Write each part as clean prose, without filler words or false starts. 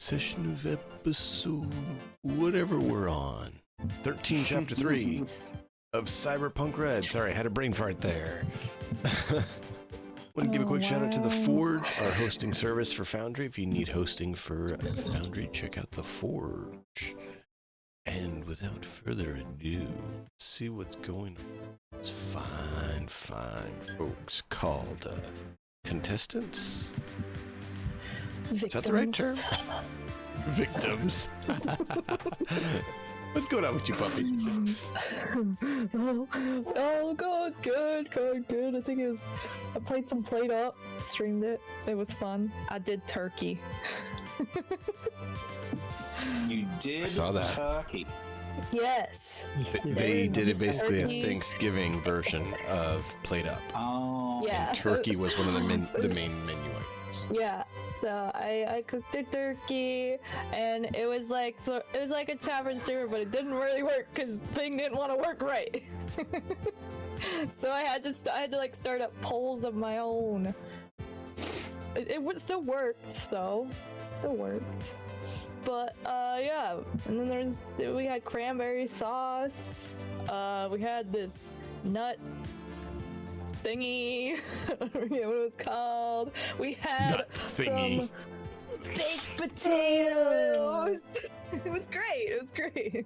session of episode whatever we're on. 13, chapter 3 of Cyberpunk Red. Sorry, I had a brain fart there. Want to give a quick shout out to The Forge, our hosting service for Foundry. If you need hosting for Foundry, check out The Forge. And without further ado, let's see what's going on. It's fine folks called contestants. Victims. Is that the right term? Victims. What's going on with you, puppy? Good. I think I played some Played Up, streamed it. It was fun. I did turkey. You did. I saw that. Turkey. Yes. They did it basically a Thanksgiving version of Played Up. Oh. Yeah. And turkey was one of the main menu items. Yeah. So I cooked a turkey, and it was like a tavern server, but it didn't really work because the thing didn't want to work right. So I had to like start up polls of my own. It still worked though. It still worked. But yeah, and then we had cranberry sauce. We had this nut thingy. I forget what it was called. We had some baked potatoes. It was great. Okay.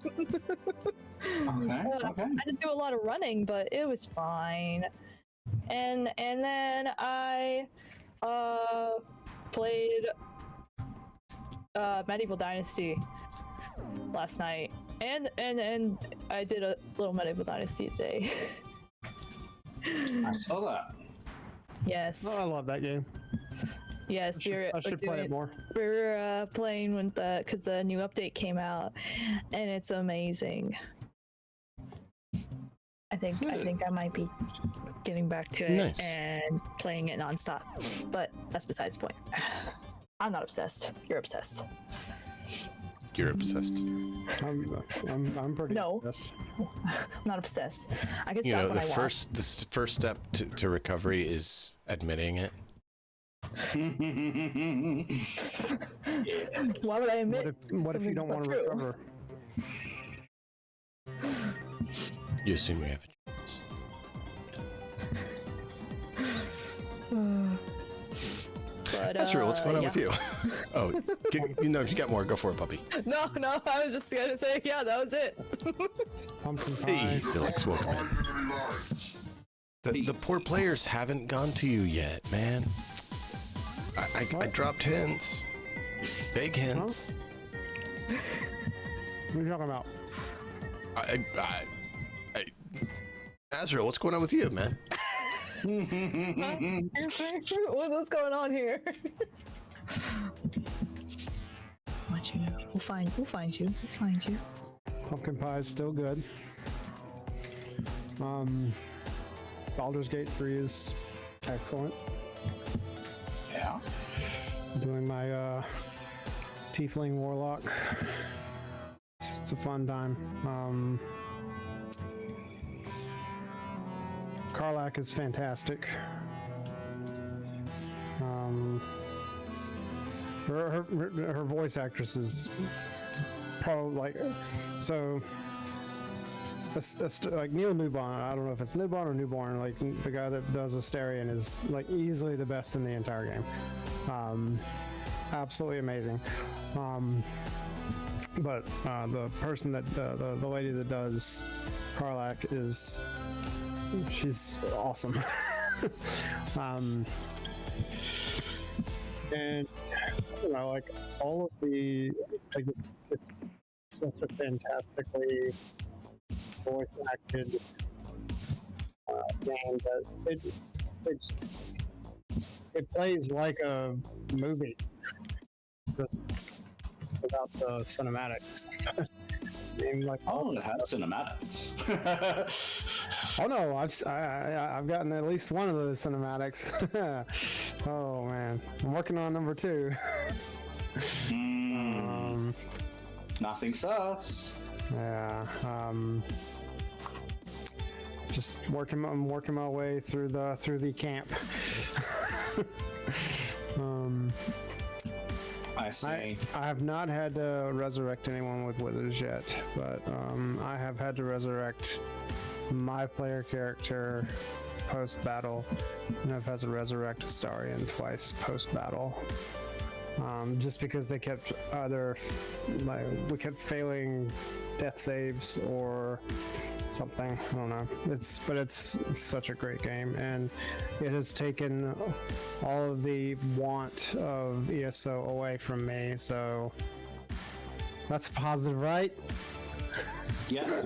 I didn't do a lot of running, but it was fine. And then I played Medieval Dynasty last night, and I did a little Medieval Dynasty today. I saw that. Yes. Oh, I love that game. Yes, I should play it more. We're playing when because the new update came out, and it's amazing. I think I might be getting back to it and playing it nonstop, but that's besides the point. I'm not obsessed. You're obsessed. You're obsessed. I'm pretty obsessed. I'm not obsessed. I can stop when I want. The first step to recovery is admitting it. Why would I admit? What if you don't want to recover? You assume we have a chance. That's real. What's going on with you? Oh, if you got more, go for it, puppy. No, I was just gonna say, yeah, that was it. Pumpkin pie. Hey, Silix, welcome in. The poor players haven't gone to you yet, man. I dropped hints. Big hints. Huh? What are you talking about? Azrael, what's going on with you, man? What's going on here? We'll find you. Pumpkin pie is still good. Baldur's Gate 3 is excellent. Yeah. Doing my Tiefling Warlock. It's a fun time. Karlach is fantastic. Her voice actress is probably like like Neil Newborn. I don't know if it's Newborn or Newborn. Like the guy that does Astarion is like easily the best in the entire game. Absolutely amazing. But the person that the lady that does Karlach she's awesome. And like all of the like it's such a fantastically voice acted game that it plays like a movie just without the cinematics. Like, it has cinematics. Oh no, I've gotten at least one of those cinematics. Oh man, I'm working on number 2. Nothing sus. Yeah. I'm working my way through the camp. I see. I have not had to resurrect anyone with withers yet, but I have had to resurrect my player character post-battle, and I've had to resurrect Astarion twice post-battle. Just because they kept we kept failing death saves or something. I don't know. It's such a great game, and it has taken all of the want of ESO away from me. So that's positive, right? Yeah.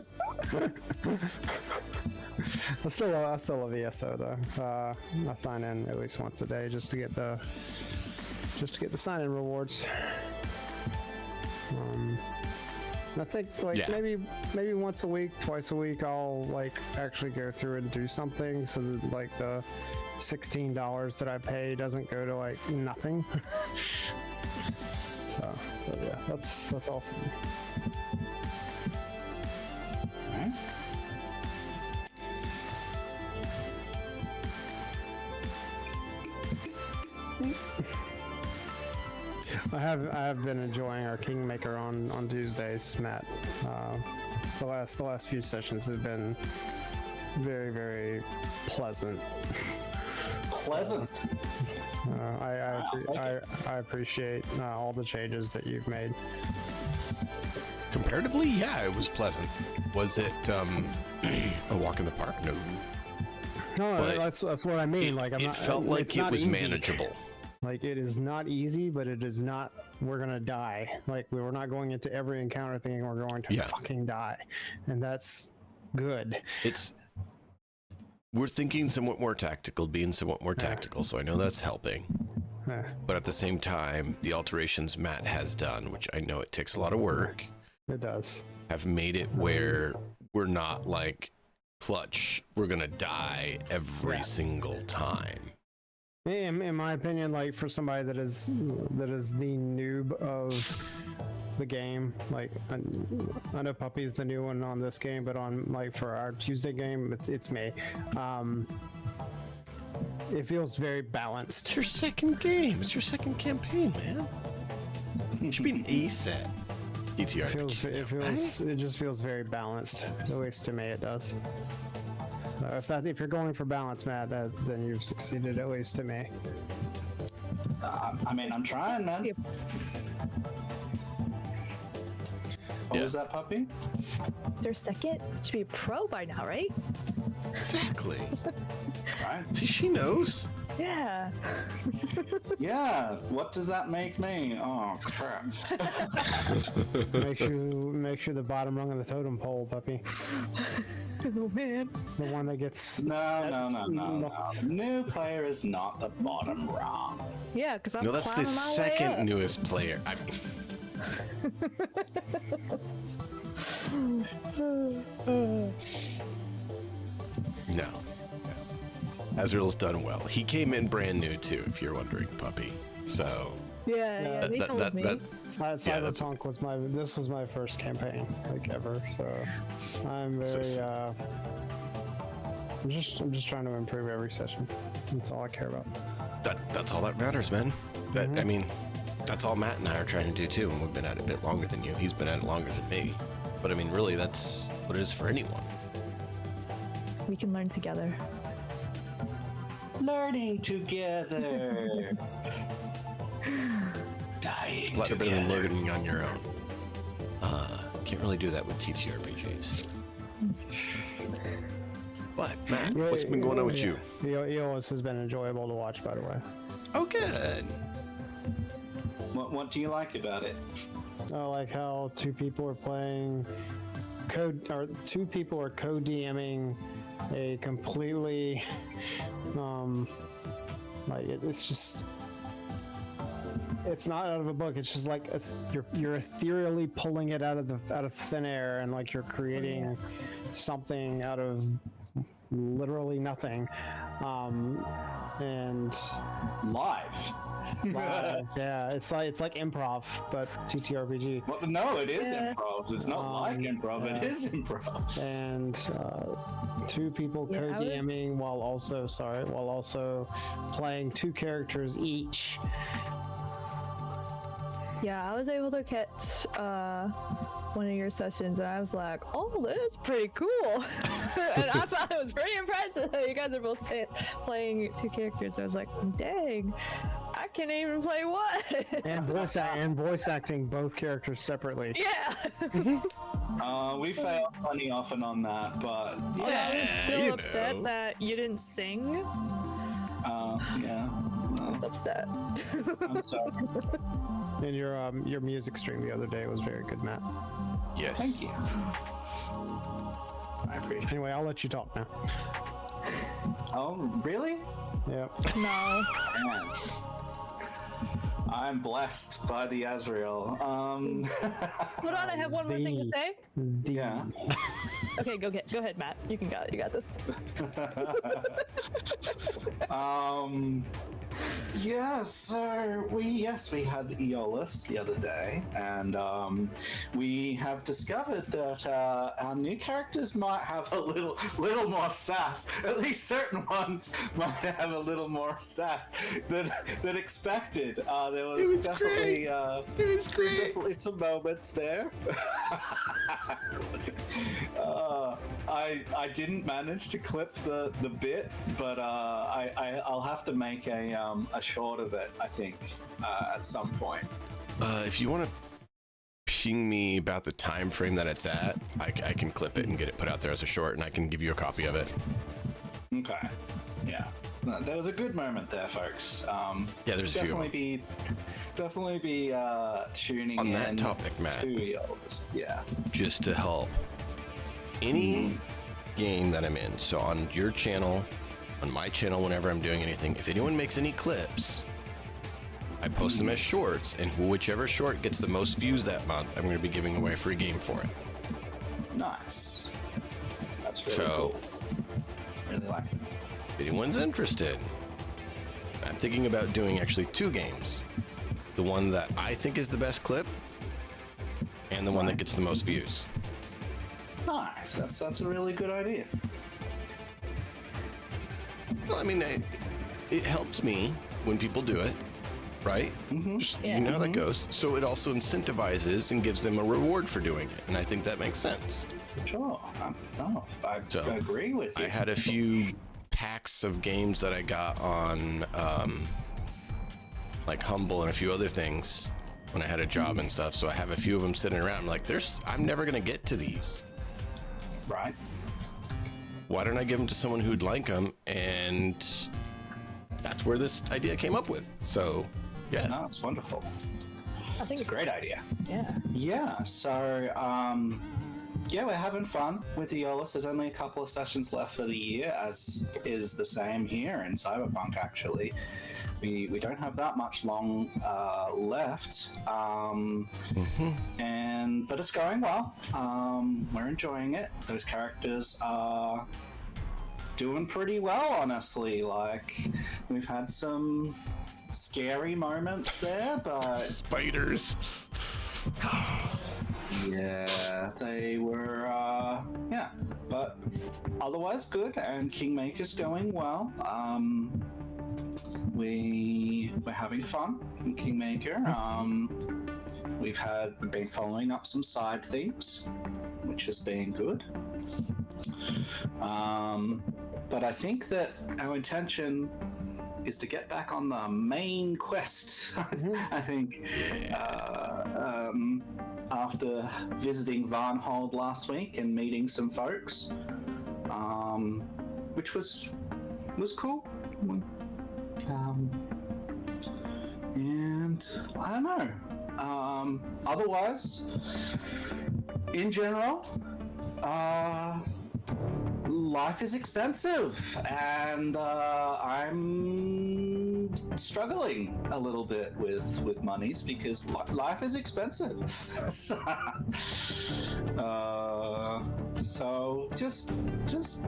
I still love ESO though. I sign in at least once a day just to get the sign-in rewards. I think maybe once a week, twice a week, I'll actually go through and do something so that the $16 that I pay doesn't go to nothing. So, but yeah, that's all for me. Alright. I have been enjoying our Kingmaker on Tuesdays, Matt. The last few sessions have been very, very pleasant. Pleasant. I appreciate all the changes that you've made. Comparatively, yeah, it was pleasant. Was it a walk in the park? No. No, But that's what I mean. It felt like it was manageable. It is not easy, but it is not. We're gonna die. We're not going into every encounter thinking we're going to fucking die, and that's good. We're thinking somewhat more tactical, being somewhat more tactical, so I know that's helping. But at the same time, the alterations Matt has done, which I know it takes a lot of work, It does. have made it where we're not clutch, we're gonna die every single time. In my opinion, for somebody that is the noob of the game, I know Puppy's the new one on this game, but on for our Tuesday game, it's me. It feels very balanced. It's your second game. It's your second campaign, man. It should be an A set. It just feels very balanced. At least to me, it does. If you're going for balance, Matt, then you've succeeded, at least to me. I'm trying, man. What was that, Puppy? It's their second. Should be a pro by now, right? Exactly. Right. See, she knows. Yeah. Yeah. What does that make me? Oh crap. Make sure the bottom rung of the totem pole, Puppy. Oh man. The one that gets. No. New player is not the bottom rung. Yeah, because I'm. No, that's the climbing my way second up. newest player. No. Azrael's done well. He came in brand new too, if you're wondering, Puppy. So. Yeah, they told me. Cyberpunk was my first campaign ever, so I'm very I'm just trying to improve every session. That's all I care about. That's all that matters, man. I mean, that's all Matt and I are trying to do too, and we've been at it a bit longer than you. He's been at it longer than me. But I mean, really, that's what it is for anyone. We can learn together. Learning together. Dying A lot better than together. learning on your own. Can't really do that with TTRPGs. But Matt, what's been going on with you? EOS has been enjoyable to watch, by the way. Oh, good. What do you like about it? I like how two people are co-DMing a completely it's not out of a book. It's just you're ethereally pulling it out of thin air, and you're creating something out of literally nothing. And Live. yeah, it's like improv, but TTRPG. Well, no, it is improv. It's not like improv. It is improv. And two people co-DMing while also playing two characters each. Yeah, I was able to catch one of your sessions, and I was like, "Oh, this is pretty cool," and I thought it was pretty impressive. You guys are both playing two characters. I was like, "Dang, I can't even play one." And voice acting both characters separately. Yeah. We failed plenty often on that, but I was still you upset know. that you didn't sing. yeah. I was upset. I'm sorry. And your music stream the other day was very good, Matt. Yes. Thank you. I appreciate it. Anyway, I'll let you talk now. Oh, really? Yep. No. Man. I'm blessed by the Azrael. Hold on, I have one more thing to say. Yeah. Okay, go ahead, Matt. You got this. Yeah, so we had Aeolus the other day, and we have discovered that our new characters might have a little more sass. At least certain ones might have a little more sass than expected. There was definitely definitely some moments there. I didn't manage to clip the bit, but I'll have to make a short of it, I think, at some point. If you want to ping me about the time frame that it's at, I can clip it and get it put out there as a short, and I can give you a copy of it. Okay. Yeah. No, there was a good moment there, folks. Yeah, there's a few of them. Definitely be tuning On in that topic, Matt. to Aeolus. Yeah. Just to help. Any game that I'm in, so on your channel, on my channel, whenever I'm doing anything, if anyone makes any clips, I post them as shorts, and whichever short gets the most views that month, I'm going to be giving away a free game for it. Nice. That's really cool. Really like it. If anyone's interested, I'm thinking about doing actually 2 games. The one that I think is the best clip, and the one that gets the most views. Nice. That's a really good idea. Well, I mean, it helps me when people do it, right? Just, Yeah. You know how that goes. So it also incentivizes and gives them a reward for doing it, and I think that makes sense. Sure. I agree with you. I had a few packs of games that I got on, like Humble and a few other things when I had a job and stuff. So I have a few of them sitting around. I'm like, I'm never gonna get to these. Right. Why don't I give them to someone who'd like them? And that's where this idea came up with. So, yeah. No, it's wonderful. I think It's a great idea. Yeah. Yeah, so yeah, we're having fun with Aeolus. There's only a couple of sessions left for the year, as is the same here in Cyberpunk, actually. We don't have that much long left, but it's going well. We're enjoying it. Those characters are doing pretty well, honestly. Like, we've had some scary moments there, but Spiders. yeah, they were, but otherwise good, and Kingmaker's going well. We're having fun in Kingmaker. We've been following up some side things, which has been good. But I think that our intention is to get back on the main quest. I think after visiting Varnhold last week and meeting some folks, which was cool. And I don't know. Otherwise, in general, life is expensive, and I'm struggling a little bit with monies because life is expensive. So just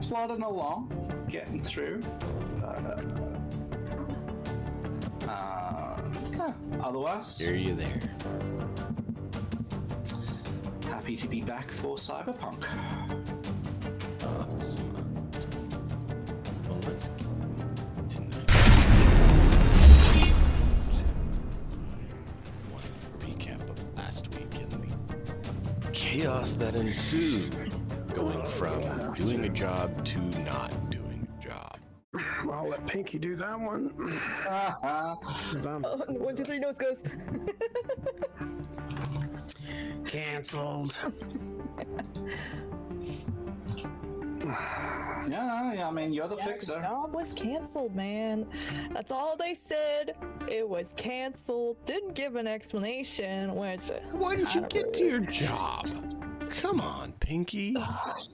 plodding along, getting through. Yeah, otherwise, Hear you there. happy to be back for Cyberpunk. Awesome. Well, let's get to recap chaos that ensued, going from doing a job to not doing a job. I'll let Pinky do that one. 'Cause I'm Oh, 1, 2, 3, notes goes. canceled. Yeah, I mean, you're the The fixer. job was canceled, man. That's all they said. It was canceled. Didn't give an explanation, which Why did you get to your job? Come on, Pinky.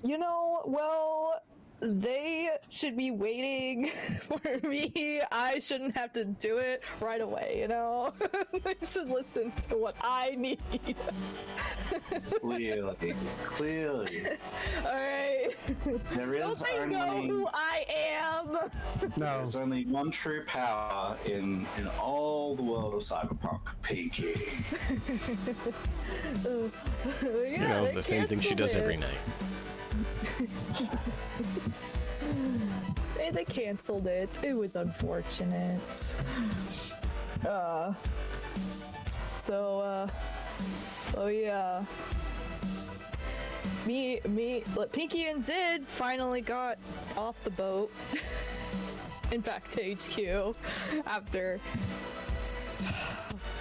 You know, well, they should be waiting for me. I shouldn't have to do it right away, you know? They should listen to what I need. Clearly. Alright. There is Don't they know only who I am? No. there's only one true power in all the world of Cyberpunk. Pinky. You know, the same thing she does every night. They canceled it. It was unfortunate. Oh yeah. Pinky and Zid finally got off the boat. In fact, to HQ after a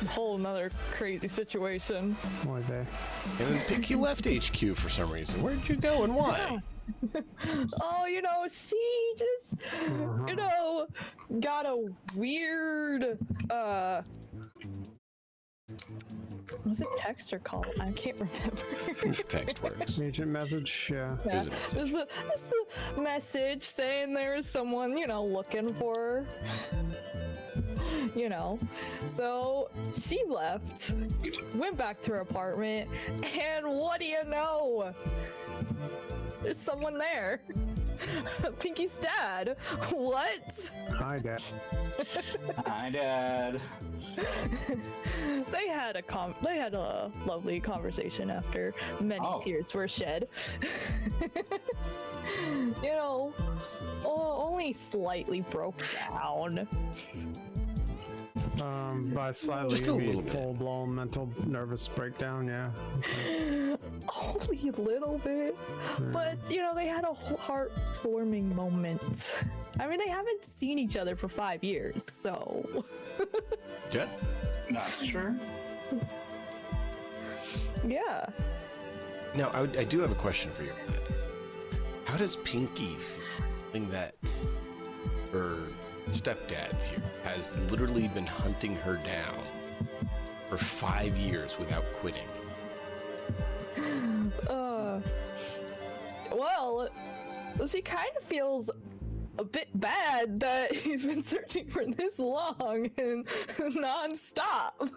whole nother crazy situation. Boy, they. And then Pinky left HQ for some reason. Where'd you go and why? Oh, you know, she just, you know, got a weird, was it text or call? I can't remember. Text works. Agent message, yeah. Yeah, Here's a message. just a message saying there was someone, you know, looking for her. You know, so she left, went back to her apartment, and what do you know? There's someone there. Pinky's dad. What? Hi, Dad. Hi, Dad. They had a lovely conversation after many tears were shed. You know, only slightly broke down. By slightly, Just a you mean little bit. full-blown mental nervous breakdown, yeah. Okay. Only a little bit. But, you know, they had a heartwarming moment. I mean, they haven't seen each other for 5 years, so... Yeah. That's true. Yeah. Now, I do have a question for you. How does Pinky feeling that her stepdad here has literally been hunting her down for 5 years without quitting? Well, she kind of feels a bit bad that he's been searching for this long and non-stop.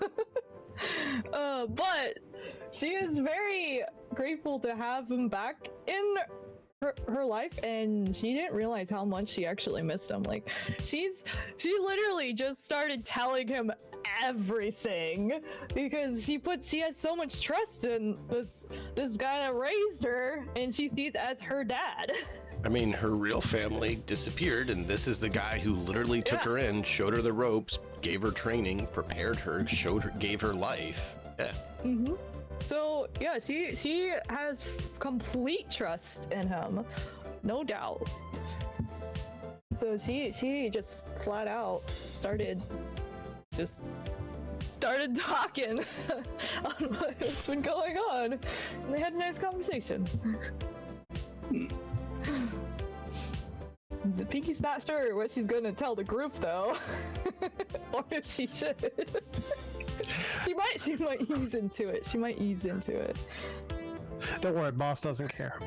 But she is very grateful to have him back in her life, and she didn't realize how much she actually missed him. Like, she literally just started telling him everything because she has so much trust in this guy that raised her, and she sees as her dad. I mean, her real family disappeared, and this is the guy who literally took her in, showed her the ropes, gave her training, prepared her, gave her life. Yeah. Mm-hmm. So yeah, she has complete trust in him, no doubt. So she just flat out started talking on what's been going on, and they had a nice conversation. The Pinky's not sure what she's gonna tell the group though, or if she should. She might ease into it. She might ease into it. Don't worry, boss doesn't care.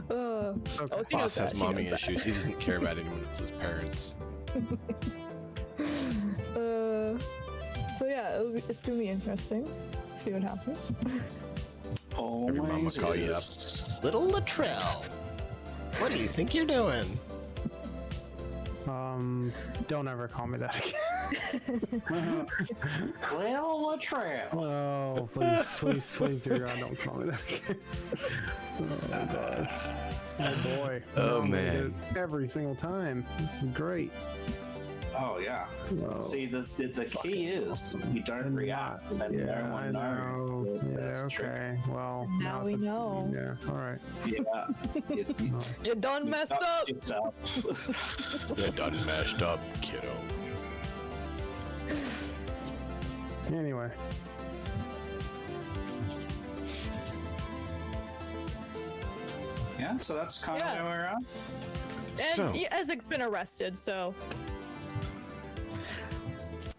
Oh, she Boss knows has that, she mommy knows that. issues. He doesn't care about anyone else's parents. So yeah, it's gonna be interesting. See what happens. Every mom will call you up. Little Latrell, what do you think you're doing? Don't ever call me that again. Well, Latrell. Oh, please, dear God, don't call me that again. Oh, gosh. Oh, boy. Oh, Mom, I man. did it every single time. This is great. Oh yeah. Whoa. See, the key is you don't react, and Yeah, no I one know. knows. Yeah, That's true. okay. Well, Now we know. Yeah, all right. Yeah. You done messed up. You're done mashed up, kiddo. Anyway. Yeah, so that's kind of Yeah. where we're at. And So- Ezzik's been arrested, so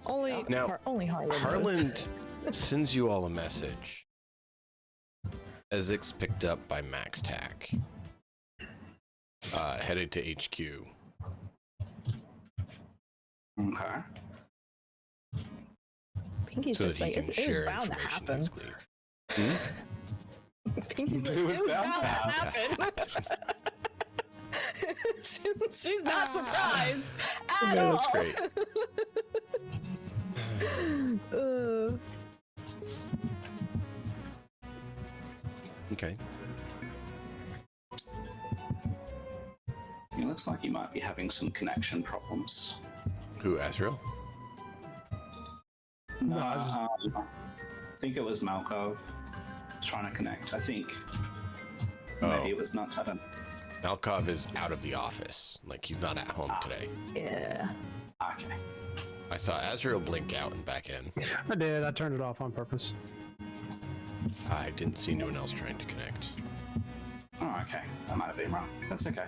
only Now, only Harlan. knows. Harland sends you all a message. Ezzik's picked up by Max Tack. Headed to HQ. Okay. Pinky's So that just he like, can it was share bound to information happen. that's clear. Pinky's like, It was it was bound bound to to happen. She's not surprised at Yeah, all. that's great. Okay. He looks like he might be having some connection problems. Who, Azrael? No, I just- I think it was Malkov trying to connect. I think maybe it was not. I don't. Malkov is out of the office. Like, he's not at home today. Yeah. Okay. I saw Azrael blink out and back in. I did. I turned it off on purpose. I didn't see anyone else trying to connect. Oh, okay. I might have been wrong. That's okay.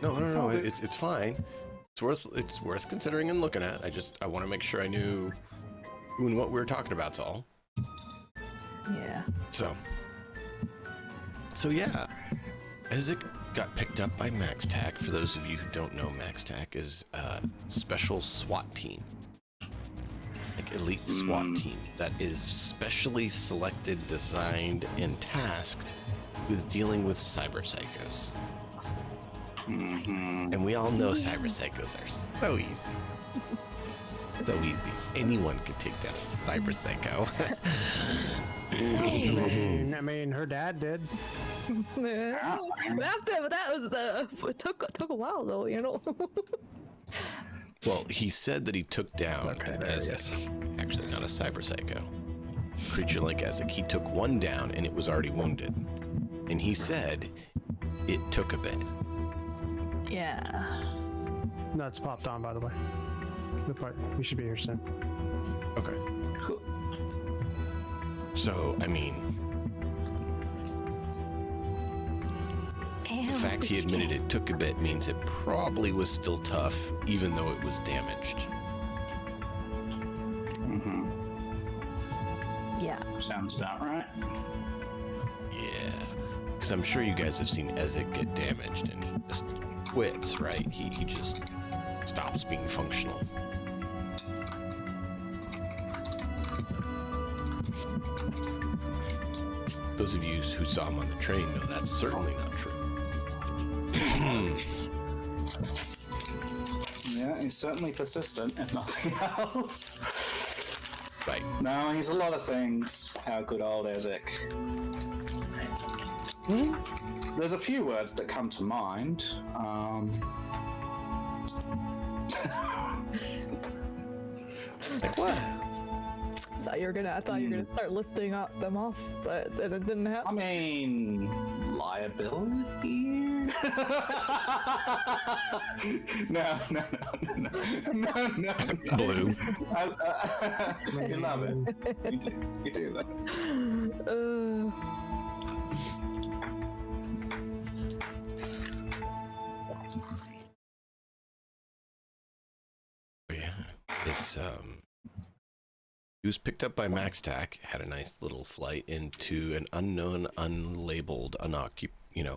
No. It's fine. It's worth considering and looking at. I want to make sure I knew who and what we were talking about. That's all. Yeah. So yeah, Ezzik got picked up by Max Tack. For those of you who don't know, Max Tack is a special SWAT team, like elite SWAT team that is specially selected, designed, and tasked with dealing with cyber psychos. And we all know cyber psychos are so easy. So easy. Anyone could take down a cyber psycho. I mean, her dad did. But that was it took a while though, you know. Well, he said that he took down Okay, an there he Ezzik. Actually, not a cyber psycho. Creature like Ezzik. He took one down and it was already wounded. And he said it took a bit. Yeah. Nuts popped on, by the way. Good part. We should be here soon. Okay. Cool. So, I mean, the fact he admitted it took a bit means it probably was still tough, even though it was damaged. Yeah. Sounds about right. Yeah. Because I'm sure you guys have seen Ezzik get damaged and he just quits, right? He just stops being functional. Those of you who saw him on the train know that's certainly not true. Yeah, he's certainly persistent, if nothing else. Right. No, he's a lot of things. How good old Ezzik. There's a few words that come to mind. Like what? I thought you were gonna start listing them off, but then it didn't I happen. mean, liability? No. Blue. You love it. You do that. Yeah. It's he was picked up by Max Tack, had a nice little flight into an unknown, unlabeled,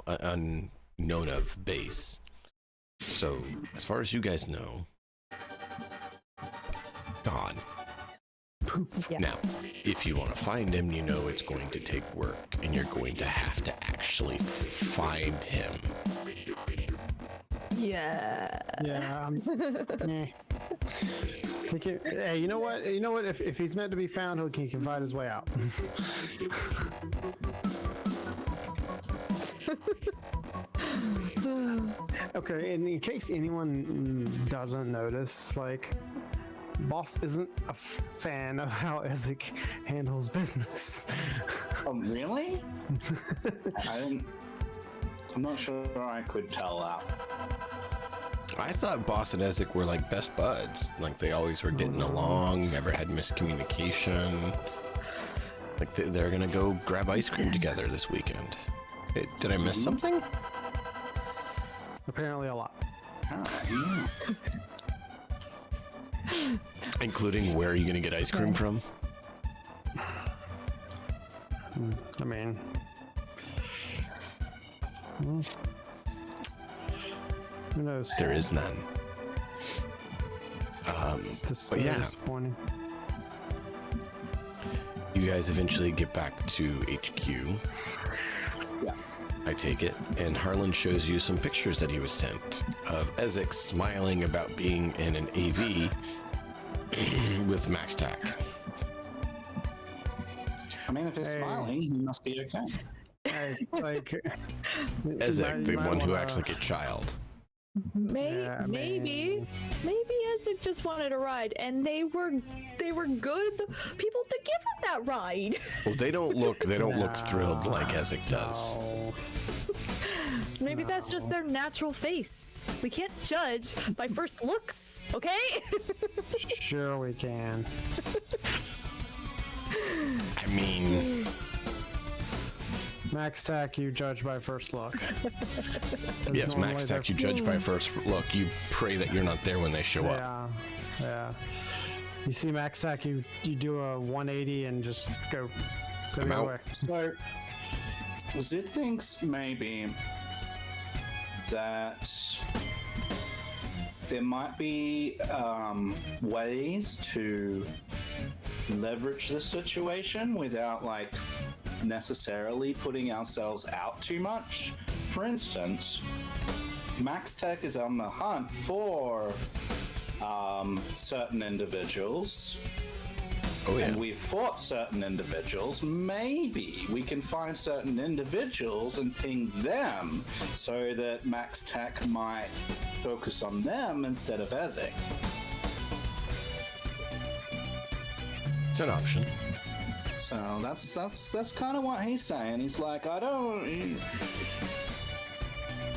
unknown of base. So, as far as you guys know, gone. Yeah. Now, if you want to find him, you know it's going to take work, and you're going to have to actually find him. Yeah. Yeah. Eh. Hey, you know what? If he's meant to be found, he can find his way out. Okay, and in case anyone doesn't notice, like, Boss isn't a fan of how Ezzik handles business. Oh, really? I'm not sure I could tell that. I thought Boss and Ezzik were like best buds. Like they always were getting along, never had miscommunication. Like they're gonna go grab ice cream together this weekend. Did I miss something? Apparently a lot. Including where are you gonna get ice cream from? I mean, who knows? There is none. But yeah, disappointing. you guys eventually get back to HQ. Yeah. I take it, and Harlan shows you some pictures that he was sent of Ezzik smiling about being in an AV with Max Tack. I mean, if he's Hey. smiling, he must be okay. Hey, like, Ezzik, the one who acts like a child. Yeah, I Maybe Ezzik just wanted a ride, and they were good people to give him that ride. Well, they don't look thrilled like Ezzik does. No. Maybe that's just their natural face. We can't judge by first looks, okay? Sure we can. I mean, Max Tack, you judge by first look. yes, Max Tack, you judge by first look. You pray that you're not there when they show up. Yeah. You see Max Tack, you do a 180 and just go I'm your out. way. So, Zid thinks maybe that there might be ways to leverage the situation without, like, necessarily putting ourselves out too much. For instance, Max Tech is on the hunt for certain individuals. Oh yeah. And we've fought certain individuals. Maybe we can find certain individuals and ping them so that Max Tech might focus on them instead of Ezzik. It's an option. So that's kind of what he's saying. He's like, I don't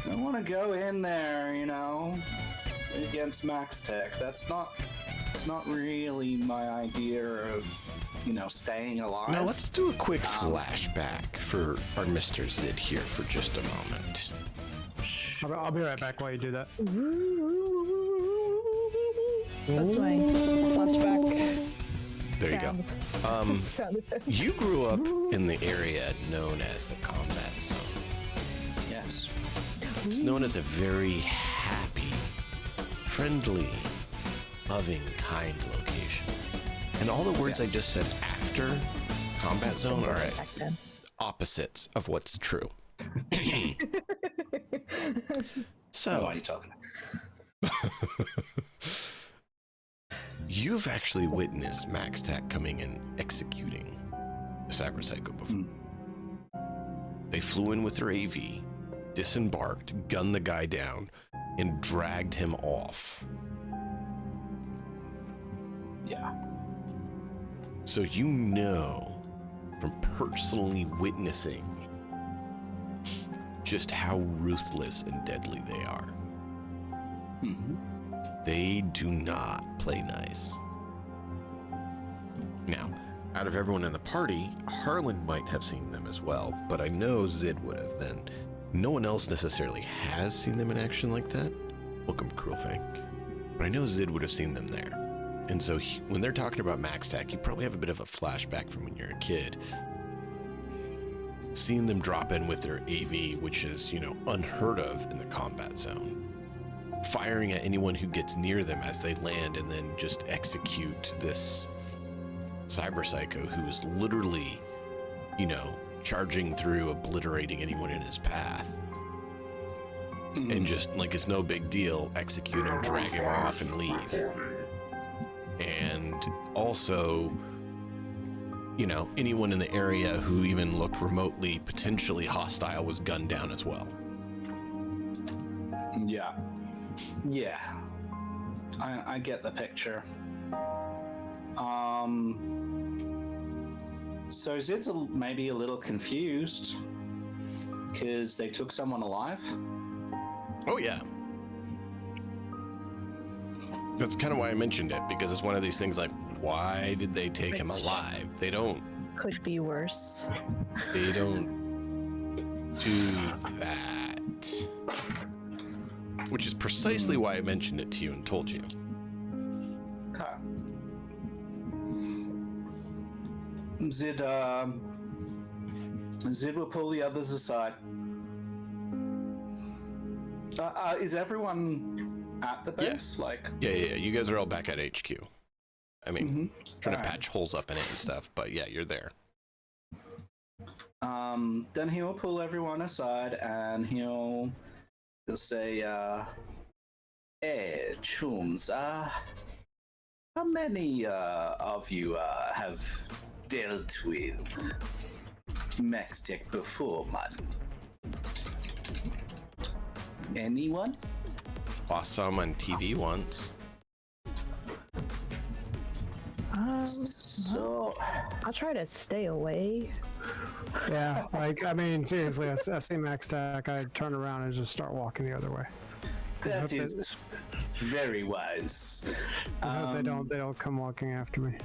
want to go in there, against Max Tech. It's not really my idea of, staying alive. Now let's do a quick flashback for our Mr. Zid here for just a moment. I'll be right back while you do that. That's my flashback. There you sound. go. Sound effect. You grew up in the area known as the combat zone. Yes. It's known as a very happy, friendly, loving, kind location. And all the words I just said after combat zone are Back then. opposites of what's true. What So, are you talking about? you've actually witnessed Max Tack coming and executing the Cyber Psycho before. They flew in with their AV, disembarked, gunned the guy down, and dragged him off. Yeah. So you know from personally witnessing just how ruthless and deadly they are. They do not play nice. Now, out of everyone in the party, Harlan might have seen them as well, but I know Zid would have then. No one else necessarily has seen them in action like that. Welcome, Cruel Fang. But I know Zid would have seen them there. And so when they're talking about Max Tack, you probably have a bit of a flashback from when you're a kid. Seeing them drop in with their AV, which is, unheard of in the combat zone. Firing at anyone who gets near them as they land and then just execute this cyber psycho who is literally, charging through, obliterating anyone in his path. And just, like, it's no big deal, execute him, drag him off, and leave. And also, anyone in the area who even looked remotely potentially hostile was gunned down as well. Yeah. Yeah. I get the picture. So Zid's maybe a little confused because they took someone alive. Oh, yeah. That's kind of why I mentioned it, because it's one of these things like, why did they take him alive? They don't Could be worse. do that. Which is precisely why I mentioned it to you and told you. Okay. Zid will pull the others aside. Is everyone at the base? Yeah. You guys are all back at HQ. I mean, trying to Alright. patch holes up in it and stuff, but yeah, you're there. Then he'll pull everyone aside and he'll say, hey, Chooms, how many of you have dealt with Max Tech before, man? Anyone? I saw him on TV once. So, I'll try to stay away. Yeah, like, I mean, seriously, I see Max Tack, I turn around and just start walking the other way. that is very wise. I hope they don't come walking after me.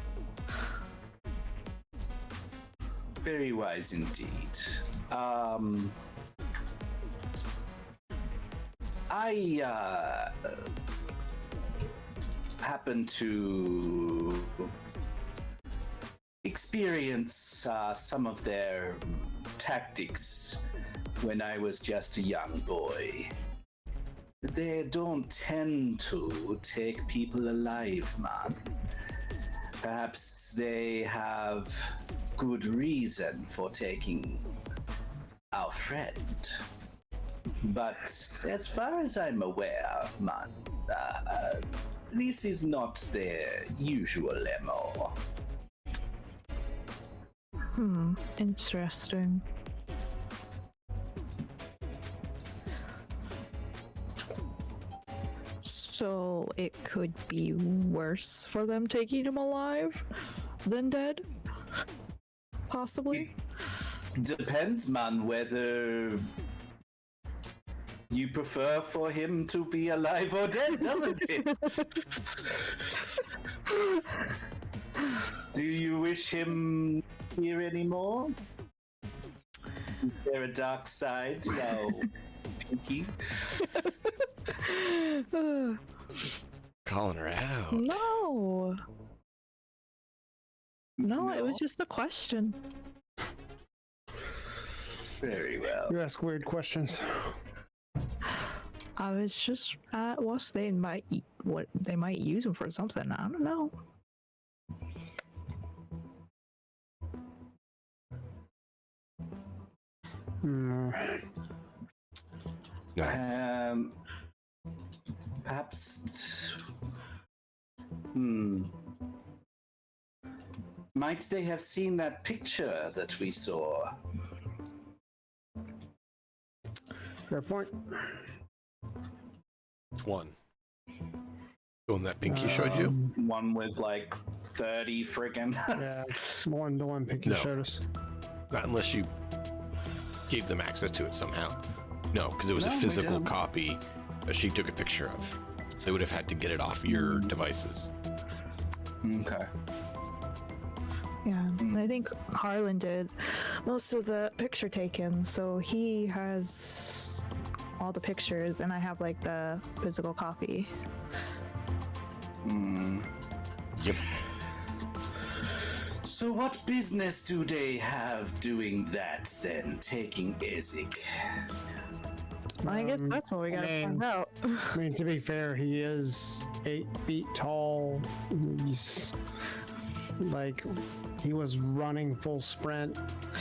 Very wise indeed. I happen to experience some of their tactics when I was just a young boy. They don't tend to take people alive, man. Perhaps they have good reason for taking our friend. But as far as I'm aware, man, this is not their usual MO. Interesting. So it could be worse for them taking him alive than dead? Possibly? Depends, man, whether you prefer for him to be alive or dead, doesn't it? Do you wish him here anymore? Is there a dark side to our Pinky? Calling her out. No. No, it was just a question. Very well. You ask weird questions. I was just at what they might use him for something. I don't know. No. Perhaps. Might they have seen that picture that we saw? Fair point. Which one? The one that Pinky showed you? One with like 30 friggin' Yeah, the one Pinky No. showed us. Not unless you gave them access to it somehow. No, because it was No, a we physical didn't. copy that she took a picture of. They would have had to get it off your devices. Okay. Yeah, I think Harlan did most of the picture taken, so he has all the pictures, and I have like the physical copy. Yep. So what business do they have doing that then, taking Ezzik? I guess that's what we gotta find out. I mean, to be fair, he is 8 feet tall. He's like, he was running full sprint.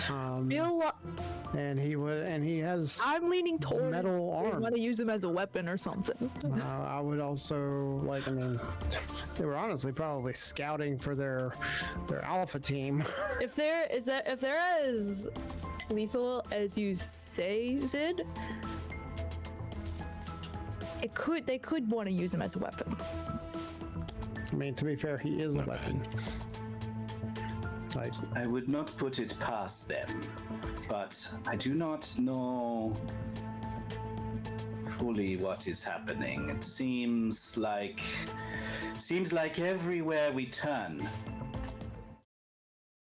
And he has I'm leaning towards metal they arm. want to use him as a weapon or something. I would also like. I mean, they were honestly probably scouting for their alpha team. if they're as lethal as you say, Zid, they could want to use him as a weapon. I mean, to be fair, he is a weapon. Like, I would not put it past them, but I do not know fully what is happening. It seems like everywhere we turn,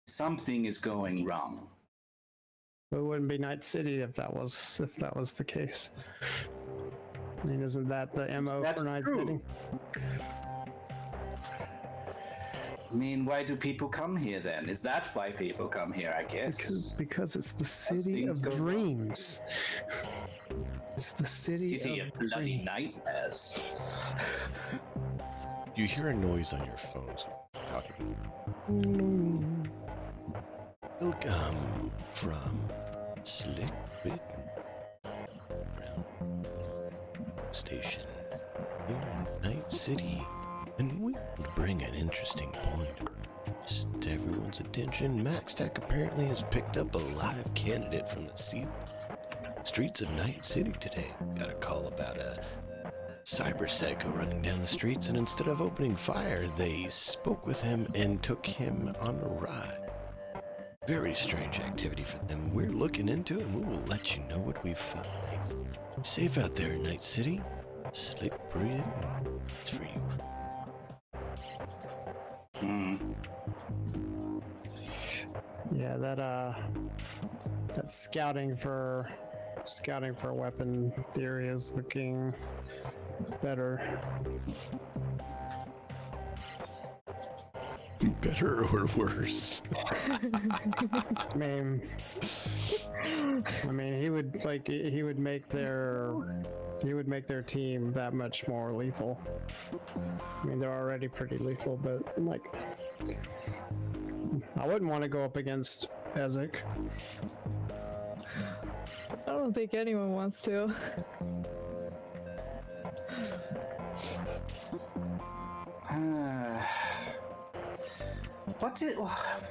something is going wrong. it wouldn't be Night City if that was the case. I mean, isn't that the MO That's for Night true. City? I mean, why do people come here then? Is that why people come here, I guess? Because it's the city things of go wrong. dreams. It's the city of bloody dreams. nightmares. You hear a noise on your phones talking. Will come from Slick Written Station in Night City, and we bring an interesting point to everyone's attention. MaxTech apparently has picked up a live candidate from the streets of Night City today. Got a call about a cyber psycho running down the streets, and instead of opening fire, they spoke with him and took him on a ride. Very strange activity for them. We're looking into it, and we will let you know what we find. Safe out there in Night City. Slick Breed, it's for you. Yeah, that scouting for weapon theory is looking better. Better or worse? I mean, he would make their team that much more lethal. I mean, they're already pretty lethal, but like, I wouldn't want to go up against Ezzik. I don't think anyone wants to.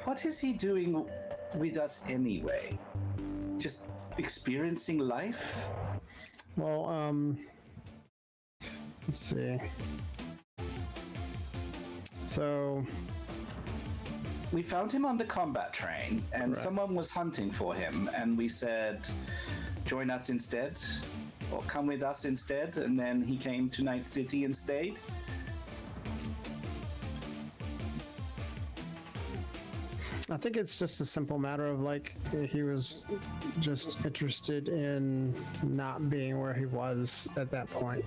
What is he doing with us anyway? Just experiencing life? Well, let's see. So we found him on the combat train, and someone was hunting for him, and we said, join us instead, or come with us instead, and then he came to Night City and stayed. I think it's just a simple matter of like, he was just interested in not being where he was at that point.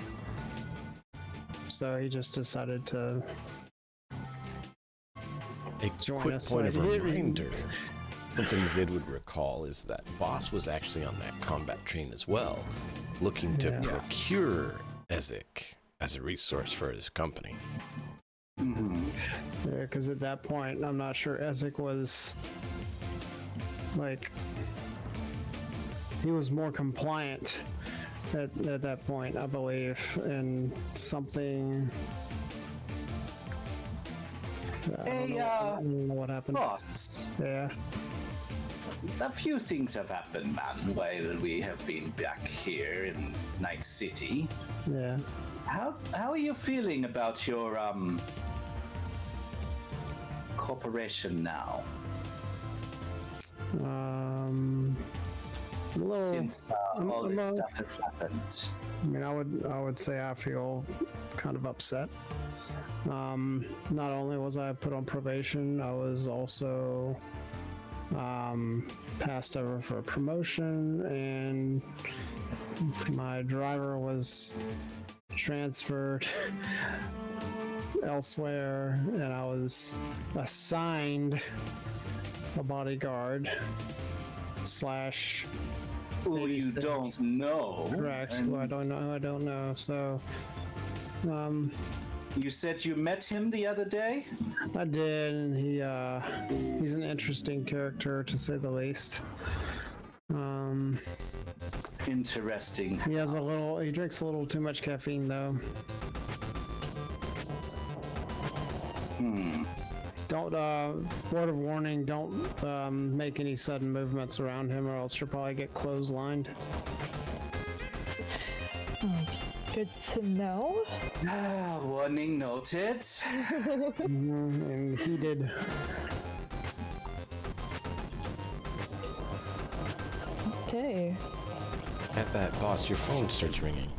So he just decided to join quick us. point of Like, reminder. Something Zid would recall is that Boss was actually on that combat train as well, looking to procure Ezzik as a resource for his company. Yeah, because at that point, I'm not sure Ezzik was like, he was more compliant at that point, I believe, and something. I don't know what happened. Boss, Yeah. a few things have happened, man, while we have been back here in Night City. Yeah. How are you feeling about your corporation now? A little. Since all this stuff has happened. I mean, I would say I feel kind of upset. Not only was I put on probation, I was also passed over for a promotion, and my driver was transferred elsewhere, and I was assigned a bodyguard / Who you don't know. correct. Who I don't know. So, You said you met him the other day? I did, and he's an interesting character to say the least. Interesting. He drinks a little too much caffeine though. Don't, word of warning, don't make any sudden movements around him, or else you'll probably get clotheslined. Good to know. Warning noted. And he did. Okay. At that, boss, your phone starts ringing.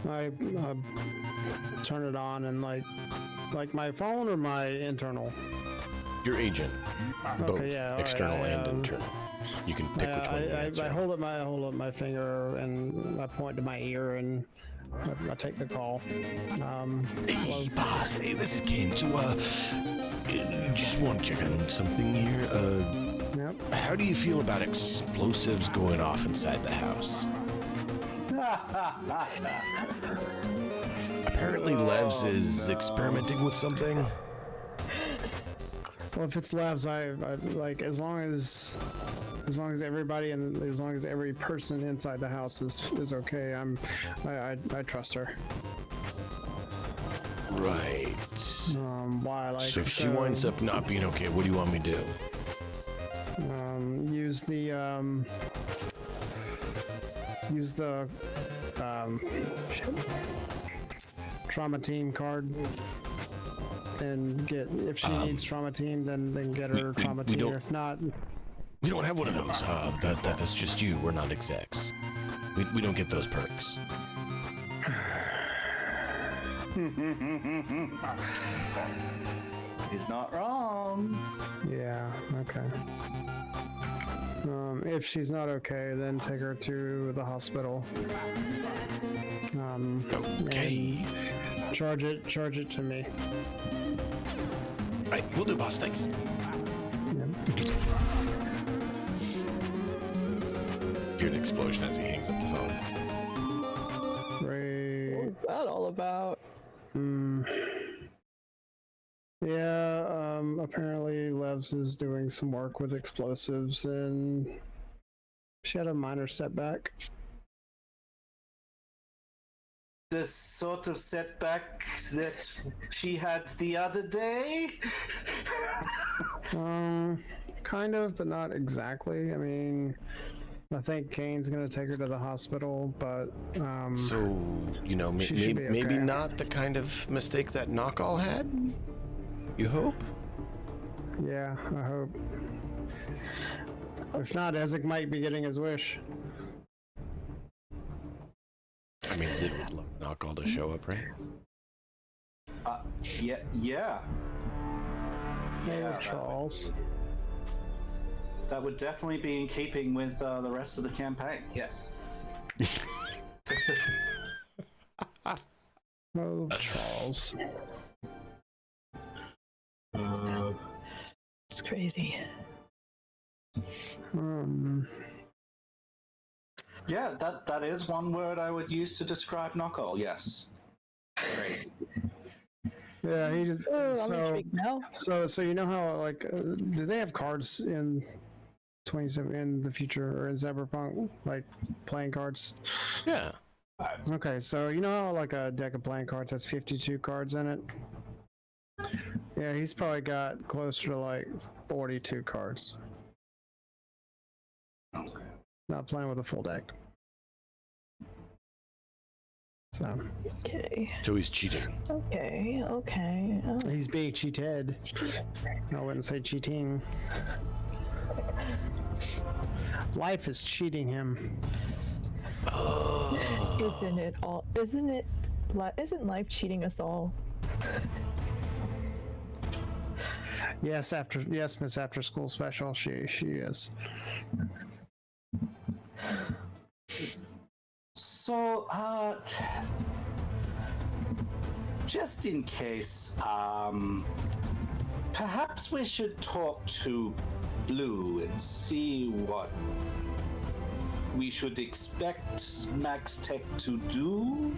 I turn it on and like my phone or my internal. Your agent, both Okay, yeah, all right, external and internal. You can pick which one you answer. I hold up my finger and I point to my ear and I take the call. Hey, boss. Hey, this is Ken. So, just want to check on something here. Yep. How do you feel about explosives going off inside the house? Apparently, Levs is experimenting with something. Well, if it's labs, I like as long as everybody and as long as every person inside the house is okay. I trust her. Right. Why? Like, So if she winds up not being okay, what do you want me to do? Use the trauma team card and get, if she needs trauma team, then get her trauma team. If not, we don't have one of those. That's just you. We're not execs. We don't get those perks. He's not wrong. yeah, okay. If she's not okay, then take her to the hospital. Okay. Charge it to me. Right, we'll do, boss. Thanks. Yep. Hear an explosion as he hangs up the phone. Great. What's that all about? Yeah, apparently Levs is doing some work with explosives and she had a minor setback. The sort of setback that she had the other day? Kind of, but not exactly. I mean, I think Kane's gonna take her to the hospital, but So, you know, she should be maybe okay. not the kind of mistake that Knockall had? You hope? yeah, I hope. If not, Ezzik might be getting his wish. I mean, Zid would love Knockall to show up, right? Yeah. Hey, Charles. That would definitely be in keeping with the rest of the campaign. Yes. Oh, Charles. It's crazy. Yeah, that is one word I would use to describe Knockall. Yes. Crazy. Yeah, he just. I'm intrigued now. So you know how like do they have cards in 27 in the future or in Cyberpunk, like playing cards? Yeah. Okay, so you know how like a deck of playing cards has 52 cards in it? Yeah, he's probably got closer to like 42 cards. Okay. Not playing with a full deck. So Okay. So he's cheating. Okay. he's being cheated. I wouldn't say cheating. Life is cheating him. Isn't it all? Isn't life cheating us all? Yes, Miss After School Special, she is. So, just in case, perhaps we should talk to Blue and see what we should expect Max Tech to do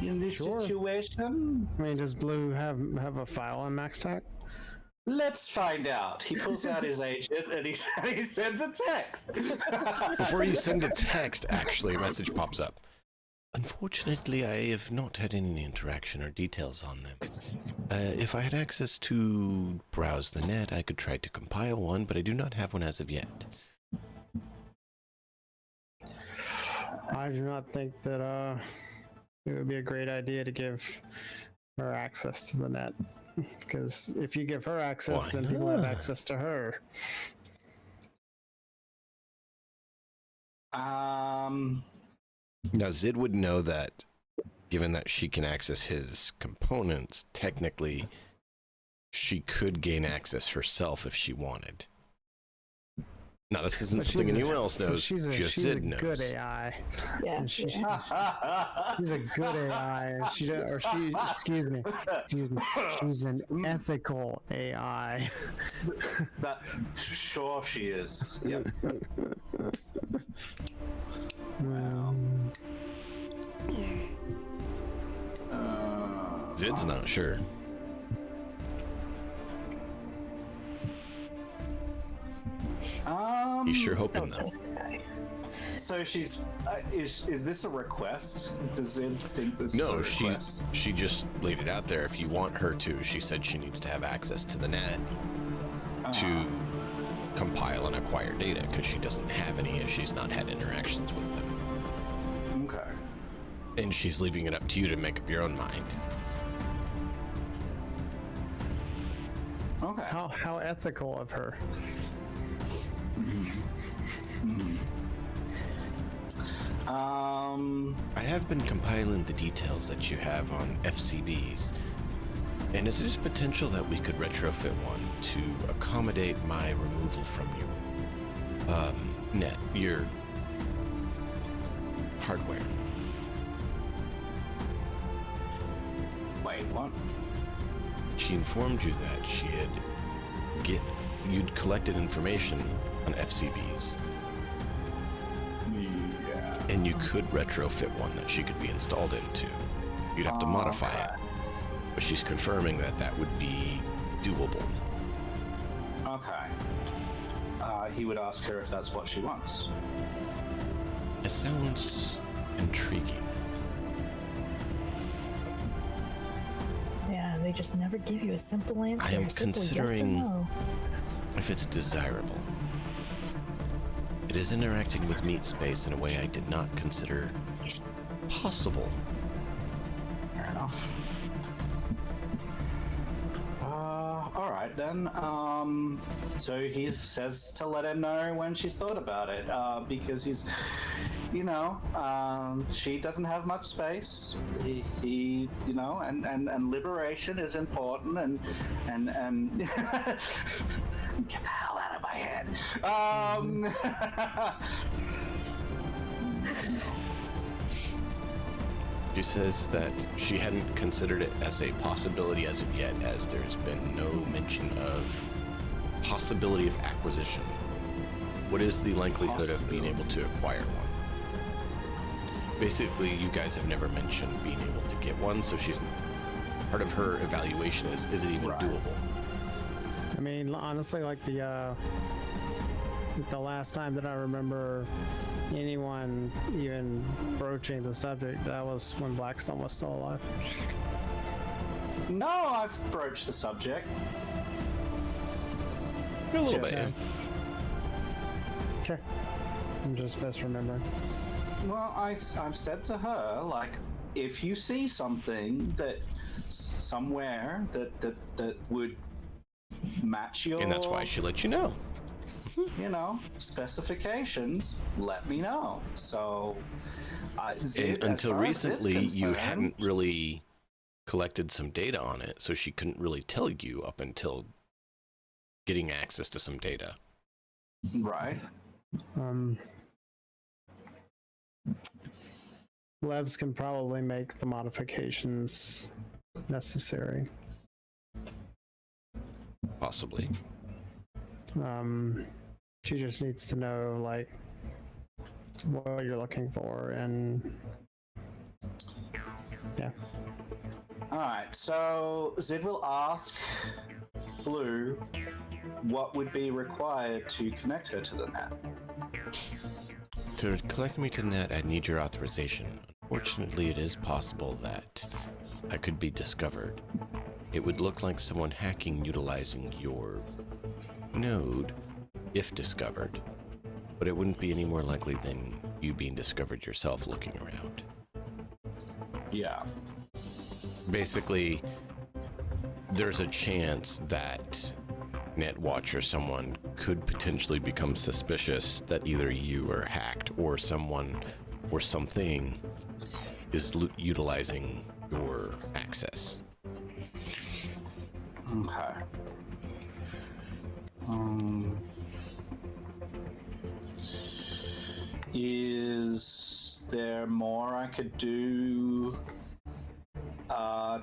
in this Sure. situation. I mean, does Blue have a file on Max Tech? Let's find out. He pulls out his agent and he sends a text. Before you send a text, actually, a message pops up. Unfortunately, I have not had any interaction or details on them. If I had access to browse the net, I could try to compile one, but I do not have one as of yet. I do not think that it would be a great idea to give her access to the net. Because if you give her access, Why then people have not? access to her. Now, Zid would know that, given that she can access his components, technically, she could gain access herself if she wanted. Now, this isn't But something she's a- anyone else knows, She's a Zid knows. good AI. Yeah. And she's a good AI. And excuse me. She's an ethical AI. That sure she is. Yep. Zid's not sure. He's sure hoping though. So she's is this a request? Does Zid think this No, is a request? she just laid it out there. If you want her to, she said she needs to have access to the net to compile and acquire data because she doesn't have any if she's not had interactions with them. Okay. And she's leaving it up to you to make up your own mind. Okay. How ethical of her. I have been compiling the details that you have on FCBs, and is there potential that we could retrofit one to accommodate my removal from your net, your hardware? Wait, what? She informed you that you'd collected information on FCBs, Yeah. and you could retrofit one that she could be installed into. You'd have to modify it, but she's confirming that that would be doable. Okay. He would ask her if that's what she wants. It sounds intriguing. Yeah, they just never give you a simple answer. I am a simple considering yes or no. if it's desirable. It is interacting with meat space in a way I did not consider possible. Fair enough. All right then. So he says to let her know when she's thought about it, because he's, she doesn't have much space. He and liberation is important, and get the hell out of my head. She says that she hadn't considered it as a possibility as of yet, as there's been no mention of possibility of acquisition. What is the likelihood of being able to acquire one? Basically, you guys have never mentioned being able to get one, so she's part of her evaluation is it even doable? I mean, honestly, like the last time that I remember anyone even broaching the subject, that was when Blackstone was still alive. No, I've broached the subject. A little bit. Okay. I'm just misremembering. Well, I've said to her, like, if you see something that somewhere that would match your, And that's why she let you know. specifications, let me know. So, And until recently, you hadn't really collected some data on it, so she couldn't really tell you up until getting access to some data. Right. Levs can probably make the modifications necessary. Possibly. She just needs to know, like, what you're looking for, and yeah. All right. So Zid will ask Blue what would be required to connect her to the net. To collect me to the net, I'd need your authorization. Unfortunately, it is possible that I could be discovered. It would look like someone hacking utilizing your node if discovered, but it wouldn't be any more likely than you being discovered yourself looking around. Yeah. Basically, there's a chance that Netwatch or someone could potentially become suspicious that either you are hacked or someone or something is utilizing your access. Okay. Is there more I could do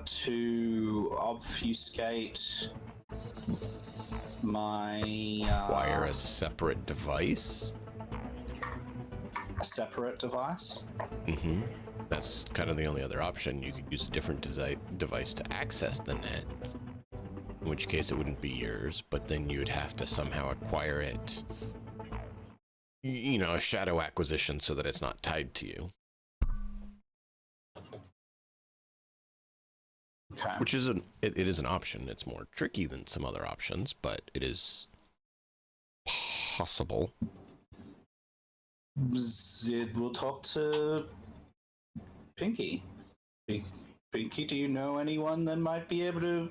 to obfuscate my Acquire a separate device? a separate device? Mm-hmm. That's kind of the only other option. You could use a different device to access the net, in which case it wouldn't be yours, but then you would have to somehow acquire it, you know, a shadow acquisition so that it's not tied to you. Okay. Which is it is an option. It's more tricky than some other options, but it is possible. Zid will talk to Pinky. Pinky, do you know anyone that might be able to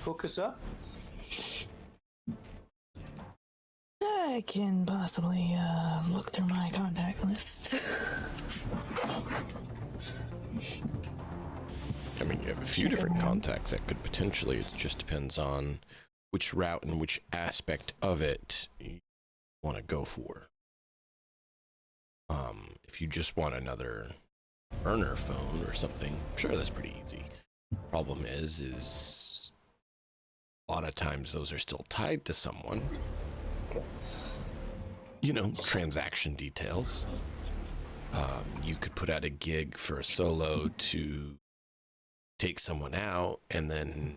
hook us up? I can possibly look through my contact list. I mean, you have a few different contacts that could potentially, it just depends on which route and which aspect of it you want to go for. If you just want another burner phone or something, sure, that's pretty easy. Problem is a lot of times those are still tied to someone. You know, transaction details. You could put out a gig for a solo to take someone out and then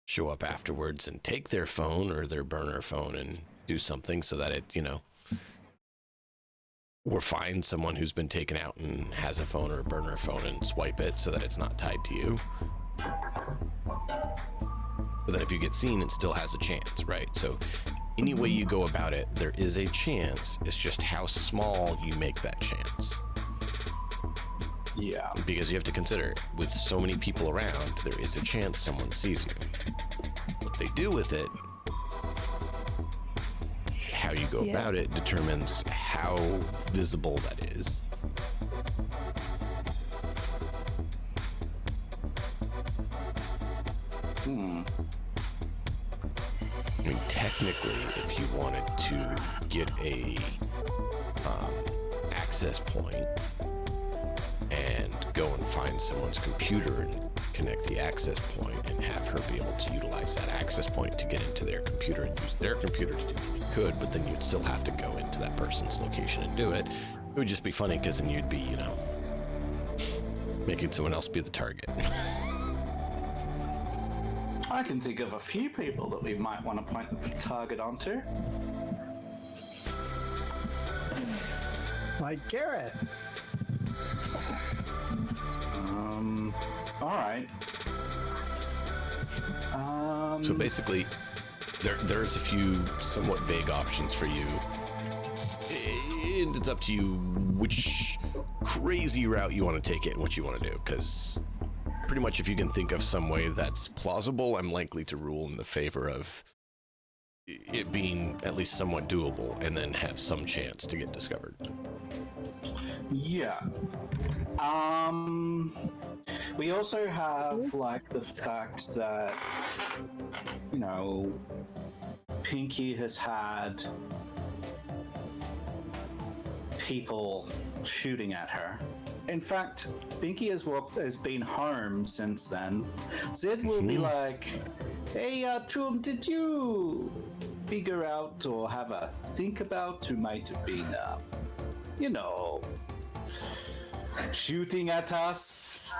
show up afterwards and take their phone or their burner phone and do something so that it, you know, or find someone who's been taken out and has a phone or a burner phone and swipe it so that it's not tied to you. But then if you get seen, it still has a chance, right? So any way you go about it, there is a chance. It's just how small you make that chance. Yeah. Because you have to consider, with so many people around, there is a chance someone sees you. What they do with it, how you go about it, determines how visible that is. I mean, technically, if you wanted to get a access point and go and find someone's computer and connect the access point and have her be able to utilize that access point to get into their computer and use their computer to do what you could, but then you'd still have to go into that person's location and do it. It would just be funny because then you'd be, you know, making someone else be the target. I can think of a few people that we might want to point the target onto. Like Gareth. All right. So basically, there's a few somewhat vague options for you. And it's up to you which crazy route you want to take it and what you want to do, because pretty much if you can think of some way that's plausible, I'm likely to rule in the favor of it being at least somewhat doable and then have some chance to get discovered. Yeah. We also have, like, the fact that, you know, Pinky has had people shooting at her. In fact, Pinky has been home since then. Zed will be like, hey, Chooms, did you figure out or have a think about who might have been, you know, shooting at us?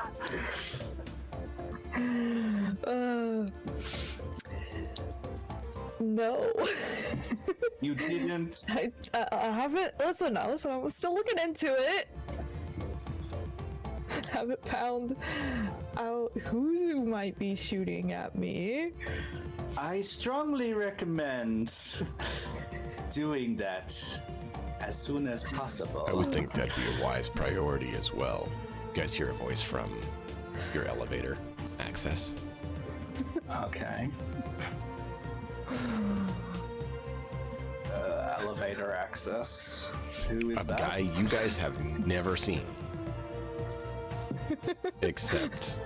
No. You didn't? I haven't. Listen, I'm still looking into it. Haven't found out who might be shooting at me. I strongly recommend doing that as soon as possible. I would think that'd be a wise priority as well. You guys hear a voice from your elevator access. Okay. Elevator access. Who is A that? guy you guys have never seen. Except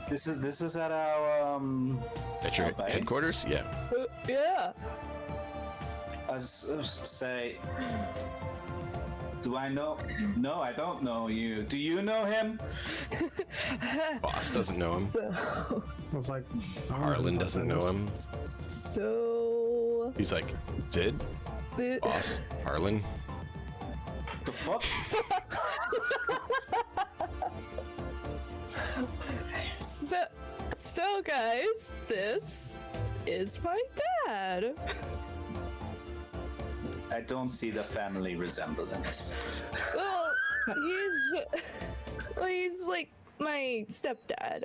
This is at our at your base? headquarters? Yeah. Yeah. I say, do I know? No, I don't know you. Do you know him? Boss doesn't know him. So, I was like, Harlan doesn't know him. so He's like, Sid? Boss? Harlan? The fuck? so guys, this is my dad. I don't see the family resemblance. Well, he's like my stepdad.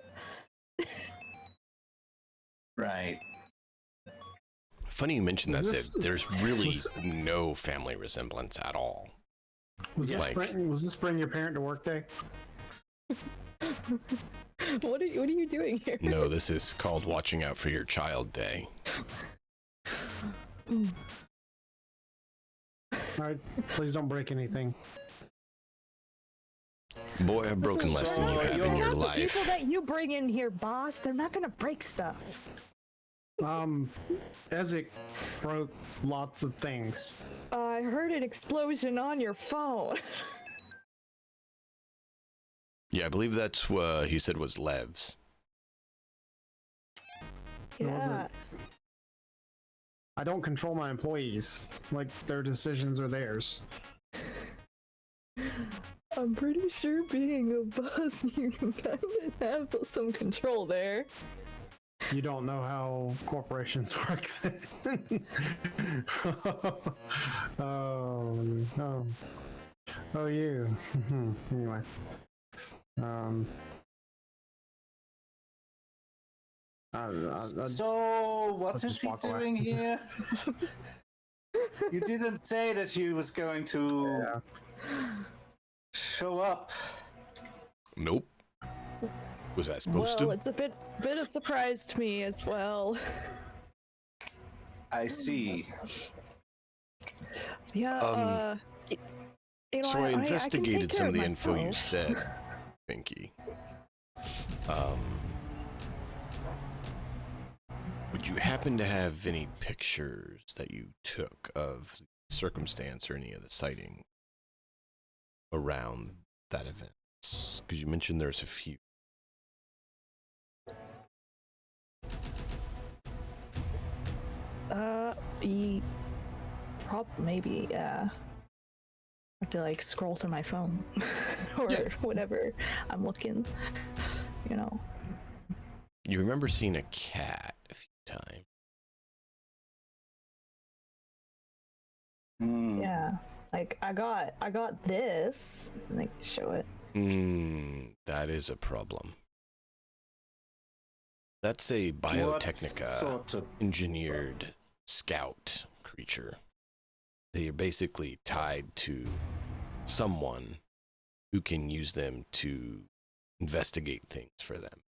Right. Funny you mentioned that, Was this- Sid. There's really no family resemblance at all. Was this, Like- was this bring your parent to work day? What are you doing here? No, this is called Watching Out for Your Child Day. Alright, please don't break anything. Boy, I've broken less than you have in your Not the life. people that you bring in here, boss. They're not gonna break stuff. Ezzik broke lots of things. I heard an explosion on your phone. Yeah, I believe that's what he said was Lev's. It wasn't. Yeah. I don't control my employees. Like, their decisions are theirs. I'm pretty sure being a boss, you can kind of have some control there. You don't know how corporations work then. Oh, no. Oh, you. Anyway. So, what Let's is just he walk away. doing here? You didn't say that you was going to Yeah. show up. Nope. Was I supposed Well, to? it's a bit of surprise to me as well. I see. Yeah. You know, So I can investigated take some care of the info you myself. said, Pinky. Would you happen to have any pictures that you took of the circumstance or any of the sighting around that event? Because you mentioned there's a few. Maybe, yeah. I have to like scroll through my phone or Yeah. whatever I'm looking, you know. You remember seeing a cat a few times. Yeah. Like I got this. Like show it. That is a problem. That's a What Biotechnica sort of engineered scout creature. They are basically tied to someone who can use them to investigate things for them.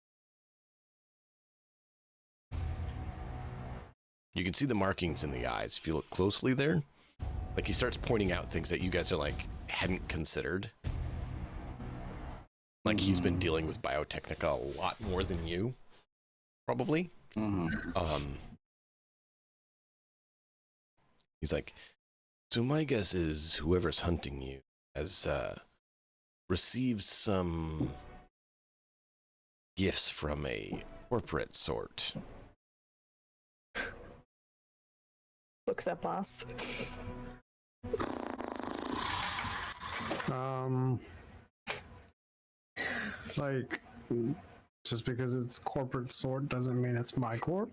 You can see the markings in the eyes if you look closely there. Like he starts pointing out things that you guys are like hadn't considered. Like he's been dealing with Biotechnica a lot more than you, probably. He's like, so my guess is whoever's hunting you has received some gifts from a corporate sort. Looks at boss. Like, just because it's corporate sword doesn't mean it's my corp.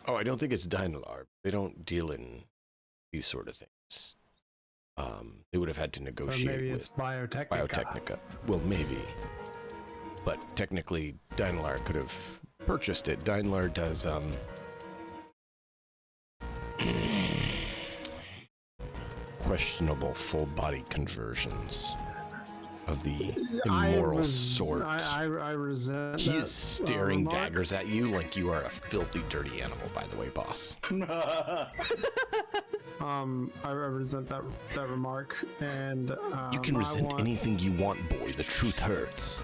Oh, I don't think it's Dynalar. They don't deal in these sort of things. They would have had to So negotiate maybe with it's Biotechnica. Biotechnica. Well, maybe. But technically, Dynalar could have purchased it. Daimler does questionable full body conversions of the immoral sort. I resent. He that, is staring remark. daggers at you like you are a filthy, dirty animal, by the way, boss. I resent that remark, and You can resent anything you want, boy. The truth hurts.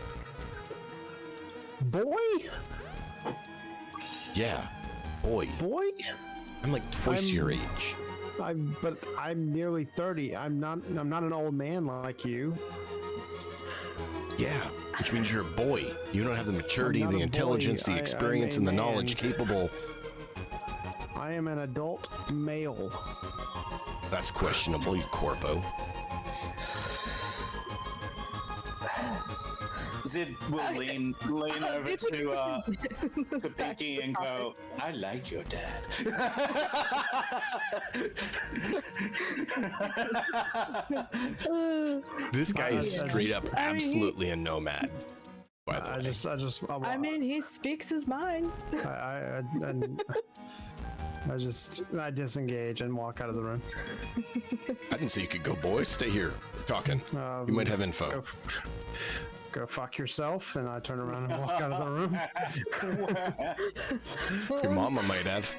Boy, Yeah, boy. boy. I'm like twice your age. But I'm nearly 30. I'm not an old man like you. Yeah, which means you're a boy. You don't have the maturity, I'm not the a intelligence, boy. the experience, I'm and a the knowledge man. capable. I am an adult male. That's questionable, you corpo. Zid will lean over to Pinky and go, I like your dad. This guy is I straight up I mean, absolutely a nomad, by the way. I mean, he speaks his mind. I disengage and walk out of the room. I didn't say you could go, boy. Stay here. We're talking. You might have info. Go fuck yourself, and I turn around and walk out of the room. Your mama might have.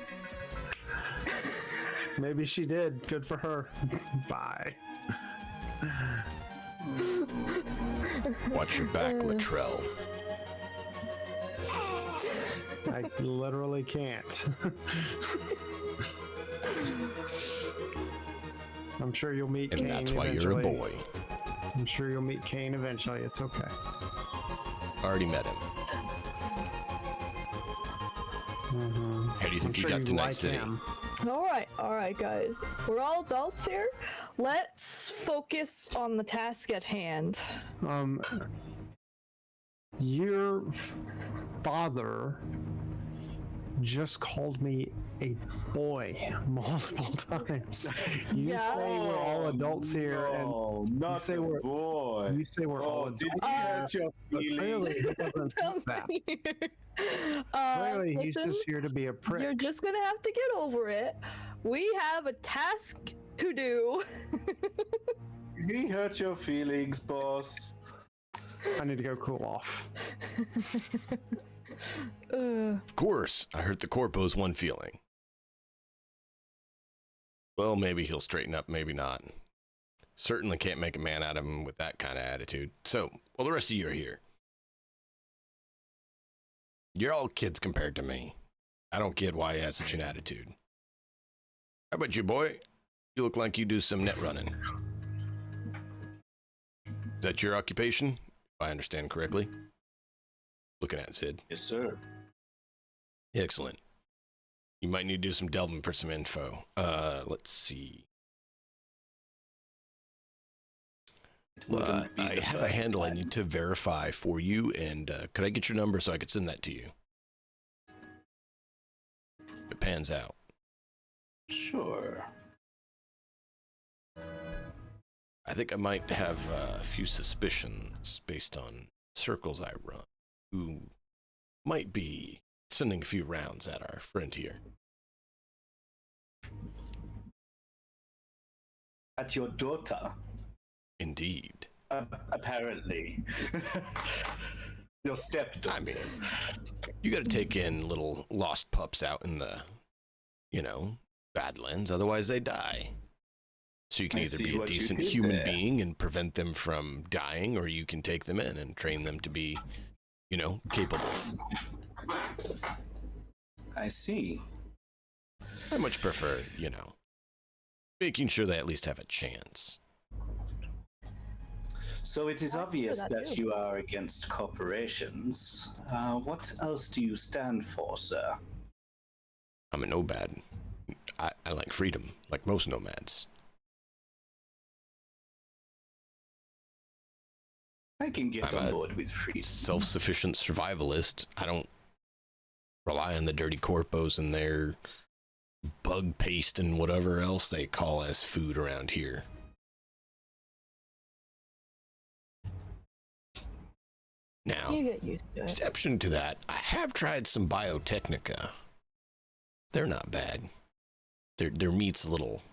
Maybe she did. Good for her. Bye. Watch your back, Latrell. I literally can't. I'm sure you'll meet Kane And that's why eventually. you're a boy. I'm sure you'll meet Kane eventually. It's okay. Already met him. How do you think you got to Night City? him. All right, guys. We're all adults here. Let's focus on the task at hand. Your father just called me a boy multiple times. You say we're all adults here, No, not say a we're- boy. you say we're all Oh, did adults. he hurt your But clearly, feelings? he doesn't think that. Clearly, he's Listen, just here to be a You're prick. just gonna have to get over it. We have a task to do. Did he hurt your feelings, boss? I need to go cool off. Of course, I hurt the corpo's one feeling. Well, maybe he'll straighten up, maybe not. Certainly can't make a man out of him with that kind of attitude. So, well, the rest of you are here. You're all kids compared to me. I don't get why he has such an attitude. How about you, boy? You look like you do some net running. Is that your occupation? If I understand correctly. Looking at Sid. Yes, sir. Excellent. You might need to do some delving for some info. Let's see. I have a handle I need to verify for you, and could I get your number so I could send that to you? If it pans out. Sure. I think I might have a few suspicions based on circles I run, who might be sending a few rounds at our friend here. At your daughter, Indeed. apparently. Your stepdaughter. I mean, you gotta take in little lost pups out in the, Badlands, otherwise they die. So you can I either see be a what you decent did human there. being and prevent them from dying, or you can take them in and train them to be, capable. I see. I much prefer, making sure they at least have a chance. So it is I obvious feel that that too. you are against corporations. What else do you stand for, sir? I'm a nomad. I like freedom, like most nomads. I can get I'm on a board with freedom. Self-sufficient survivalist. I don't rely on the dirty corpos and their bug paste and whatever else they call as food around here. Now, You get used to it. exception to that, I have tried some Biotechnica. They're not bad. Their meat's a little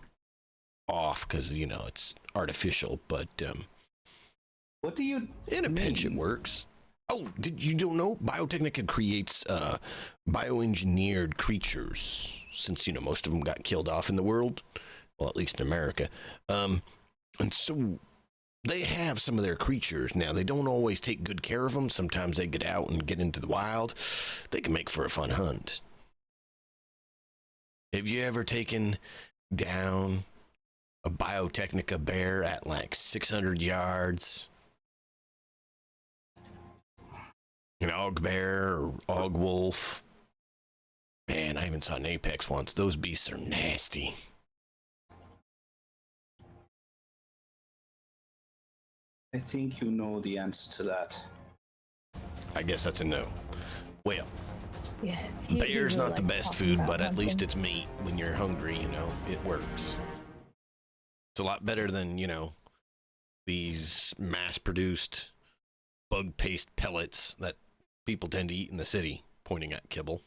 off because, you know, it's artificial, but What do you in a pinch it mean? works. Oh, you don't know? Biotechnica creates bioengineered creatures, since, you know, most of them got killed off in the world. Well, at least in America. And so they have some of their creatures. Now, they don't always take good care of them. Sometimes they get out and get into the wild. They can make for a fun hunt. Have you ever taken down a Biotechnica bear at like 600 yards? An og bear or og wolf? Man, I even saw an apex once. Those beasts are nasty. I think you know the answer to that. I guess that's a no. Well, Yeah. bear's not the best food, but at least it's meat. When you're hungry, you know, it works. It's a lot better than, you know, these mass-produced bug paste pellets that people tend to eat in the city, pointing at kibble.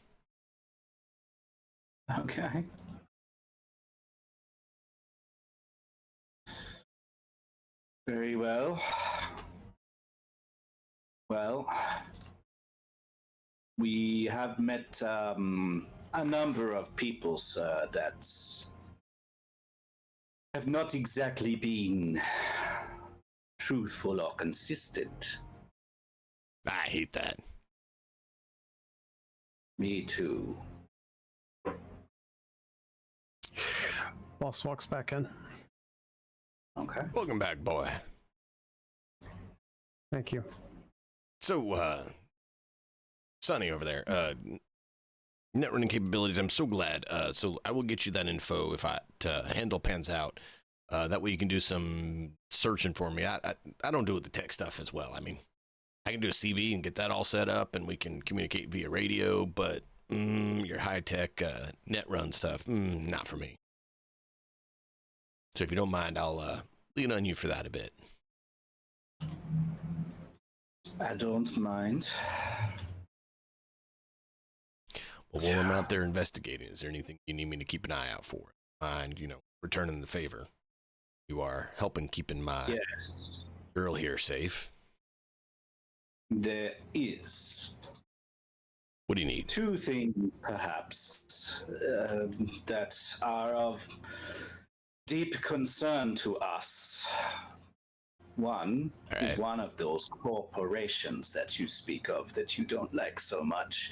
Okay. Very well. Well, we have met a number of people, sir, that have not exactly been truthful or consistent. I hate that. Me too. Boss walks back in. Okay. Welcome back, boy. Thank you. So, Sonny over there, net running capabilities, I'm so glad. So I will get you that info if handle pans out. That way you can do some searching for me. I don't do the tech stuff as well. I mean, I can do a CB and get that all set up and we can communicate via radio, but your high-tech net run stuff, not for me. So if you don't mind, I'll lean on you for that a bit. I don't mind. Well, while I'm out there investigating, is there anything you need me to keep an eye out for? Mind, you know, returning the favor. You are helping keeping my Yes, girl here safe. there is. What do you need? Two things, perhaps, that are of deep concern to us. One All is right. one of those corporations that you speak of that you don't like so much,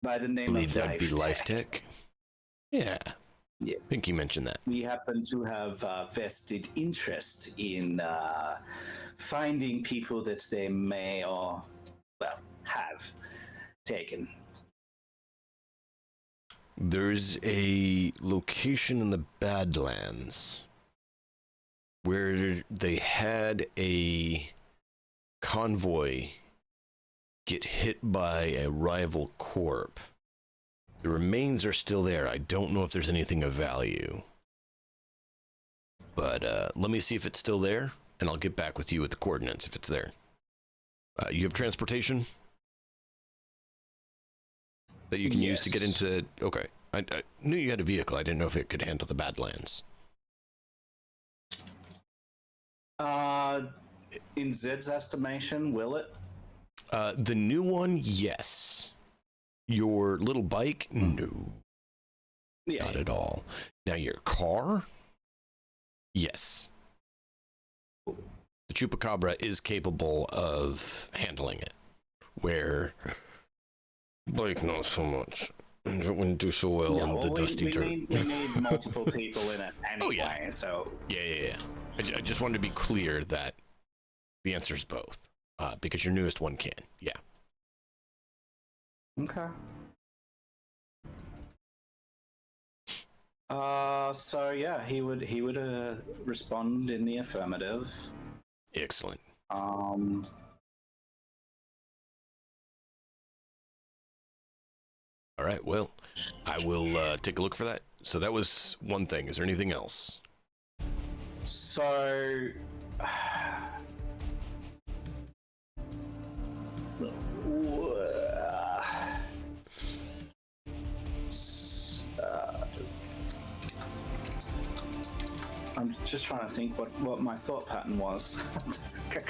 by the name Believe of that would be Life Life-Tech? Yeah, I Yes. think you mentioned that. We happen to have vested interest in finding people that they may or, well, have taken. There's a location in the Badlands where they had a convoy get hit by a rival corp. The remains are still there. I don't know if there's anything of value. But let me see if it's still there, and I'll get back with you with the coordinates if it's there. You have transportation that you can use to get Yes. into... Okay. I knew you had a vehicle. I didn't know if it could handle the Badlands. In Zed's estimation, will it? The new one, yes. Your little bike, no, Yeah. not at all. Now your car, yes. The Chupacabra is capable of handling it, where bike not so much. It wouldn't do so well on the dusty dirt. we need multiple people in it anyway, Oh, yeah. so... Yeah. I just wanted to be clear that the answer is both, because your newest one can. Yeah. Okay. So yeah, he would respond in the affirmative. Excellent. All right, well, I will take a look for that. So that was one thing. Is there anything else? So Just trying to think what my thought pattern was.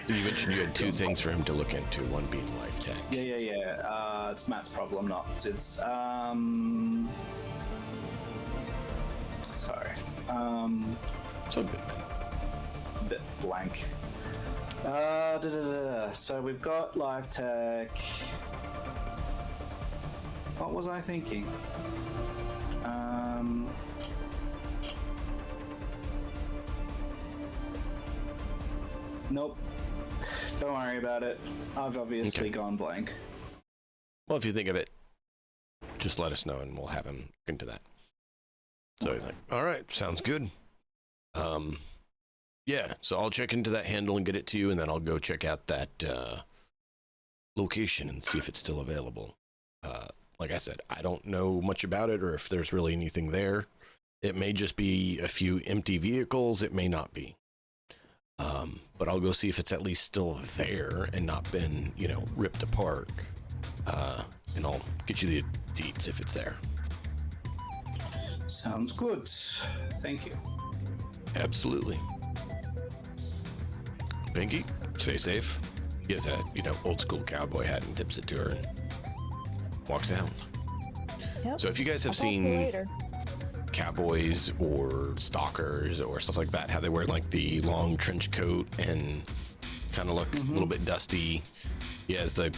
You mentioned you had two things for him to look into, one being life tech. Yeah. It's Matt's problem, not it's. Sorry. It's all good, man. A bit blank. So we've got live tech. What was I thinking? Nope. Don't worry about it. I've obviously gone blank. Well, if you think of it, just let us know and we'll have him look into that. So he's like, all right, sounds good. Yeah, so I'll check into that handle and get it to you, and then I'll go check out that location and see if it's still available. Like I said, I don't know much about it or if there's really anything there. It may just be a few empty vehicles. It may not be. But I'll go see if it's at least still there and not been, ripped apart. And I'll get you the deets if it's there. Sounds good. Thank you. Absolutely. Pinky, stay safe. He has a, old school cowboy hat and tips it to her and walks out. Yep. So if you guys have I'll talk to you seen later. cowboys or stalkers or stuff like that, how they wear like the long trench coat and kind of look a little bit dusty. He has the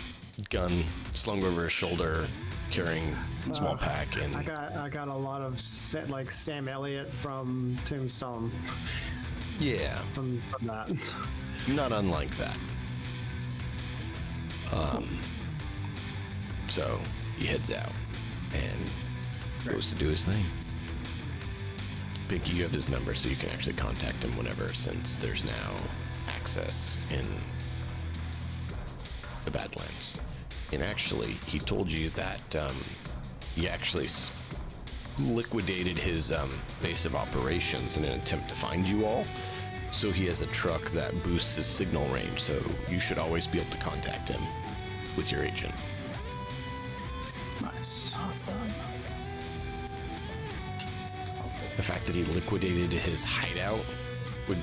gun slung over his shoulder, carrying a small pack, and I got a lot of like Sam Elliott from Tombstone. yeah, From that. not unlike that. So he heads out and goes to do his thing. Pinky, you have his number, so you can actually contact him whenever, since there's now access in the Badlands. And actually, he told you that he actually liquidated his base of operations in an attempt to find you all. So he has a truck that boosts his signal range, so you should always be able to contact him with your agent. Nice. Awesome. The fact that he liquidated his hideout would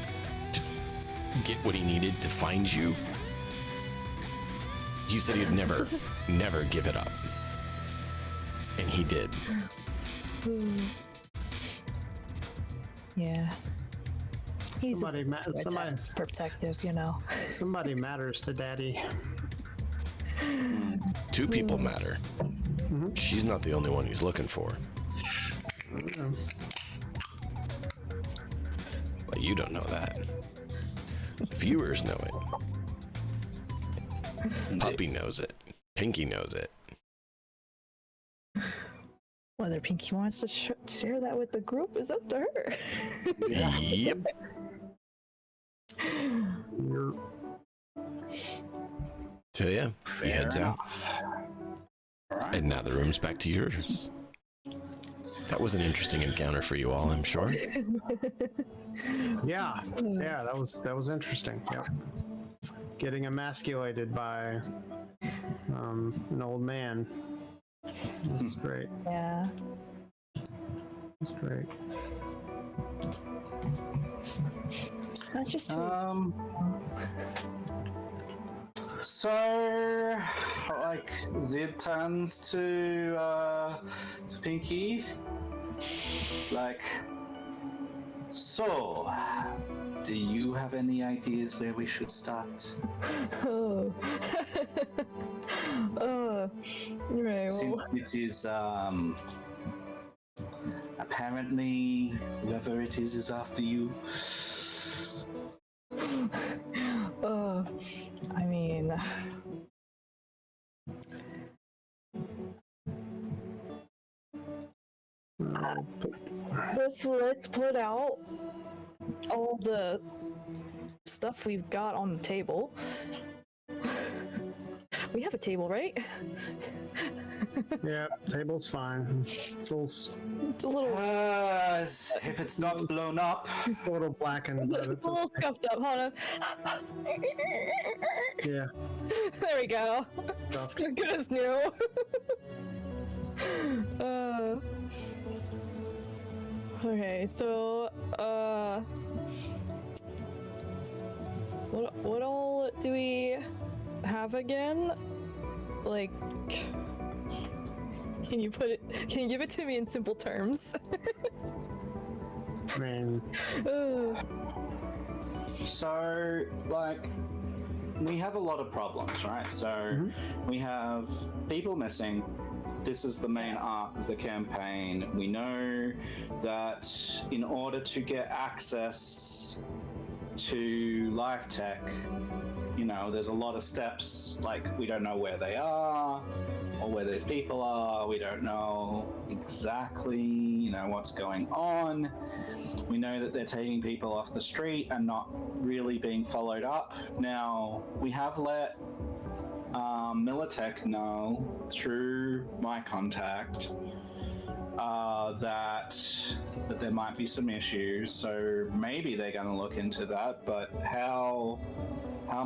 get what he needed to find you. He said he'd never give it up. And he did. Yeah. He's Somebody protective, Somebody matters to Daddy. Two people matter. She's not the only one he's looking for. But you don't know that. Viewers know it. Puppy knows it. Pinky knows it. Whether Pinky wants to share that with the group is up to her. Yep. So yeah, he heads out. Right. And now the room's back to yours. That was an interesting encounter for you all, I'm sure. Yeah, that was interesting. Yep. Getting emasculated by an old man. This is great. Yeah. It's great. That's just So, like, Zid turns to Pinky. It's like, so, do you have any ideas where we should start? Oh. Right. Since it is, apparently, whoever it is after you. I mean, let's put out all the stuff we've got on the table. We have a table, right? Yeah, table's fine. It's a little If it's not blown up. blackened, but it's a little scuffed up. Hold on. Yeah. There we go. Scuffed. As good as new. Okay, so What all do we have again? Like, can you give it to me in simple terms? I mean, So, like, we have a lot of problems, right? So, we have people missing. This is the main arc of the campaign. We know that in order to get access to life tech, there's a lot of steps. Like, we don't know where they are or where those people are. We don't know exactly, what's going on. We know that they're taking people off the street and not really being followed up. Now, we have let Militech know through my contact that there might be some issues, so maybe they're going to look into that, but how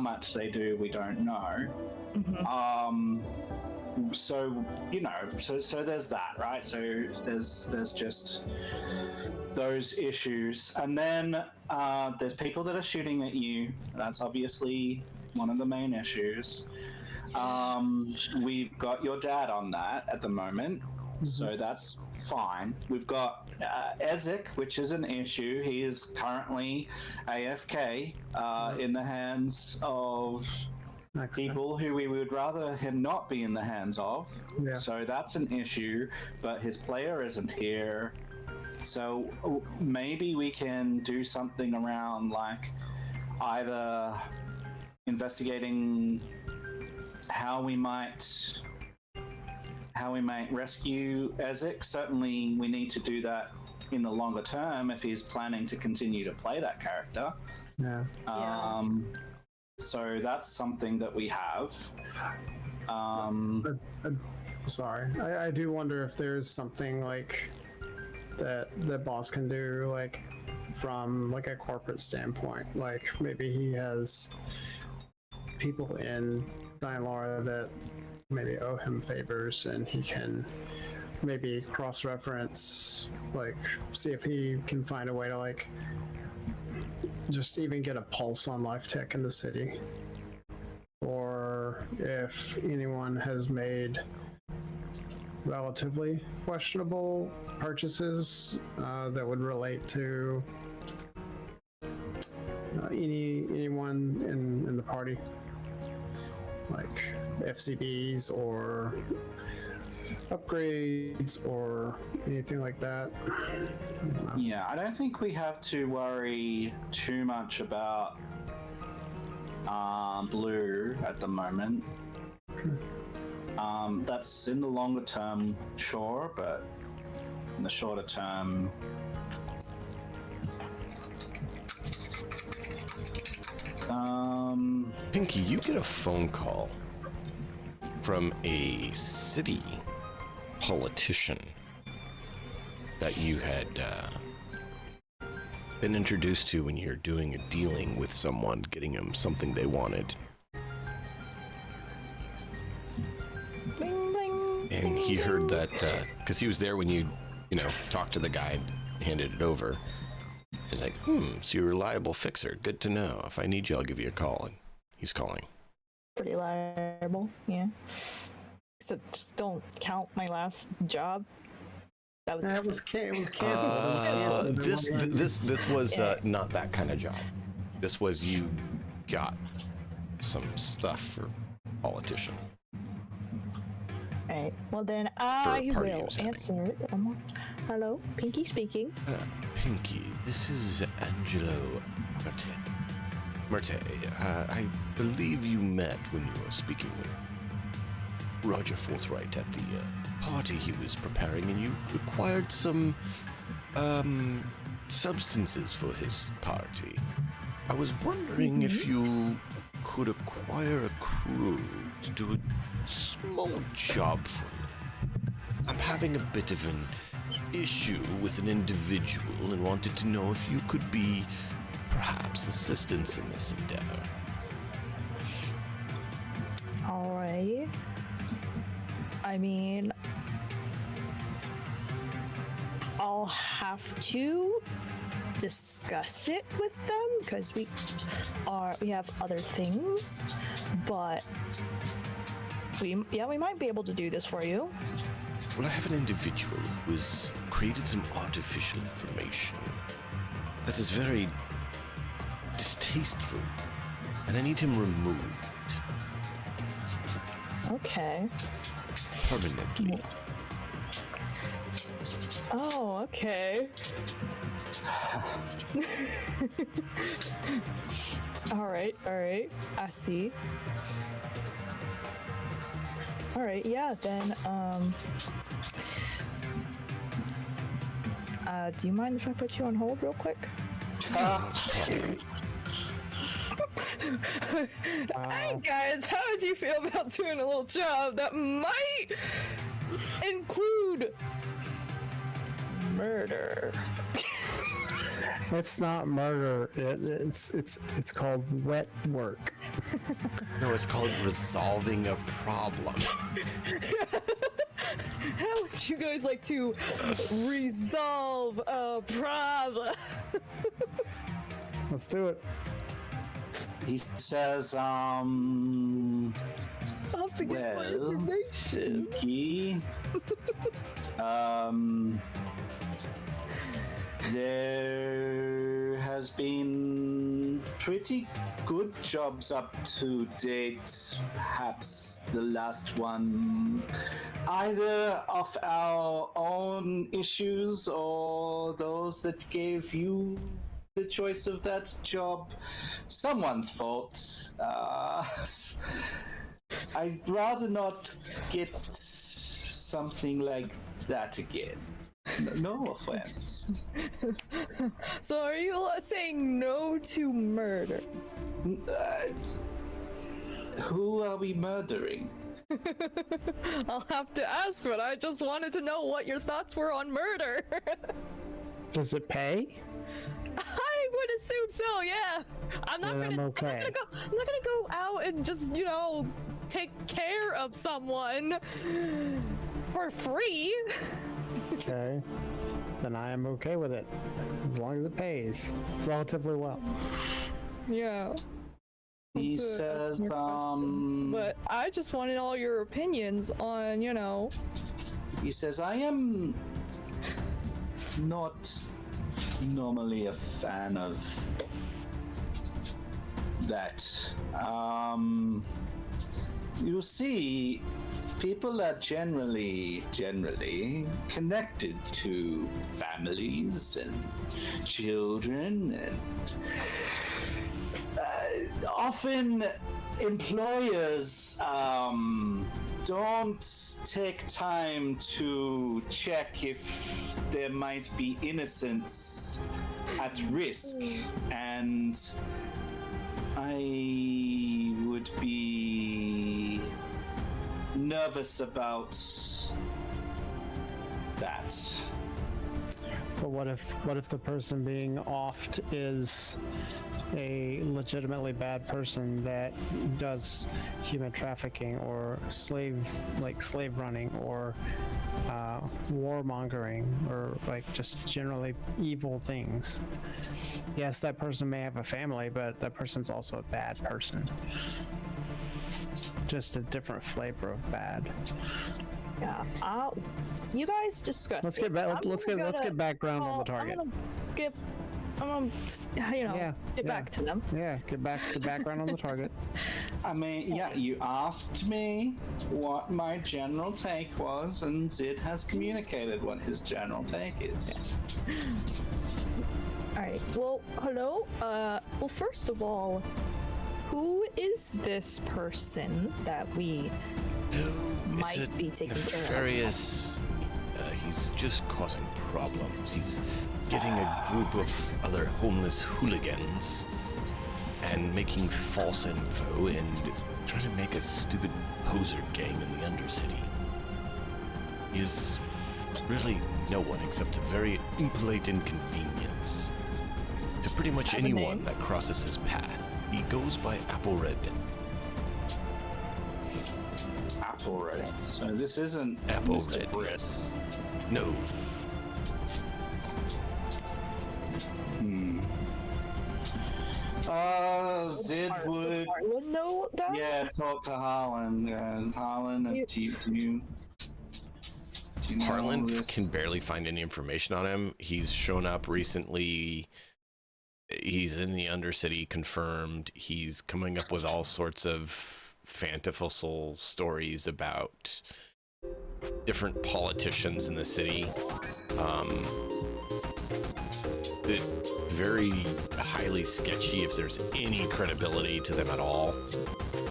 much they do, we don't know. So so there's that, right? So there's just those issues, and then there's people that are shooting at you. That's obviously one of the main issues. We've got your dad on that at the moment, so that's fine. We've got Ezzik, which is an issue. He is currently AFK in the hands of people who we would rather him not be in the hands of. Yeah. So that's an issue, but his player isn't here. So maybe we can do something around, like, either investigating how we might rescue Ezzik. Certainly we need to do that in the longer term if he's planning to continue to play that character. yeah. So that's something that we have. Sorry, I do wonder if there's something like that boss can do, like from like a corporate standpoint. Like maybe he has people in Dialora that maybe owe him favors, and he can maybe cross-reference, like see if he can find a way to like just even get a pulse on life tech in the city, or if anyone has made relatively questionable purchases that would relate to anyone in the party, like FCBs or upgrades or anything like that. Yeah, I don't think we have to worry too much about Blue at the moment. That's in the longer term, sure, but in the shorter term, Pinky, you get a phone call from a city politician that you had been introduced to when you're doing a dealing with someone, getting them something they wanted. Bling, bling, And he heard that, because he was there when you talked to the guy and handed it over. He's like, so you're a reliable fixer. Good to know. If I need you, I'll give you a call. And he's calling. pretty liable, yeah. Except just don't count my last job. That was It was canceled. This was not that kind of job. This was you got some stuff for politician. Alright, well then For a I party he will was having. answer. Hello, Pinky speaking. Pinky, this is Angelo Merte. I believe you met when you were speaking with Roger Forthright at the party he was preparing, and you acquired some substances for his party. I was wondering if you could acquire a crew to do a small job for me. I'm having a bit of an issue with an individual and wanted to know if you could be perhaps assistance in this endeavor. Alright. I mean, I'll have to discuss it with them because we have other things, but we might be able to do this for you. Well, I have an individual who has created some artificial information that is very distasteful, and I need him removed Okay. permanently. Oh, okay. all right. I see. All right, yeah, then, do you mind if I put you on hold real quick? Hey guys, how would you feel about doing a little job that might include murder? It's not murder. It's called wet work. No, it's called resolving a problem. How would you guys like to resolve a problem? Let's do it. He says, I'll have to get more Well, information. Key. There has been pretty good jobs up to date. Perhaps the last one, either of our own issues or those that gave you the choice of that job. Someone's fault. I'd rather not get something like that again. No offense. So are you saying no to murder? Who are we murdering? I'll have to ask, but I just wanted to know what your thoughts were on murder. Does it pay? I would assume so, yeah. I'm not Then gonna I'm okay. I'm not gonna go out and just, take care of someone for free. Okay. Then I am okay with it. As long as it pays relatively well. Yeah. He says, But I just wanted all your opinions on, he says, I am not normally a fan of that. You see, people are generally connected to families and children, and often employers don't take time to check if there might be innocence at risk, and I would be nervous about that. But what if the person being offed is a legitimately bad person that does human trafficking or slave running or warmongering or just generally evil things? Yes, that person may have a family, but that person's also a bad person. Just a different flavor of bad. Yeah, you guys discuss. Let's get back. Let's get background on the target. I'm gonna get back to them. Yeah, get background on the target. I mean, yeah, you asked me what my general take was, and Zid has communicated what his general take is. All right. Well, hello. Well, first of all, who is this person that we might be taking care of? Nefarious. He's just causing problems. He's getting a group of other homeless hooligans and making false info and trying to make a stupid poser gang in the Undercity. He's really no one except a very impolite inconvenience to pretty much anyone that crosses his path. He goes by Apple Red. Apple Red. So this isn't Apple Mr. Red, Britt. yes. No. Zid would. Harlan know that? Yeah, talk to Harlan. Harlan, do you know Harlan this? can barely find any information on him. He's shown up recently. He's in the Undercity, confirmed. He's coming up with all sorts of fantastical stories about different politicians in the city. Very highly sketchy if there's any credibility to them at all,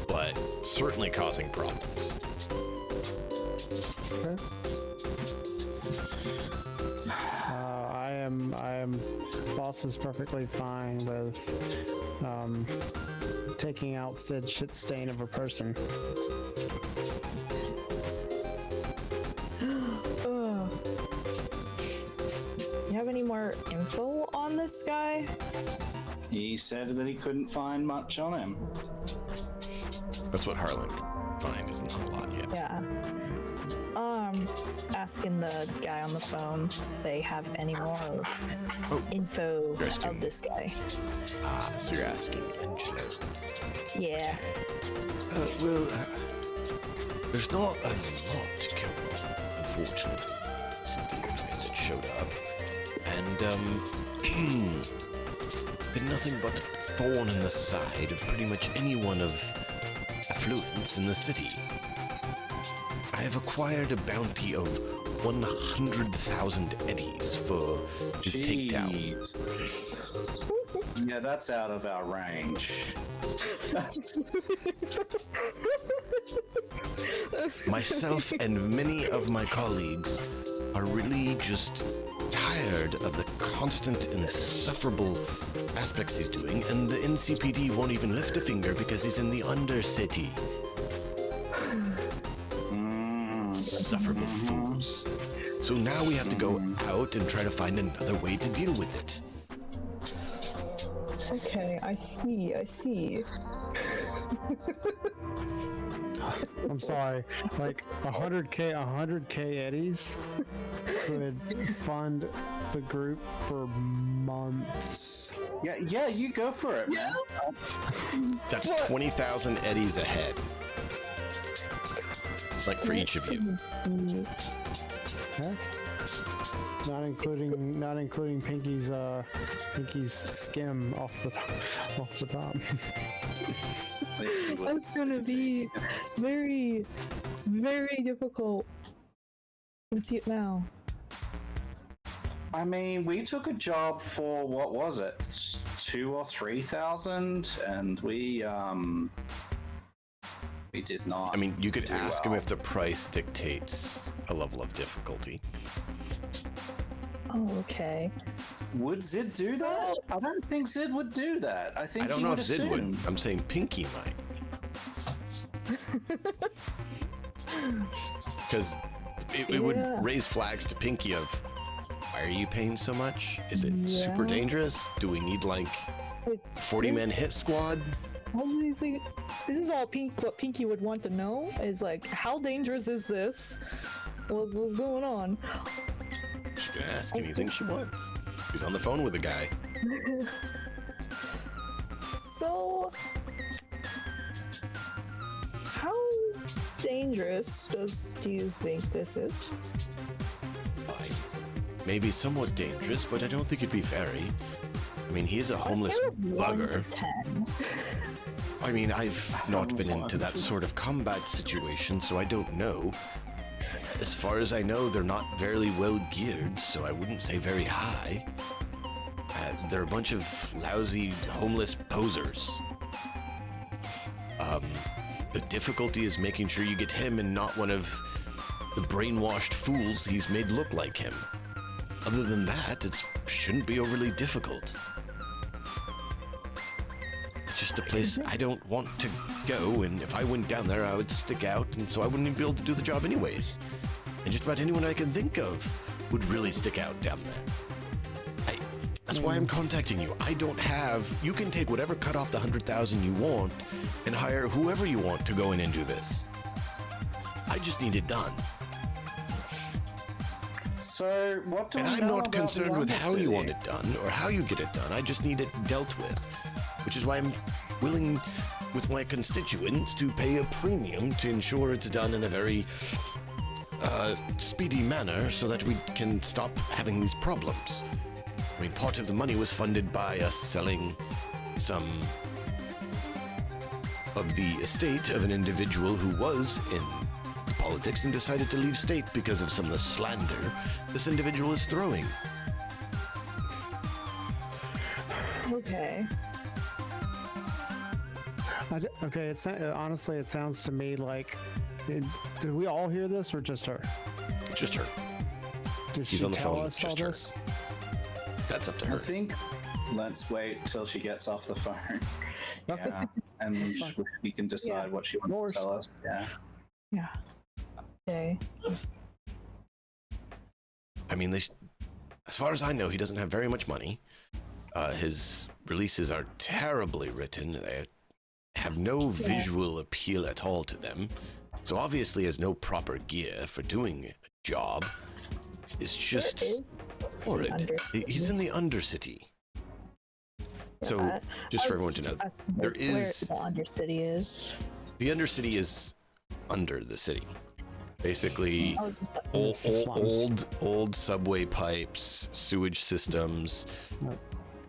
but certainly causing problems. Okay. I am. Boss is perfectly fine with taking out said shit stain of a person. You have any more info on this guy? He said that he couldn't find much on him. That's what Harlan could find, is not a lot yet. Yeah. Asking the guy on the phone if they have any more info of this guy. So you're asking Angelo. Yeah. Well, there's not a lot to go on, unfortunately. Simply as it showed up. And, been nothing but a thorn in the side of pretty much anyone of affluence in the city. I have acquired a bounty of 100,000 eddies for his takedown. Yeah, that's out of our range. Myself and many of my colleagues are really just tired of the constant, insufferable aspects he's doing, and the NCPD won't even lift a finger because he's in the Undercity. Insufferable fools. So now we have to go out and try to find another way to deal with it. Okay, I see. I'm sorry, like 100k eddies could fund the group for months. Yeah, you go for it, man. That's 20,000 eddies ahead. Like for each of you. Okay. Not including Pinky's skim off the top. That's gonna be very, very difficult. I can see it now. I mean, we took a job for, what was it, 2,000 or 3,000, and we did not. I mean, you could ask him if the price dictates a level of difficulty. Oh, okay. Would Zid do that? I don't think Zid would do that. I think I don't he know would if Zid assume. would. I'm saying Pinky might. Because it would raise flags to Pinky of, why are you paying so much? Is it super dangerous? Do we need like 40-man hit squad? Obviously, this is all what Pinky would want to know is like, how dangerous is this? What's going on? She can ask anything she wants. She's on the phone with the guy. So, how dangerous do you think this is? Maybe somewhat dangerous, but I don't think it'd be very. I mean, he is a homeless bugger. 10. I mean, I've not been into that sort of combat situation, so I don't know. As far as I know, they're not very well geared, so I wouldn't say very high. They're a bunch of lousy, homeless posers. The difficulty is making sure you get him and not one of the brainwashed fools he's made look like him. Other than that, it shouldn't be overly difficult. It's just a place I don't want to go, and if I went down there, I would stick out, and so I wouldn't even be able to do the job anyways. And just about anyone I can think of would really stick out down there. That's why I'm contacting you. I don't have... You can take whatever cut off the 100,000 you want and hire whoever you want to go in and do this. I just need it done. So what do And we I'm know not about concerned with how you Wonder want it done or how you get it done. I just need it dealt with. Which is why I'm willing, with my constituents, to pay a premium to ensure it's done in a very speedy manner so that we can stop having these problems. I mean, part of the money was funded by us selling some of the estate of an individual who was in politics and decided to leave state because of some of the slander this individual is throwing. Okay. Okay, honestly, it sounds to me like. Did we all hear this or just her? Just her. Did He's she on the tell phone with us all just her. this? That's up to I her. think let's wait till she gets off the phone. Yeah, and we can decide what she wants to tell us. Yeah. Yeah. Okay. I mean, as far as I know, he doesn't have very much money. His releases are terribly written. They have no visual appeal at all to them. So obviously has no proper gear for doing a job. It's just horrid. He's in the Undercity. So, just for everyone to know, there is... Where the Undercity is. The Undercity is under the city. Basically, old subway pipes, sewage systems,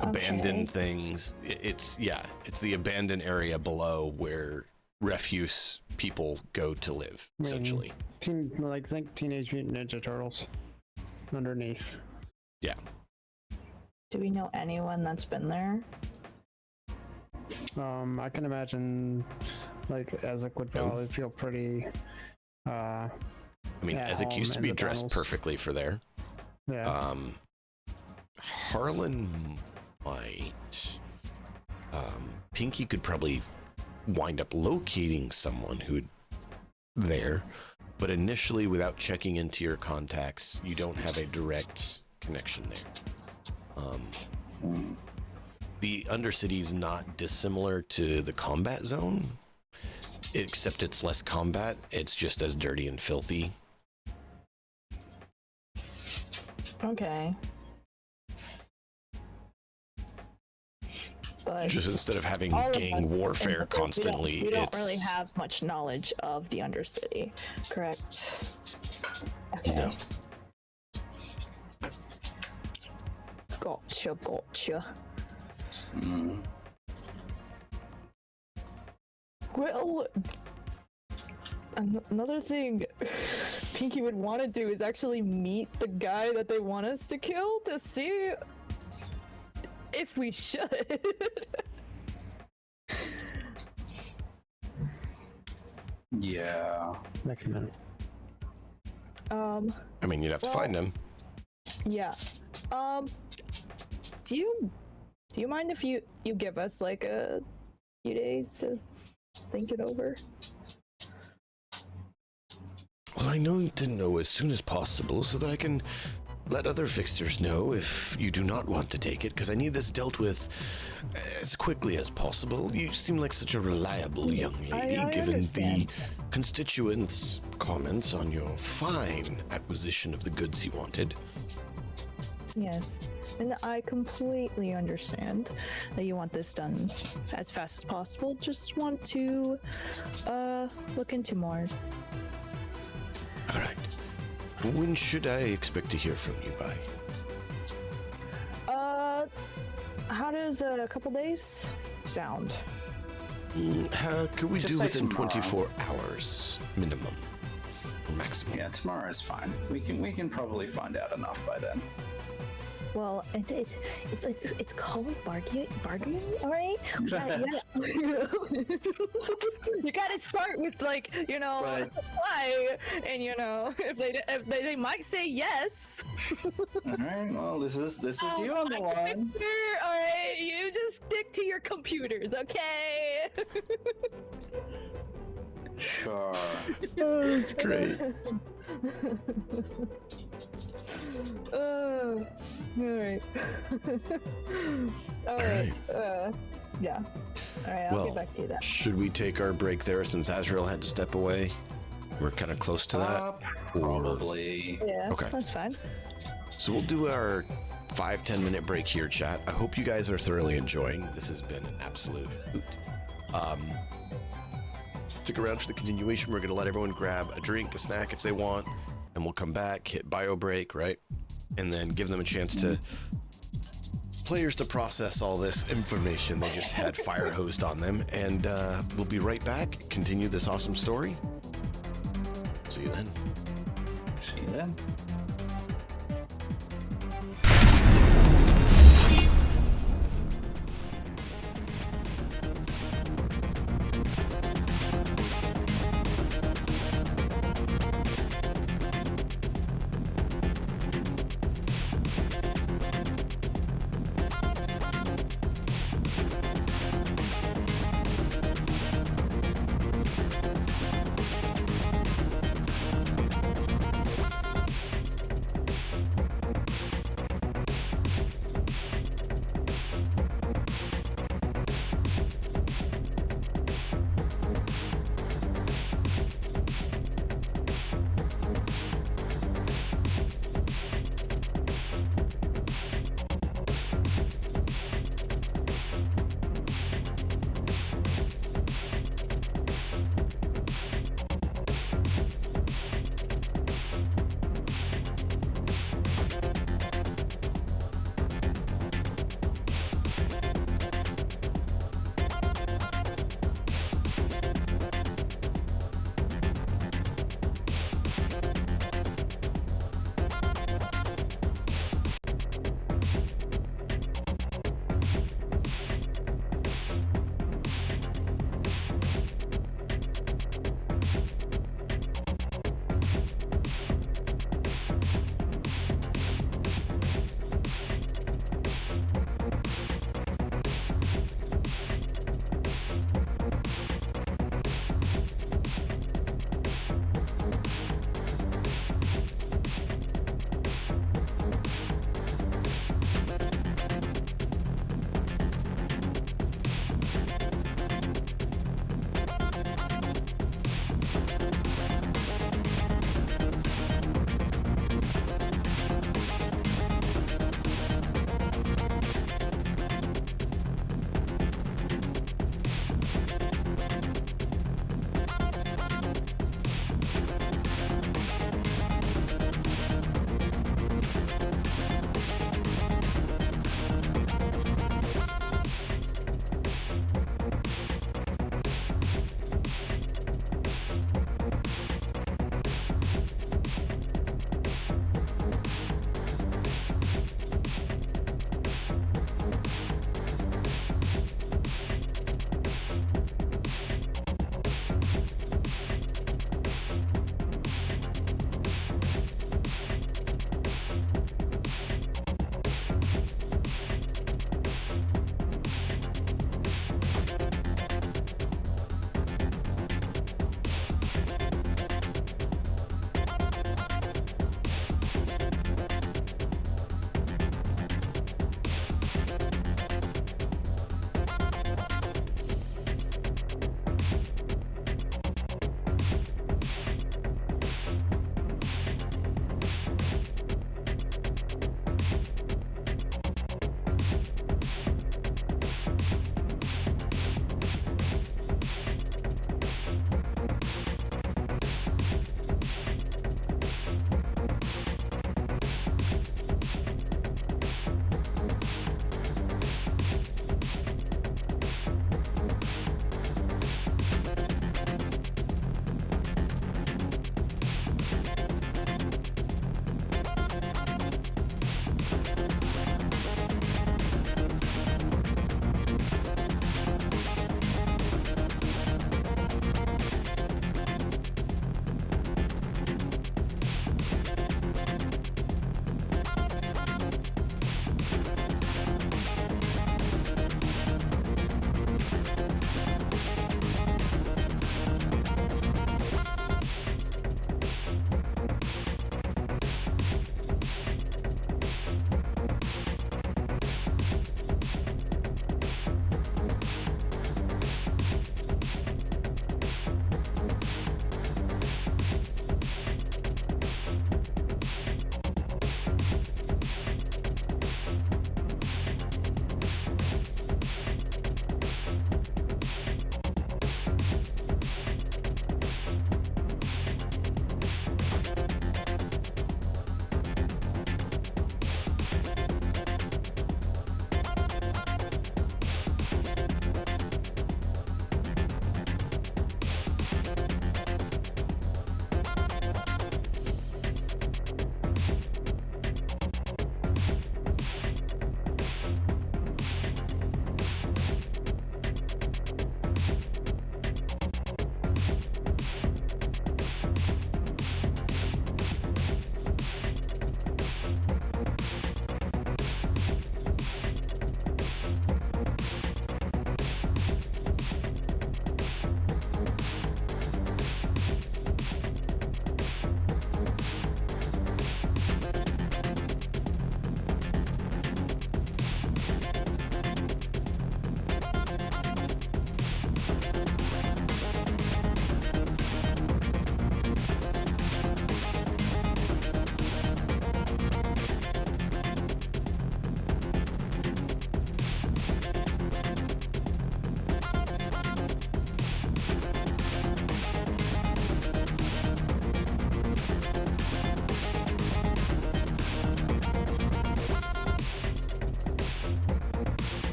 abandoned things. It's the abandoned area below where refuse people go to live, essentially. Think Teenage Mutant Ninja Turtles underneath. Yeah. Do we know anyone that's been there? I can imagine Ezzik would probably feel pretty I mean, Ezzik used to be dressed perfectly for there. Yeah. Harlan might. Pinky could probably wind up locating someone who'd there, but initially, without checking into your contacts, you don't have a direct connection there. The Undercity is not dissimilar to the combat zone, except it's less combat. It's just as dirty and filthy. Okay. But Just instead of having gang warfare constantly, we don't really have much knowledge of the Undercity, correct? Okay. No. Gotcha. Well, another thing Pinky would want to do is actually meet the guy that they want us to kill to see if we should. Yeah. Make a minute. I mean, you'd have to find him. Yeah. Do you mind if you give us like a few days to think it over? Well, I need to know as soon as possible so that I can let other fixers know if you do not want to take it, because I need this dealt with as quickly as possible. You seem like such a reliable young lady, I given understand. the constituents' comments on your fine acquisition of the goods he wanted. Yes. And I completely understand that you want this done as fast as possible. Just want to look into more. All right. When should I expect to hear from you by? How does a couple days sound? Could we Just do say within tomorrow. 24 hours minimum or maximum? Yeah, tomorrow is fine. We can probably find out enough by then. Well, it's called bargaining, all right? You gotta start with why, and if they might say yes. All right. Well, this is you on the line. All right, you just stick to your computers, okay? Sure. Oh, that's great. All right. All right. Yeah. All right. I'll Well, get back to you then. should we take our break there since Azrael had to step away? We're kind of close to that. Probably. Yeah, Okay. that's fine. So we'll do our 5-10 minute break here, chat. I hope you guys are thoroughly enjoying. This has been an absolute hoot. Stick around for the continuation. We're going to let everyone grab a drink, a snack if they want, and we'll come back, hit bio break, right? And then give them a chance to players to process all this information they just had fire hosed on them. And we'll be right back, continue this awesome story. See you then. See you then.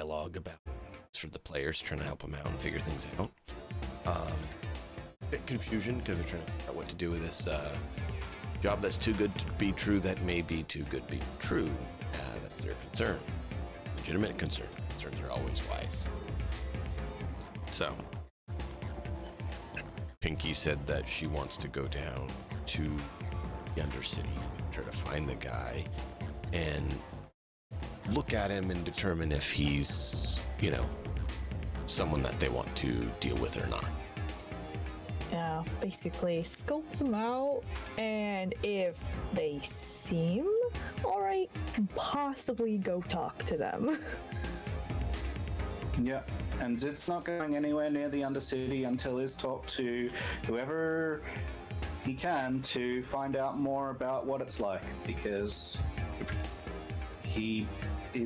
dialogue about it's for the players trying to help them out and figure things out. Bit confusion because they're trying to figure out what to do with this job that's too good to be true that may be too good to be true. That's their concern. Legitimate concern. Concerns are always wise. So, Pinky said that she wants to go down to the Undercity, try to find the guy, and look at him and determine if he's, you know, someone that they want to deal with or not. Yeah, basically scope them out, and if they seem alright, possibly go talk to them. Yeah, and Zid's not going anywhere near the Undercity until he's talked to whoever he can to find out more about what it's like, because he's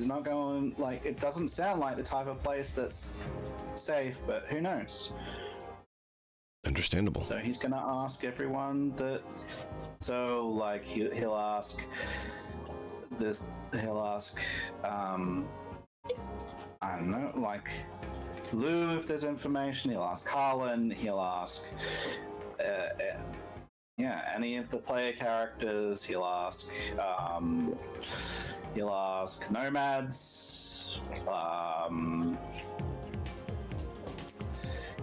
not going, like, it doesn't sound like the type of place that's safe, but who knows? Understandable. So he's gonna ask everyone that. So like he'll ask this. He'll ask. I don't know, like Lou if there's information. He'll ask Carlin. He'll ask. Any of the player characters. He'll ask. He'll ask Nomads.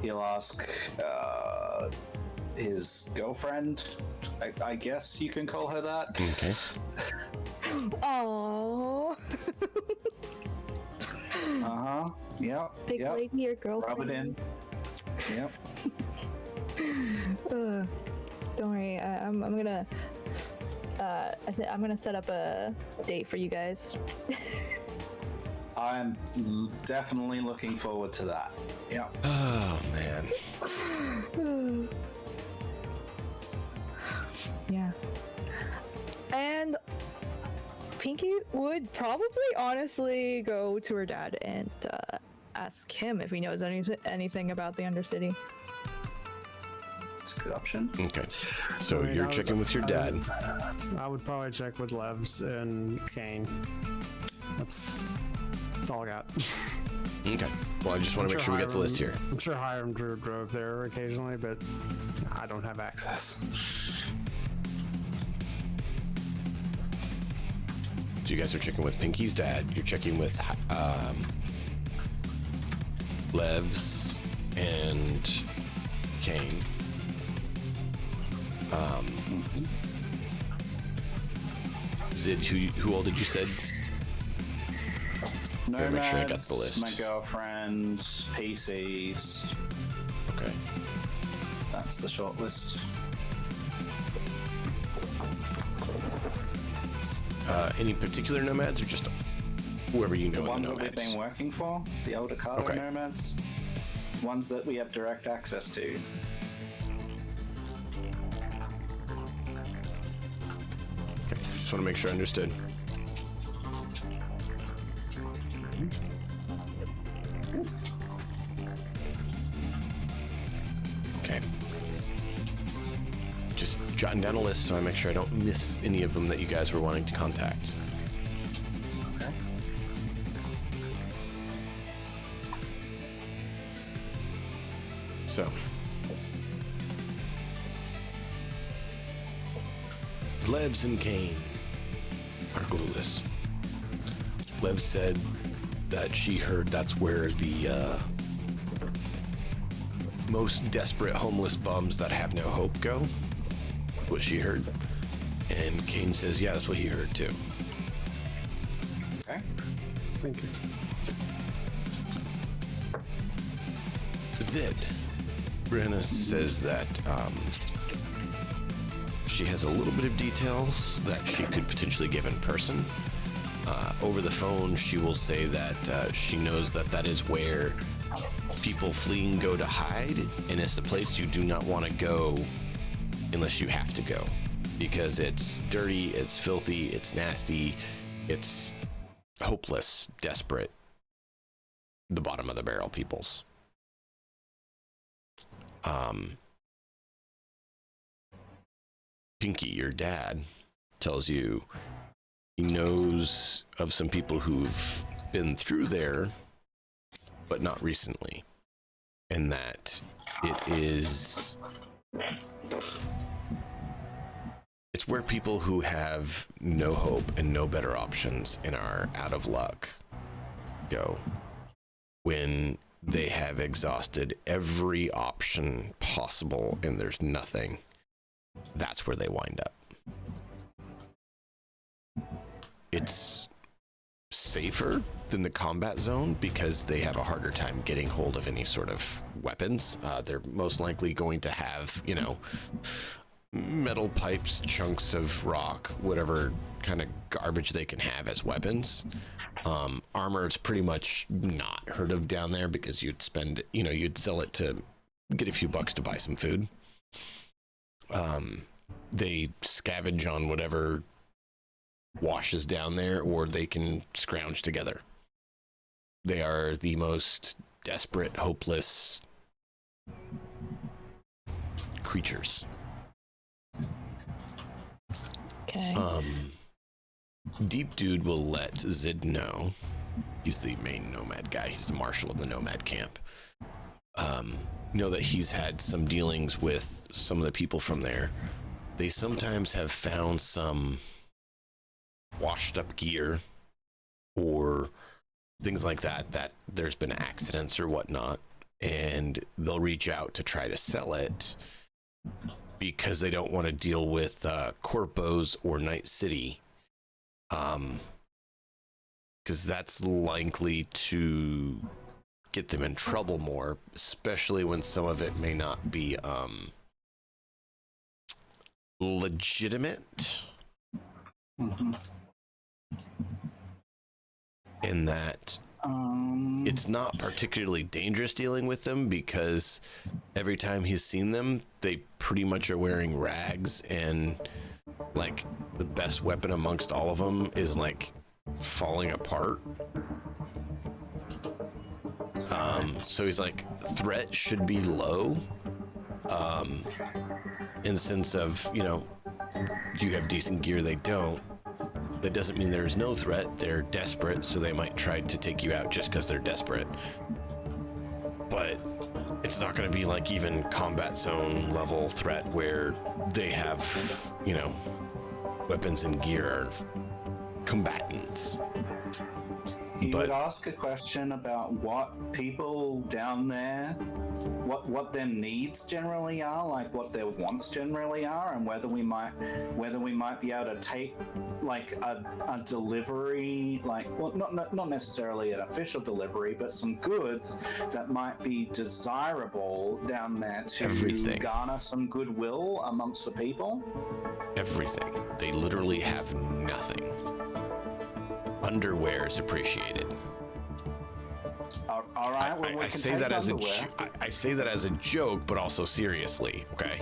He'll ask his girlfriend. I guess you can call her that. Okay. Aww. Yep. Big lady, your girlfriend. Rub it in. Yep. Don't worry, I'm gonna. I'm gonna set up a date for you guys. I'm definitely looking forward to that. Yep. Oh, man. Yeah. And Pinky would probably honestly go to her dad and ask him if he knows anything about the Undercity. It's a good option. Okay. So you're checking with your dad. I would probably check with Levs and Kane. That's all I got. Okay. Well, I just want to make sure we get the list here. I'm sure Hiram drove there occasionally, but I don't have access. So you guys are checking with Pinky's dad. You're checking with Levs and Kane. Zid, who all did you said? Nomads, make sure I got the list. My girlfriend, PCs. Okay. That's the short list. Any particular nomads or just whoever you know The in ones the that we've nomads? been working for, the older Carter Okay. nomads, ones that we have direct access to. Okay. Just want to make sure I understood. Okay. Just jotting down a list so I make sure I don't miss any of them that you guys were wanting to contact. Okay. So, Levs and Kane are clueless. Lev said that she heard that's where the most desperate homeless bums that have no hope go. What she heard. And Kane says, yeah, that's what he heard too. Okay. Thank you. Zid. Brenna says that she has a little bit of details that she could potentially give in person. Over the phone, she will say that she knows that that is where people fleeing go to hide, and it's a place you do not want to go unless you have to go, because it's dirty, it's filthy, it's nasty, it's hopeless, desperate, the bottom of the barrel peoples. Pinky, your dad, tells you he knows of some people who've been through there but not recently. And that it's where people who have no hope and no better options and are out of luck go when they have exhausted every option possible and there's nothing. That's where they wind up. It's safer than the combat zone because they have a harder time getting hold of any sort of weapons. They're most likely going to have, metal pipes, chunks of rock, whatever kind of garbage they can have as weapons. Armor is pretty much not heard of down there because you'd spend, you'd sell it to get a few bucks to buy some food. They scavenge on whatever washes down there, or they can scrounge together. They are the most desperate, hopeless creatures. Okay. Deep Dude will let Zid know. He's the main nomad guy. He's the marshal of the nomad camp. Know that he's had some dealings with some of the people from there. They sometimes have found some washed up gear or things like that there's been accidents or whatnot, and they'll reach out to try to sell it because they don't want to deal with Corpos or Night City, because that's likely to get them in trouble more, especially when some of it may not be legitimate. Mm-hmm. In that it's not particularly dangerous dealing with them because every time he's seen them, they pretty much are wearing rags, and like the best weapon amongst all of them is like falling apart. So he's like, threat should be low. In the sense of, you have decent gear, they don't. That doesn't mean there's no threat. They're desperate, so they might try to take you out just because they're desperate. But it's not going to be like even combat zone level threat where they have, weapons and gear are combatants. You would ask a question about what people down there, what their needs generally are, like what their wants generally are, and whether we might be able to take like a delivery, like, well, not necessarily an official delivery, but some goods that might be desirable down there to garner some goodwill amongst the people. Everything. They literally have nothing. Underwear is appreciated. All right. Well, I say that as I say that as a joke, but also seriously. Okay.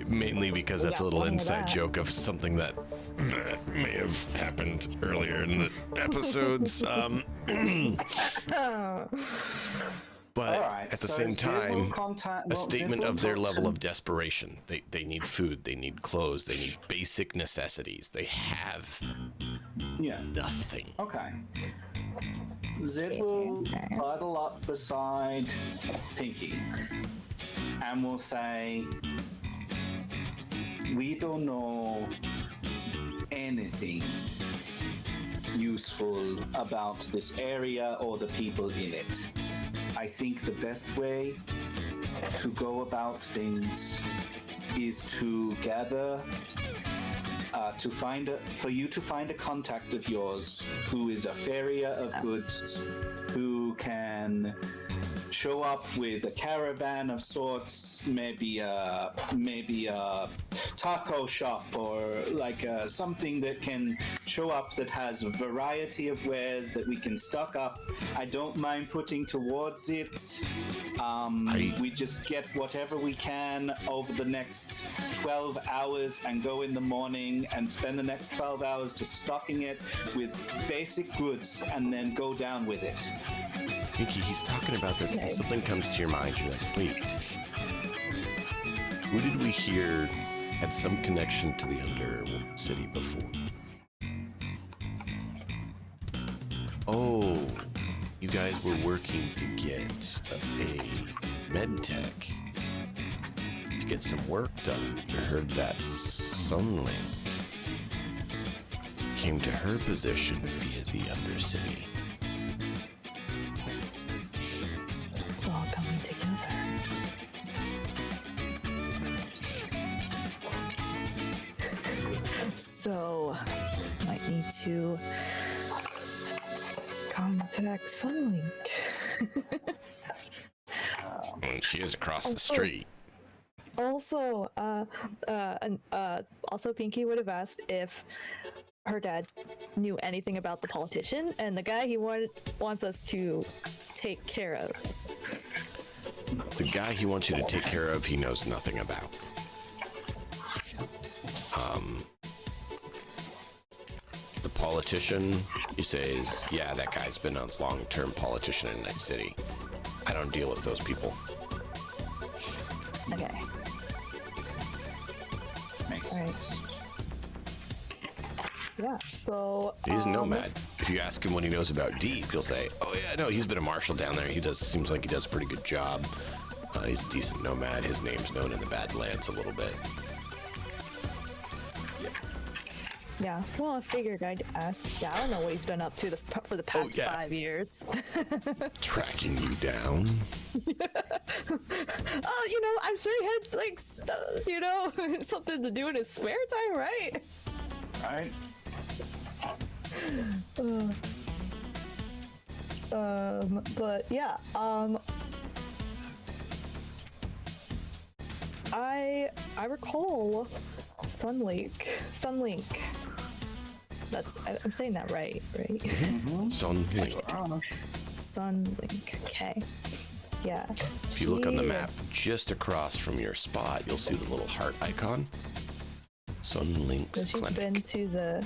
Mainly because that's a little inside joke of something that may have happened earlier in the episodes. But at the same time, a statement of their level of desperation. They need food, they need clothes, they need basic necessities. They have nothing. Okay. Zed will huddle up beside Pinky and will say, we don't know anything useful about this area or the people in it. I think the best way to go about things is to gather, for you to find a contact of yours who is a farrier of goods, who can show up with a caravan of sorts, maybe a taco shop or like something that can show up that has a variety of wares that we can stock up. I don't mind putting towards it. We just get whatever we can over the next 12 hours and go in the morning and spend the next 12 hours just stocking it with basic goods and then go down with it. Pinky, he's talking about this, and something comes to your mind. You're like, wait, who did we hear had some connection to the Underworld City before? Oh, you guys were working to get a med tech to get some work done. I heard that Sunlink came to her position via the Undercity. It's all coming together. So, might need to contact Sunlink. And she is across the street. Also, also Pinky would have asked if her dad knew anything about the politician and the guy he wants us to take care of. The guy he wants you to take care of, he knows nothing about. The politician, he says, yeah, that guy's been a long-term politician in Night City. I don't deal with those people. Okay. Makes All right. sense. Yeah, so He's a nomad. If you ask him what he knows about Deep, he'll say, oh yeah, no, he's been a marshal down there. Seems like he does a pretty good job. He's a decent nomad. His name's known in the Badlands a little bit. yeah, well, I figured I'd ask. Yeah, I don't know what he's been up to for the past 5 years. Tracking you down. Oh, I'm sure he had like, something to do in his spare time, right? Right? But yeah, I recall Sunlink. I'm saying that right? Sunlink. Sunlink. Okay. Yeah. If you look on the map, just across from your spot, you'll see the little heart icon. Sunlink's She's clinic. been to the.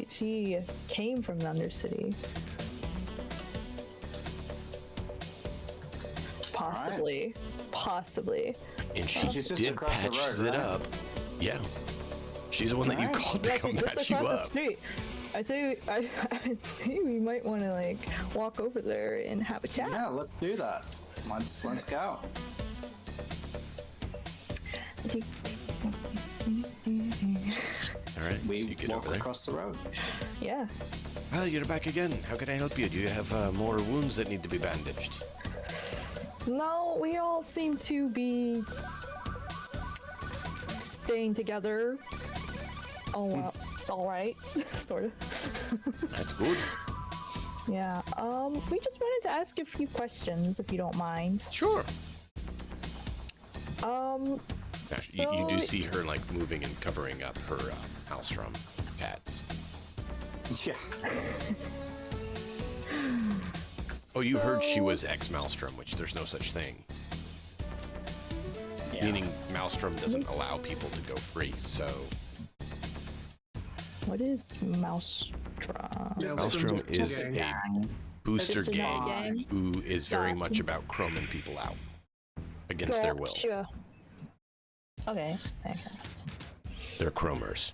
She came from the Undercity. Possibly. And she She's just did across the patch road, it right? up. Yeah. She's the one that you Right. called to Yeah, come she's just patch you across the up. street. I'd say we might want to like walk over there and have a chat. Yeah, let's do that. Let's go. All right, We so you get walk over there. across the road. Yeah. Well, you're back again. How can I help you? Do you have more wounds that need to be bandaged? No, we all seem to be staying together. Oh, well, all right, sort of. That's good. Yeah. We just wanted to ask a few questions, if you don't mind. Sure. Um, Now, you do So- see her like moving and covering up her Maelstrom cats. Yeah. Oh, you heard she So- was ex-Maelstrom, which there's no such thing. Yeah. Meaning Maelstrom doesn't allow people to go free, so what is Maelstrom? Maelstrom is a booster Just a gang gang? who is very Gotcha. much about chroming people out against their will. Gotcha. Okay. They're chromers.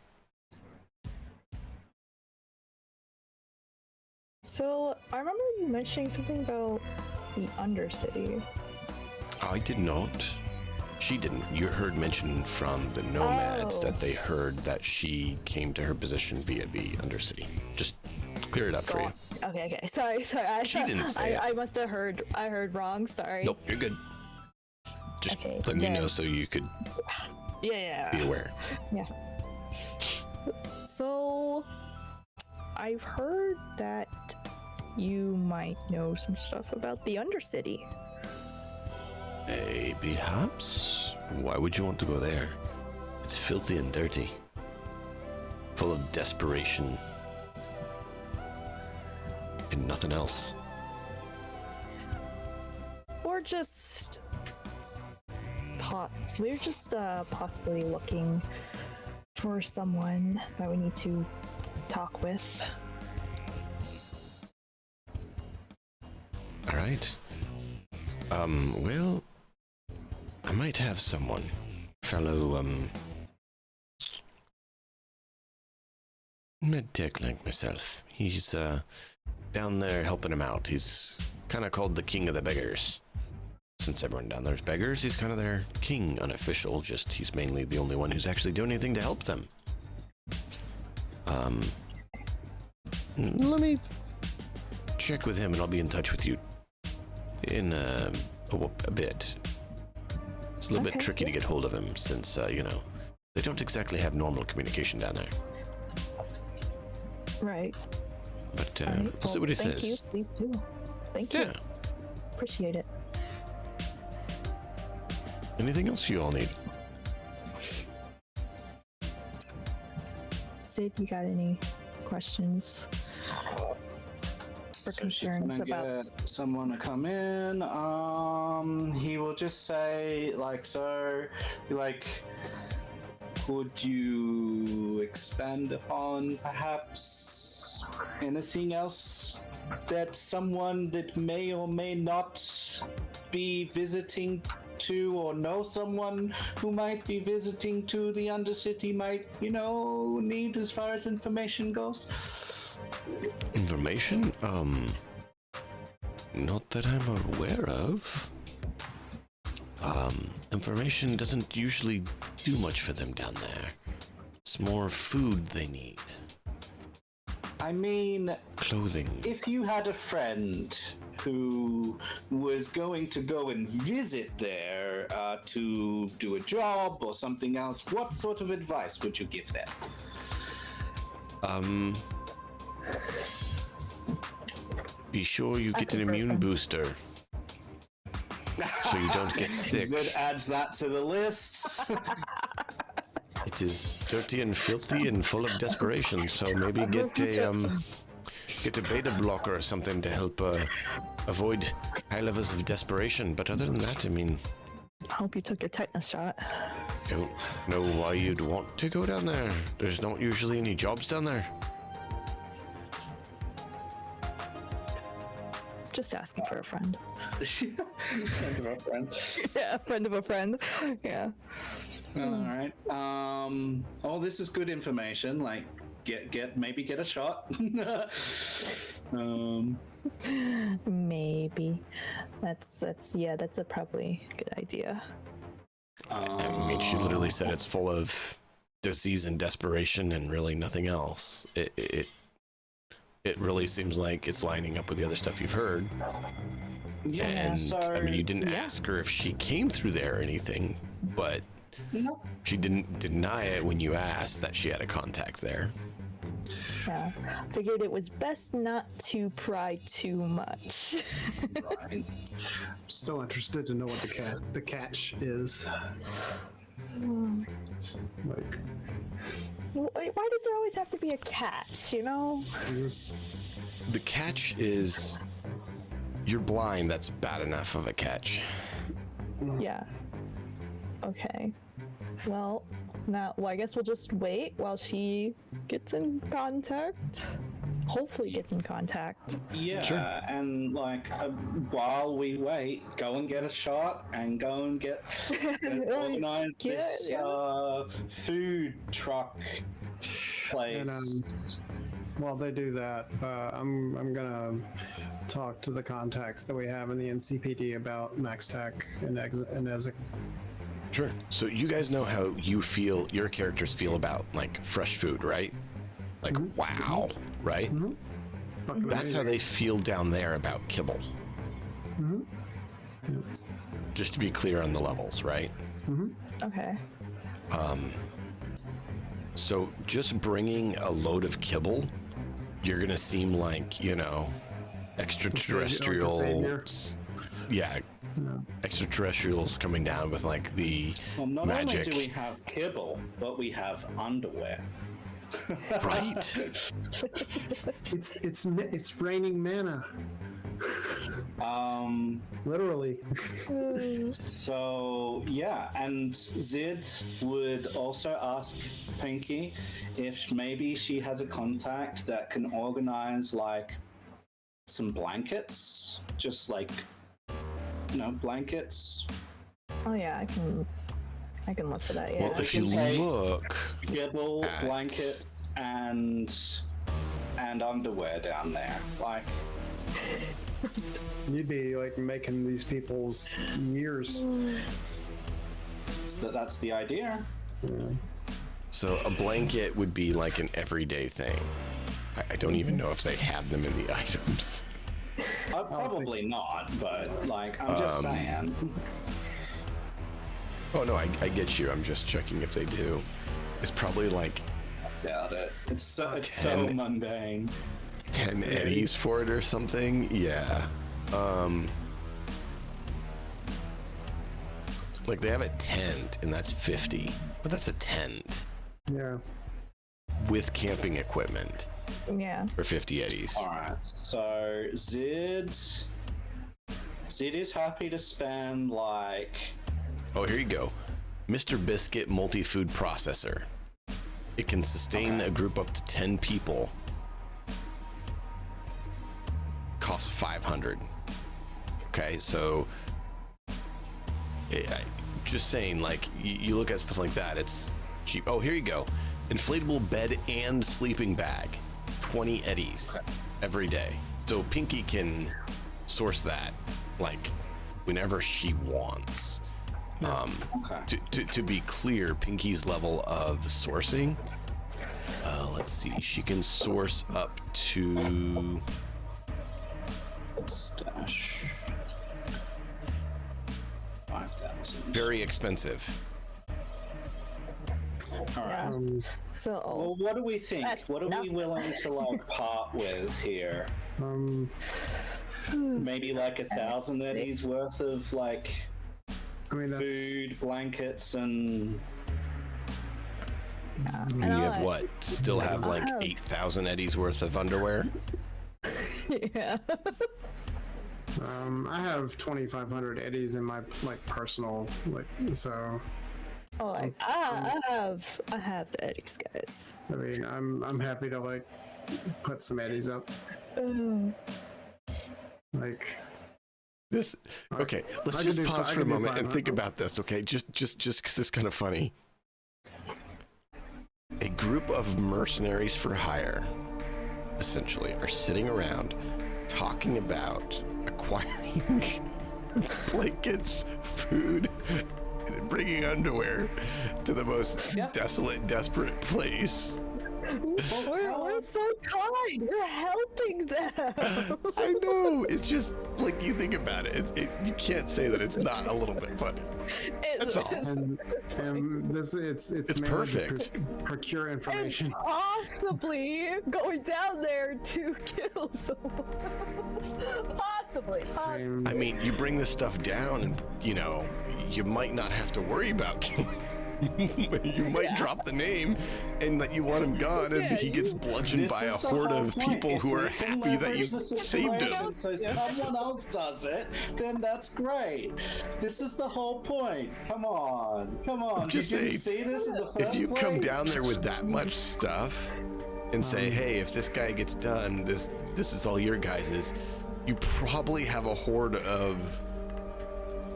So I remember you mentioning something about the Undercity. I did not. She didn't. You heard mention from the nomads Oh. that they heard that she came to her position via the Undercity. Just clear it up for you. Okay. Sorry. She didn't say it. I must have heard. I heard wrong. Sorry. Nope, you're good. Just Okay, letting you know then. so you could Yeah. be aware. Yeah. So I've heard that you might know some stuff about the Undercity. Perhaps? Why would you want to go there? It's filthy and dirty. Full of desperation. And nothing else. Or just we're just possibly looking for someone that we need to talk with. Alright. Well, I might have someone. Fellow, medtech like myself. He's down there helping him out. He's kind of called the king of the beggars. Since everyone down there's beggars, he's kind of their king, unofficial. Just he's mainly the only one who's actually doing anything to help them. Let me check with him, and I'll be in touch with you in a bit. It's a little bit tricky to get hold of him since they don't exactly have normal communication down there. Right. But Right. we'll see what he thank says. you. Please do. Thank you. Yeah. Appreciate it. Anything else you all need? Sid, you got any questions or So she's concerns gonna about? get someone to come in. He will just say would you expand upon perhaps anything else that someone that may or may not be visiting to, or know someone who might be visiting to the Undercity might, need as far as information goes? Information? Not that I'm aware of. Information doesn't usually do much for them down there. It's more food they need. I mean, Clothing. if you had a friend who was going to go and visit there to do a job or something else, what sort of advice would you give them? Be sure you get an immune booster so you don't get sick. Zed adds that to the list. It is dirty and filthy and full of desperation, so maybe get a beta blocker or something to help avoid high levels of desperation. But other than that, I mean, I hope you took your tetanus shot. don't know why you'd want to go down there. There's not usually any jobs down there. Just asking for a friend. Friend of a friend. Yeah, a friend of a friend. Yeah. All right. Oh, this is good information. Like, maybe get a shot. Maybe. That's a probably good idea. I mean, she literally said it's full of disease and desperation and really nothing else. It really seems like it's lining up with the other stuff you've heard. Yeah, And so, I mean, you didn't ask her if she came through there or anything, but no. she didn't deny it when you asked that she had a contact there. Yeah. Figured it was best not to pry too much. Right. Still interested to know what the catch is. Like, Why does there always have to be a catch, just The catch is you're blind. That's bad enough of a catch. Yeah. Okay. Well, I guess we'll just wait while she gets in contact. Hopefully gets in contact. Yeah, Sure. and while we wait, go and get a shot and go and organize Yeah, this food truck place. And while they do that, I'm gonna talk to the contacts that we have in the NCPD about Max Tech and Ezzik. Sure. So you guys know how your characters feel about like fresh food, right? Like, wow, right? Fucking That's how amazing. they feel down there about kibble. Just to be clear on the levels, right? Okay. So just bringing a load of kibble, you're gonna seem like, extraterrestrials. Yeah, extraterrestrials coming down with like the Well, not magic, only do we have kibble, but we have underwear. right? It's raining mana, literally. So yeah, and Zid would also ask Pinky if maybe she has a contact that can organize like some blankets, just like blankets. Oh yeah, I can I can look for that. Yeah. Well, if you can take look, Gibble, at- blankets, and underwear down there. Like, You'd be like making these people's years. that's the idea. Yeah. so a blanket would be like an everyday thing. I don't even know if they have them in the items. Probably not, but like, I'm just saying. Oh no, I get you. I'm just checking if they do. It's probably like Doubt it. It's so 10 mundane. 10 eddies for it or something. Yeah. Like they have a tent and that's 50, but that's a tent Yeah. with camping equipment Yeah. for 50 eddies. All right. So Zid is happy to spend like. Oh, here you go. Mr. Biscuit multi-food processor. It can sustain a group up to 10 people. Costs 500. Okay, so just saying, like, you look at stuff like that, it's cheap. Oh, here you go. Inflatable bed and sleeping bag. 20 eddies every day. So Pinky can source that, like, whenever she wants. Okay. To be clear, Pinky's level of sourcing, let's see, she can source up to Stash. 5,000. very expensive. All right. Um, So Well, what do we think? That's What are we nothing. willing to like part with here? um, Maybe like 1,000 eddies worth of like I mean, that's food, blankets, and And you have what? Still have like 8,000 eddies worth of underwear? yeah. I have 2,500 eddies in my like personal like so. Oh, like, I have the eddies, guys. I mean, I'm happy to like put some eddies up. Like This okay. Let's I just could do- pause I for a could do moment and think 500. about this. Okay, just because it's kind of funny. A group of mercenaries for hire, essentially, are sitting around talking about acquiring blankets, food, and bringing underwear to the most desolate, desperate place. We're so kind. We're helping them. I know. It's just like you think about it. You can't say that it's not a little bit funny. That's all. and this it's It's mainly to perfect. procure information. Possibly going down there to kill someone. Possibly. I mean, you bring this stuff down, and you might not have to worry about killing. You might drop the name and that you want him gone, and he gets bludgeoned by a is the horde whole of point. people If who we are can happy that you leverage the saved him. situation So someone else does it, then that's great. This is the whole point. Come on. Just you didn't saying, see this in the first if you come place? down there with that much stuff and say, hey, if this guy gets done, this is all your guys's, you probably have a horde of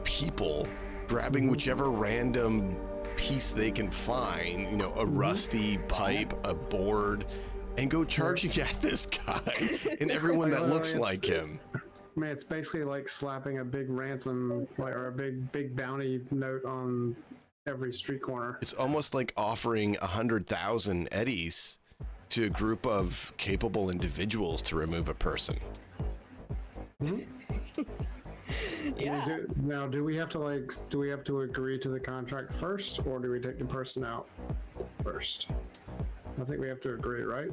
people grabbing whichever random piece they can find, a rusty pipe, a board, and go charging at this guy and everyone that looks like him. I mean, it's basically like slapping a big ransom or a big bounty note on every street corner. It's almost like offering 100,000 eddies to a group of capable individuals to remove a person. Yeah. Do we have to agree to the contract first, or do we take the person out first? I think we have to agree, right?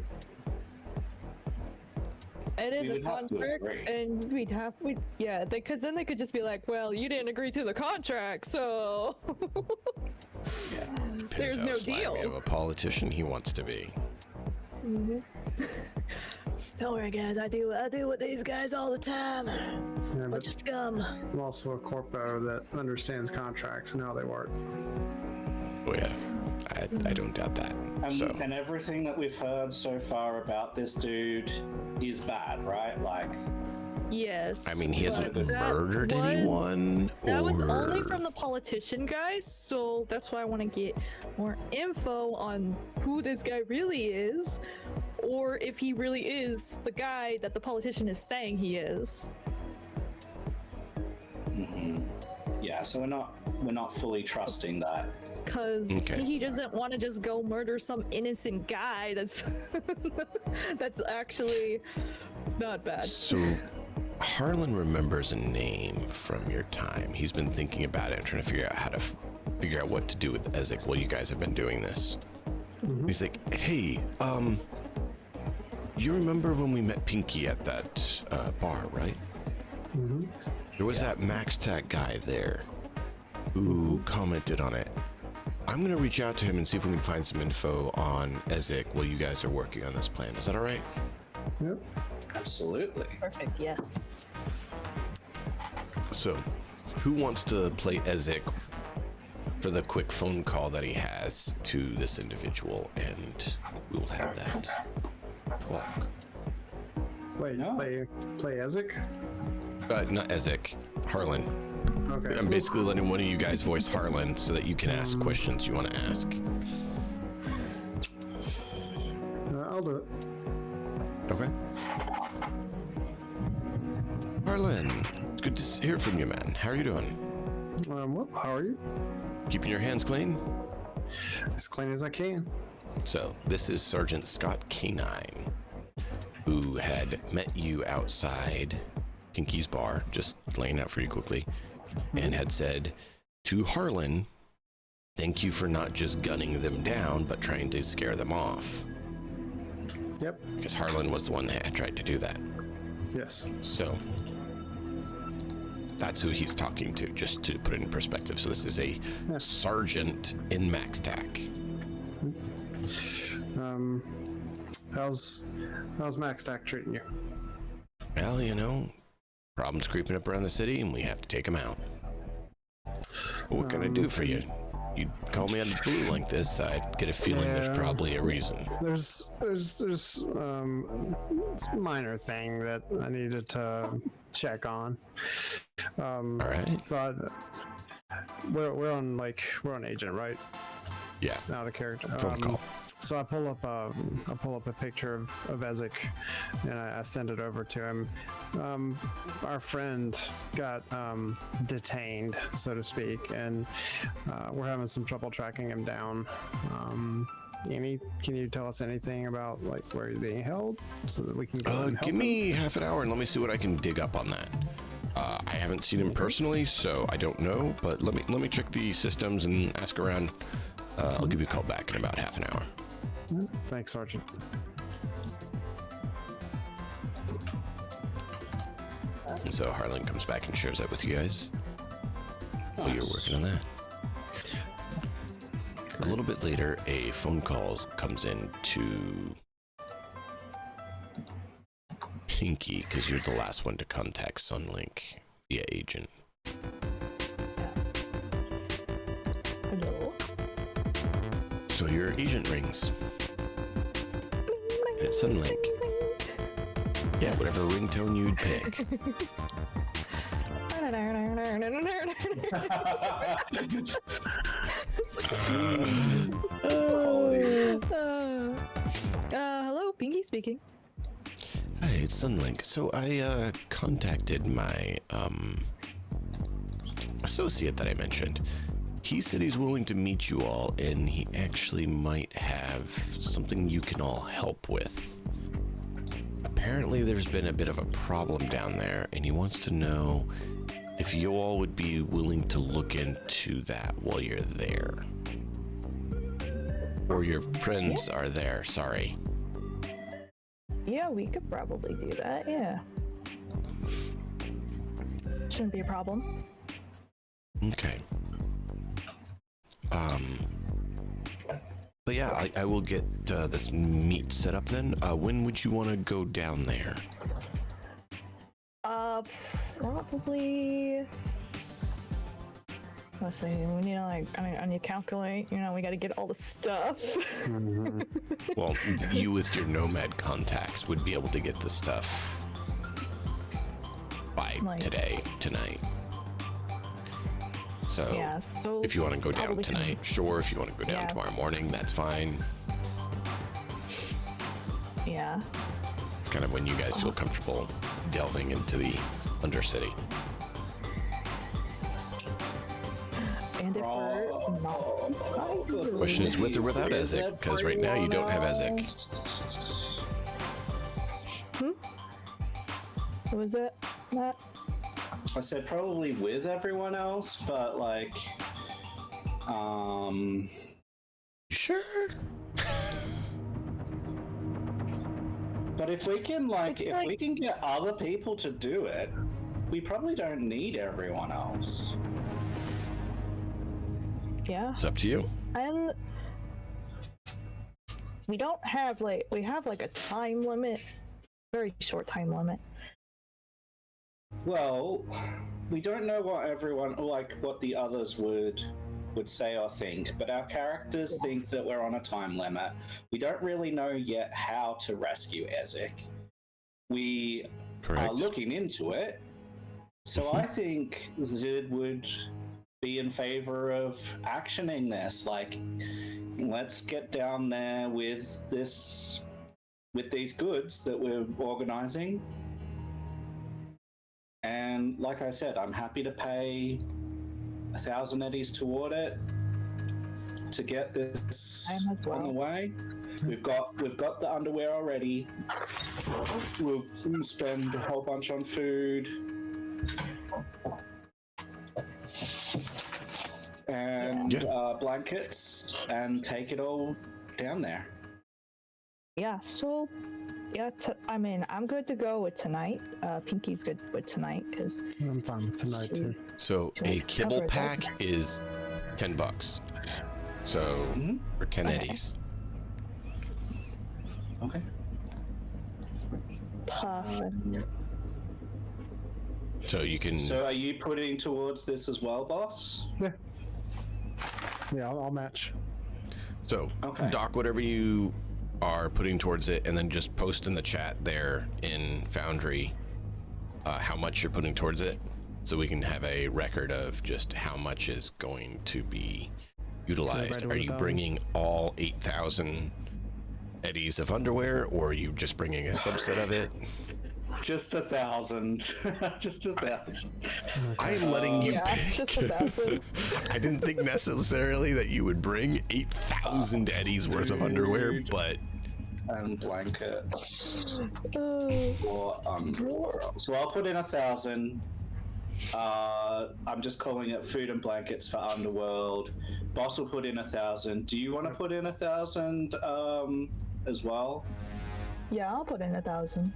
It is We a would have to contract, agree. and because then they could just be like, well, you didn't agree to the contract, so Depends there's how no slimy deal. of a politician he wants to be. Don't worry, guys. I do with these guys all the time. Yeah, but Just scum. I'm also a corpo that understands contracts and how they work. Oh yeah, I don't doubt that. So And everything that we've heard so far about this dude is bad, right? Like, Yes. I mean, he hasn't but that murdered was- anyone, That was or only from the politician guys, so that's why I want to get more info on who this guy really is, or if he really is the guy that the politician is saying he is. Yeah, so we're not fully trusting that. Because Okay. he doesn't want to just go murder some innocent guy that's that's actually not bad. So Harlan remembers a name from your time. He's been thinking about it and trying to figure out how to figure out what to do with Ezzik while you guys have been doing this. He's like, hey, you remember when we met Pinky at that bar, right? There was that Max Tag guy there who commented on it. I'm gonna reach out to him and see if we can find some info on Ezzik while you guys are working on this plan. Is that all right? Yep. Absolutely. Perfect, yes. So, who wants to play Ezzik for the quick phone call that he has to this individual, and we will have that talk. Wait, No. play Ezzik? Not Ezzik, Harlan. Okay. I'm basically letting one of you guys voice Harlan so that you can ask questions you want to ask. I'll do it. Okay. Harlan, it's good to hear from you, man. How are you doing? Well, how are you? Keeping your hands clean? As clean as I can. So, this is Sergeant Scott K9, who had met you outside Pinky's bar, just laying out for you quickly, and had said to Harlan, thank you for not just gunning them down, but trying to scare them off. Yep. Because Harlan was the one that had tried to do that. Yes. So, that's who he's talking to, just to put it in perspective. So this is a sergeant in Max Tac. How's Max Stack treating you? Well, you know, problems creeping up around the city, and we have to take them out. What can I do for you? You call me out of the blue like this, I'd get a feeling Yeah. there's probably a reason. There's it's a minor thing that I needed to check on. All right. So we're on agent, right? Yeah. Not a character. Phone call. So I pull up a picture of Ezzik, and I send it over to him. Our friend got detained, so to speak, and we're having some trouble tracking him down. Can you tell us anything about like where he's being held, so that we can go and help Give him? me half an hour and let me see what I can dig up on that. I haven't seen him personally, so I don't know, but let me check the systems and ask around. I'll give you a call back in about half an hour. Thanks, Sergeant. And so Harlan comes back and shares that with you guys. While you're working on that. A little bit later, a phone call comes in to Pinky, because you're the last one to contact Sunlink via agent. Hello? So your agent rings. And it's Sunlink. Yeah, whatever ringtone you'd pick. Hello, Pinky speaking. Hi, it's Sunlink. So I contacted my associate that I mentioned. He said he's willing to meet you all, and he actually might have something you can all help with. Apparently there's been a bit of a problem down there, and he wants to know if you all would be willing to look into that while you're there. Or your friends are there, sorry. Yeah, we could probably do that, yeah. Shouldn't be a problem. Okay. But yeah, I will get this meet set up then. When would you want to go down there? Probably. Let's see. We need to I need to calculate. You know, we got to get all the stuff. Well, you with your nomad contacts would be able to get the stuff by Like- tonight. So Yeah, so if you want to go down probably tonight, sure. If you want to go down Yeah. tomorrow morning, that's fine. Yeah. It's kind of when you guys feel comfortable delving into the Undercity. And if we're not Question is with or without Ezzik, because right now you don't have Ezzik. what was it? Matt? I said probably with everyone else, but like, Sure. but if we can we can get other people to do it, we probably don't need everyone else. Yeah. It's up to you. And we don't have we have like a time limit, very short time limit. Well, we don't know what everyone, what the others would say or think, but our characters think that we're on a time limit. We don't really know yet how to rescue Ezzik. We Correct. are looking into it. So I think Zid would be in favor of actioning this. Like, let's get down there with these goods that we're organizing. And like I said, I'm happy to pay 1,000 eddies toward it to get this I am as well. on the way. We've got the underwear already. We'll spend a whole bunch on food. And blankets, and take it all down there. Yeah, so yeah, I mean, I'm good to go with tonight. Pinky's good with tonight because I'm fine with tonight too. So Should a we kibble cover pack this? is $10. So or 10 Okay. eddies. Okay. perfect. So you can. So are you putting towards this as well, boss? Yeah, I'll match. So, Okay. Doc, whatever you are putting towards it, and then just post in the chat there in Foundry how much you're putting towards it, so we can have a record of just how much is going to be utilized. right Are you 1,000? bringing all 8,000 eddies of underwear, or are you just bringing a subset of it? Just 1,000. Just 1,000. I'm letting you Yeah, pick. just 1,000. I didn't think necessarily that you would bring 8,000 eddies worth of underwear, but And blankets Oh, for underwear. So I'll put in 1,000. I'm just calling it food and blankets for Underworld. Boss will put in 1,000. Do you want to put in 1,000 as well? yeah, I'll put in 1,000.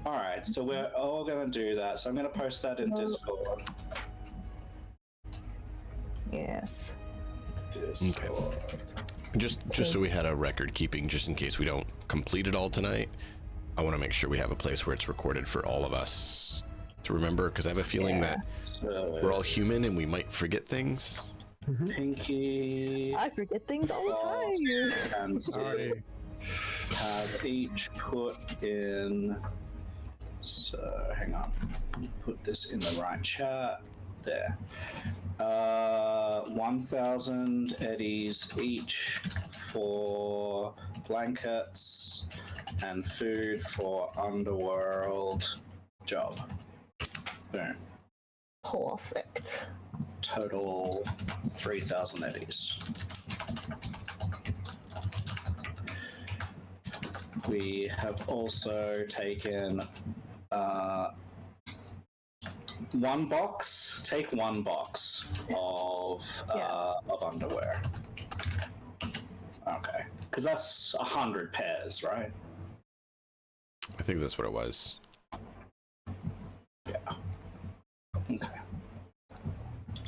All right, so we're all going to do that. So I'm going to post that in Discord. Yes. Discord. just so we had a record keeping, just in case we don't complete it all tonight, I want to make sure we have a place where it's recorded for all of us to remember, because I have a feeling that So we're all human and we might forget things. Pinky I forget things all the time. and Sid have each put in. So hang on, put this in the right chat. There. 1,000 eddies each for blankets and food for Underworld job. Boom. Perfect. Total 3,000 eddies. We have also taken one box. Take one box of underwear. Okay, because that's 100 pairs, right? I think that's what it was. Yeah. Okay.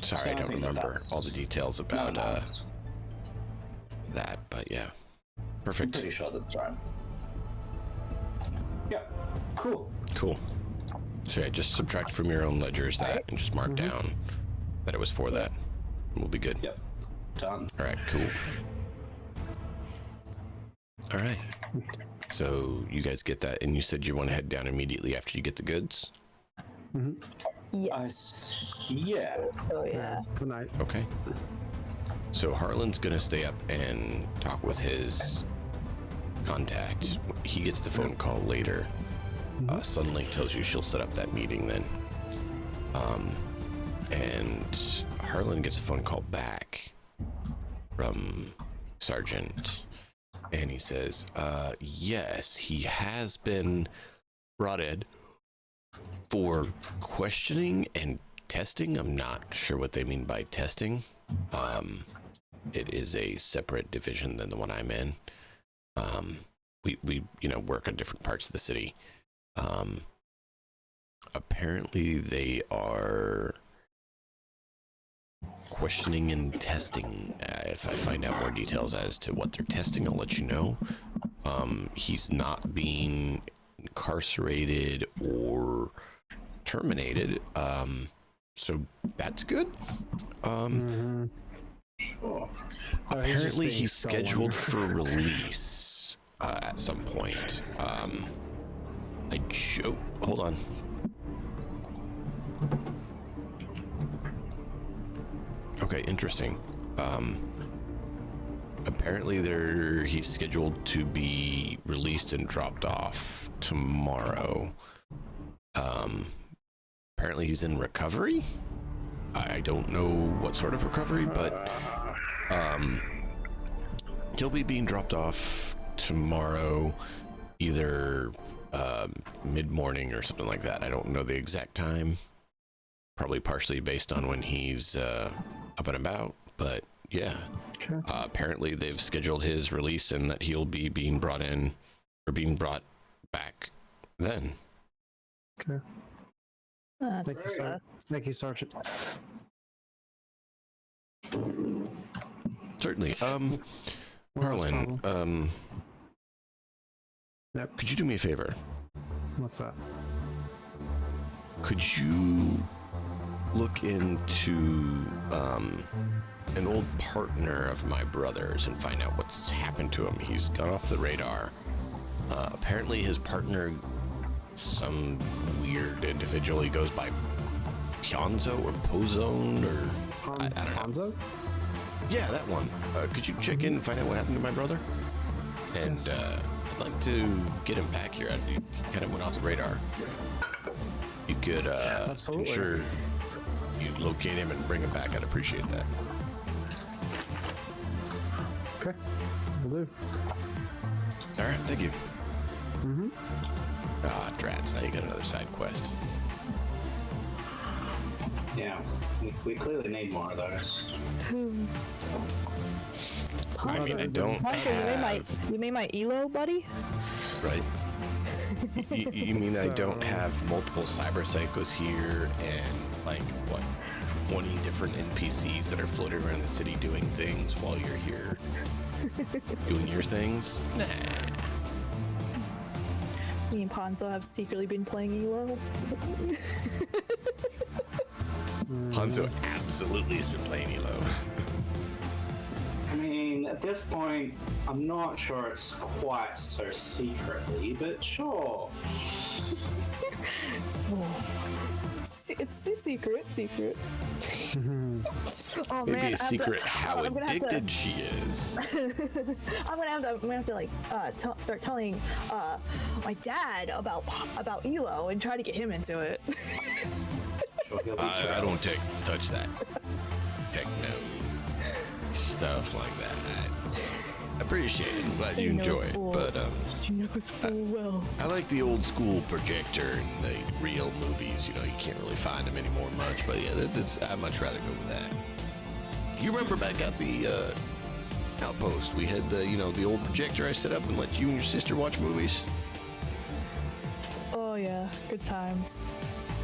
Sorry, So I I don't think remember that's- all the details about that, but yeah. I'm Perfect. pretty sure that's right. Yep. Cool. Cool. So yeah, just subtract from your own ledgers that and just mark down that it was for that. We'll be good. Yep. Done. All right, cool. All right. So you guys get that, and you said you want to head down immediately after you get the goods? Yes. Yeah. Oh yeah. Tonight. Okay. So Harlan's gonna stay up and talk with his contact. He gets the phone call later. Sunlink tells you she'll set up that meeting then. And Harlan gets a phone call back from Sergeant, and he says, yes, he has been brought in for questioning and testing. I'm not sure what they mean by testing. It is a separate division than the one I'm in. We work on different parts of the city. Apparently they are questioning and testing. If I find out more details as to what they're testing, I'll let you know. He's not being incarcerated or terminated, so that's good. Sure. Apparently he's scheduled for release at some point. Hold on. Okay, interesting. Apparently he's scheduled to be released and dropped off tomorrow. Apparently he's in recovery. I don't know what sort of recovery, but he'll be being dropped off tomorrow, either mid-morning or something like that. I don't know the exact time. Probably partially based on when he's up and about, but yeah. Okay. Apparently they've scheduled his release and that he'll be being brought in or being brought back then. Okay. That's Thank you, Sergeant. Certainly. What's the Harlan, problem? Yep. could you do me a favor? What's that? Could you look into an old partner of my brother's and find out what's happened to him? He's gone off the radar. Apparently his partner, some weird individual, he goes by Pionzo or Pozone or I don't know. Hanzo? Yeah, that one. Could you check in and find out what happened to my brother? And I'd like to get him back here. He kind of went off the radar. You could Absolutely. ensure you locate him and bring him back. I'd appreciate that. Okay. Will do. All right, thank you. Ah, drats. Now you got another side quest. Yeah. We clearly need more of those. I mean, I don't Honestly, have... you made my Elo, buddy? Right. You mean I don't have multiple cyber psychos here and, like, what, 20 different NPCs that are floating around the city doing things while you're here doing your things? Nah. Me and Ponzo have secretly been playing Elo. Hanzo absolutely has been playing Elo. I mean, at this point, I'm not sure it's quite so secretly, but sure. It's a secret. Oh, Maybe man, a secret how I'm gonna have to- addicted she is. I'm gonna have to like start telling my dad about Elo and try to get him into it. Sure, he'll be I don't touch that techno stuff like that. I appreciate it. I'm glad you He knows enjoy it, full- but He knows full well. I like the old school projector and the real movies. You know, you can't really find them anymore much, but yeah, I'd much rather go with that. You remember back at the outpost, we had the old projector I set up and let you and your sister watch movies. Oh yeah, good times.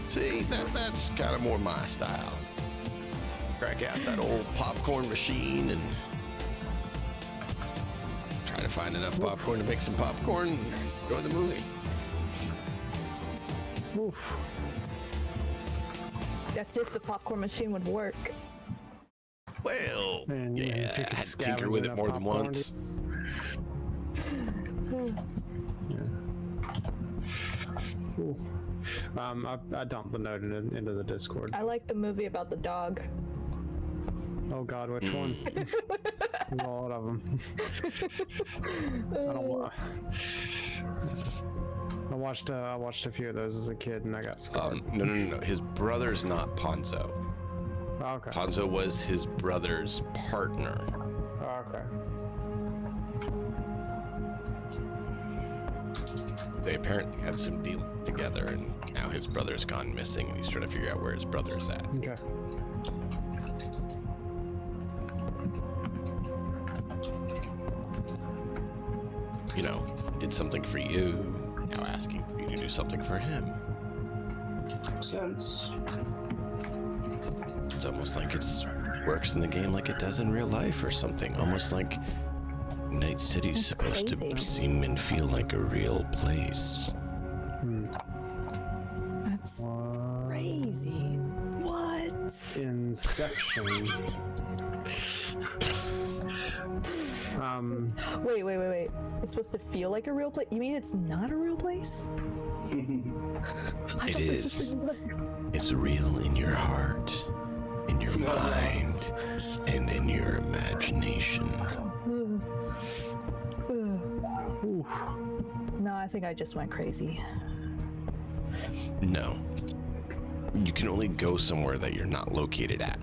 See, that's kind of more my style. Crack out that old popcorn machine and try to find enough popcorn to make some popcorn and enjoy the movie. Oof. That's if the popcorn machine would work. Well, And, yeah, if you I could had to tinker scavenge with it enough more than popcorn once. Yeah. Ooh. I dumped the note into the Discord. I like the movie about the dog. Oh God, which one? There's a lot of them. I don't want. I watched a few of those as a kid, and I got scared. No. His brother's not Ponzo. Oh, okay. Ponzo was his brother's partner. Oh, okay. They apparently had some deal together, and now his brother's gone missing, and he's trying to figure out where his brother's at. Okay. You know, did something for you, now asking for you to do something for him. Makes sense. It's almost like it's works in the game like it does in real life or something. Almost like Night City's supposed crazy. to seem and feel like a real place. That's crazy. What? Inception. Wait. It's supposed to feel like a real place? You mean it's not a real place? I It thought this was is. real life. It's real in your heart, in your mind, and in your imagination. No, I think I just went crazy. No. You can only go somewhere that you're not located at.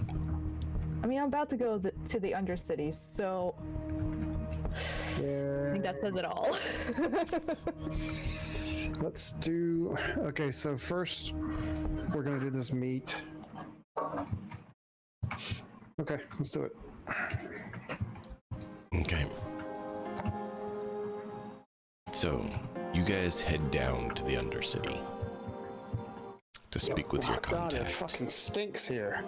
I mean, I'm about to go to the Undercity, so I think that says it all. Let's do. Okay, so first we're gonna do this meet. Okay, let's do it. Okay. So, you guys head down to the Undercity to speak with your God, it contact. fucking stinks here.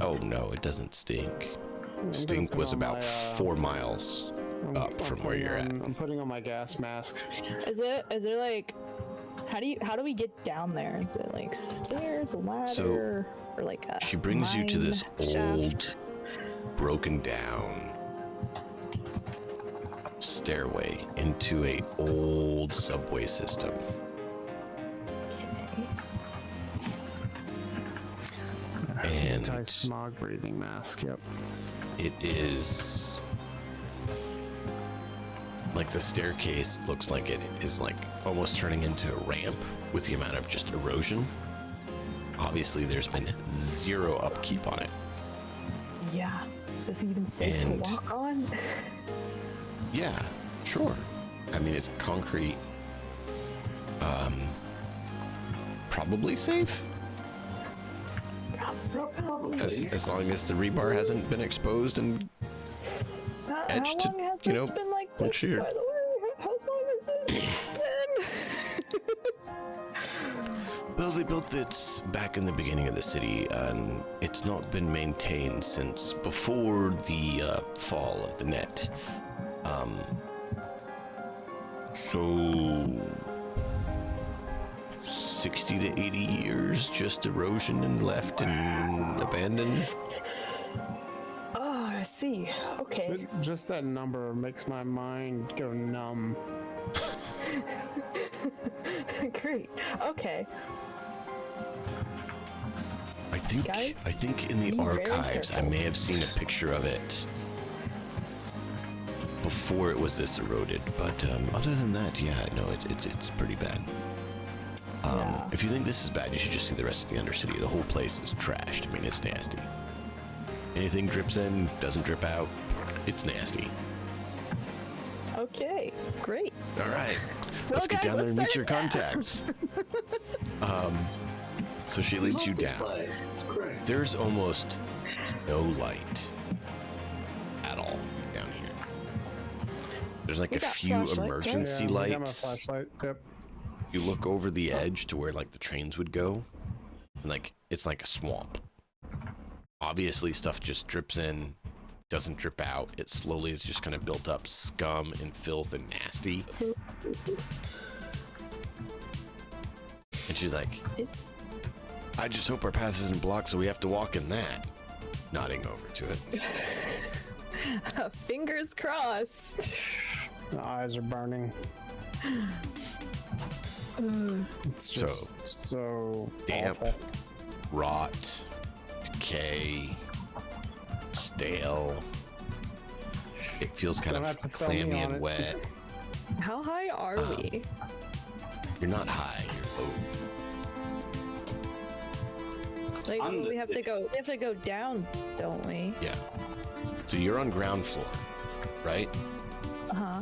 Oh no, it doesn't stink. I'm Stink gonna was put on about my, 4 miles up from where you're at. I'm putting on my gas mask. Is there like, how do we get down there? Is it like stairs, a ladder, or like a She brings you to this mine shaft? old, broken down stairway into a old subway system. And Anti-smog breathing mask. Yep. it is like the staircase looks like it is like almost turning into a ramp with the amount of just erosion. Obviously there's been zero upkeep on it. Yeah. Is this even safe And- to walk on? Yeah, sure. I mean, it's concrete. Probably safe. Probably. As long as the rebar hasn't been exposed and etched How to, long has you this know, been like I'm this, sure. by the way? How long has it been? Well, they built this back in the beginning of the city, and it's not been maintained since before the fall of the net. So 60 to 80 years, just erosion and left and abandoned. Oh, I see. Okay. Just that number makes my mind go numb. Great. Okay. I think in the be very archives I careful. may have seen a picture of it before it was this eroded, but other than that, yeah, no, it's pretty bad. Yeah. If you think this is bad, you should just see the rest of the Undercity. The whole place is trashed. I mean, it's nasty. Anything drips in, doesn't drip out, it's nasty. Okay. Great. All right, let's get guys, down there and let's meet your start now. contacts. So she leads you This down. place. Great. There's almost no light at all down here. There's like We a got few flashlights, right? emergency I got my lights. flashlight. Yep. You look over the edge to where like the trains would go, and like it's like a swamp. Obviously, stuff just drips in, doesn't drip out. It slowly is just kind of built up scum and filth and nasty. And she's like, It's I just hope our path isn't blocked so we have to walk in that. Nodding over to it. fingers crossed. The eyes are burning. It's just so damp, awful. rot, decay, stale. It feels kind Don't of have to sell me clammy on and it. wet. How high are we? You're not high, you're low. Like Under we have to the- go. We have to go down, don't we? Yeah. So you're on ground floor, right? Uh huh.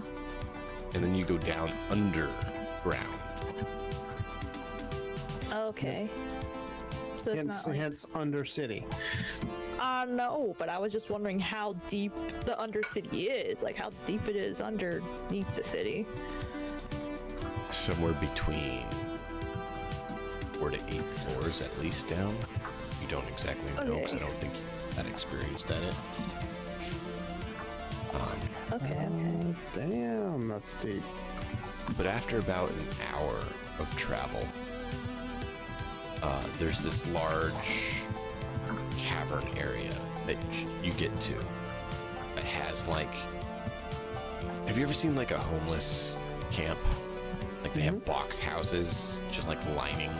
And then you go down underground. Okay. So it's Hence, not like. hence Undercity. No, but I was just wondering how deep the Undercity is. Like how deep it is underneath the city. Somewhere between 4 to 8 floors at least down. You don't exactly know because I Okay. don't think you're that experienced at it. Okay. Damn, that's deep. But after about an hour of travel, there's this large cavern area that you get to that has like, have you ever seen like a homeless camp? Like they have box houses just like lining.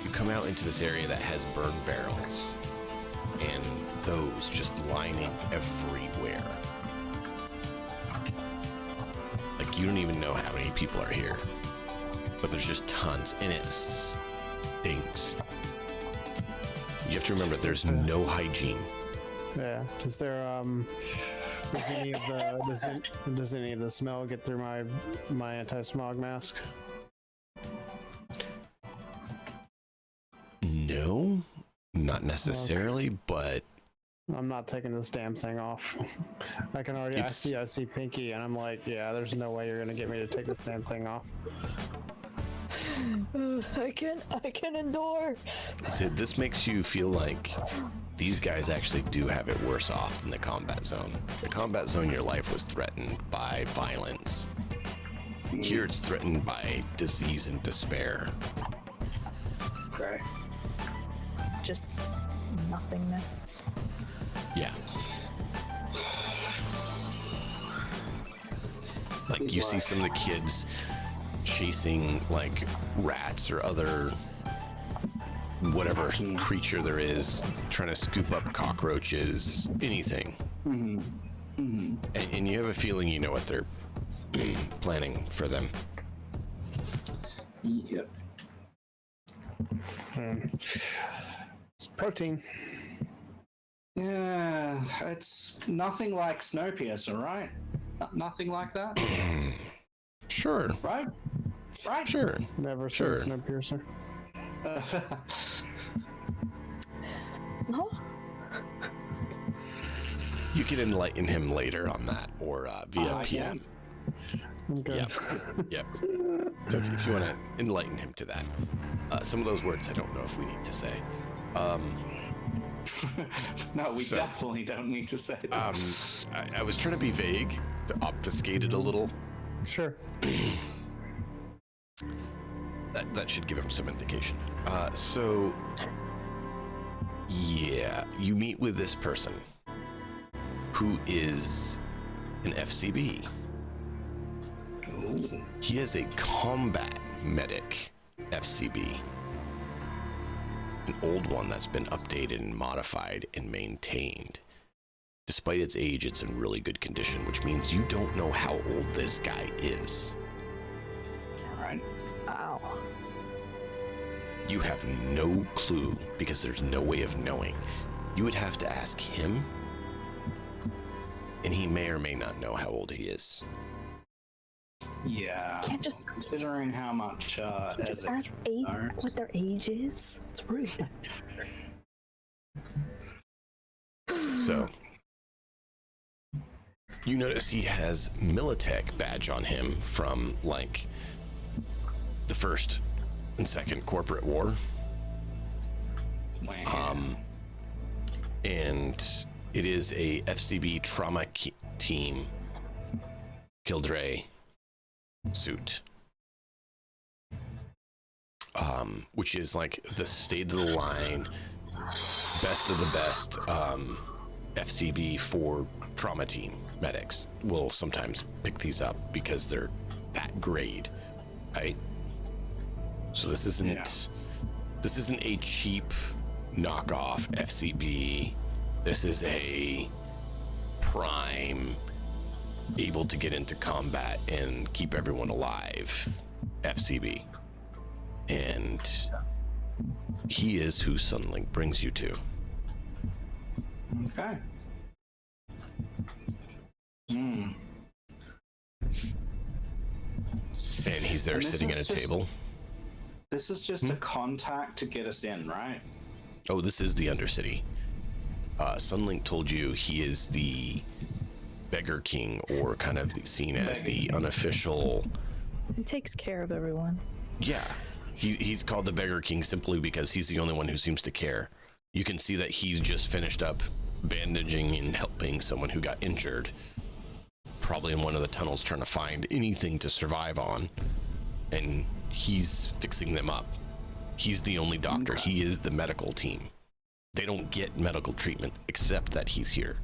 You come out into this area that has burn barrels and those just lining everywhere. Like you don't even know how many people are here, but there's just tons and it stinks. You have to remember there's no hygiene. Yeah, because they're does any of the smell get through my anti-smog mask? No, not necessarily, but I'm not taking this damn thing off. I can already I see Pinky and I'm like, yeah, there's no way you're gonna get me to take this damn thing off. I can endure. Sid, this makes you feel like these guys actually do have it worse off than the combat zone. The combat zone, your life was threatened by violence. Here it's threatened by disease and despair. Right. Just nothingness. Yeah. Like you see some of the kids chasing like rats or other whatever creature there is, trying to scoop up cockroaches, anything. And you have a feeling you know what they're planning for them. Yep. It's protein. Yeah, it's nothing like Snowpiercer, right? Nothing like that, Sure, right? Right? sure. Never Sure. seen Snowpiercer. No. You can enlighten him later on that or via I PM. I'm good. Yep. Yep. So if you want to enlighten him to that. Some of those words I don't know if we need to say. No, we So- definitely don't need to say that. I was trying to be vague to obfuscate it a little. Sure. That should give him some indication. So, yeah, you meet with this person who is an FCB. He is a combat medic FCB. An old one that's been updated and modified and maintained. Despite its age, it's in really good condition, which means you don't know how old this guy is. All right. Ow. You have no clue because there's no way of knowing. You would have to ask him, and he may or may not know how old he is. Yeah. Can't just Considering how much just Ezzik ask age, knows. what their age is. It's rude. So, you notice he has Militech badge on him from like the First and Second Corporate War. Wow. And it is a FCB trauma team Kildray suit. Which is like the state of the line, best of the best FCB for trauma team medics will sometimes pick these up because they're that grade. right? So this isn't a cheap knockoff FCB. This is a prime, able to get into combat and keep everyone alive FCB. And he is who Sunlink brings you to. Okay. Hmm. And he's there sitting at a table. This is just a contact to get us in, right? Oh, this is the Undercity. Sunlink told you he is the Beggar King, or kind of seen as the unofficial. He takes care of everyone. Yeah, he's called the Beggar King simply because he's the only one who seems to care. You can see that he's just finished up bandaging and helping someone who got injured, probably in one of the tunnels, trying to find anything to survive on, and he's fixing them up. He's the only doctor. Okay. He is the medical team. They don't get medical treatment except that he's here.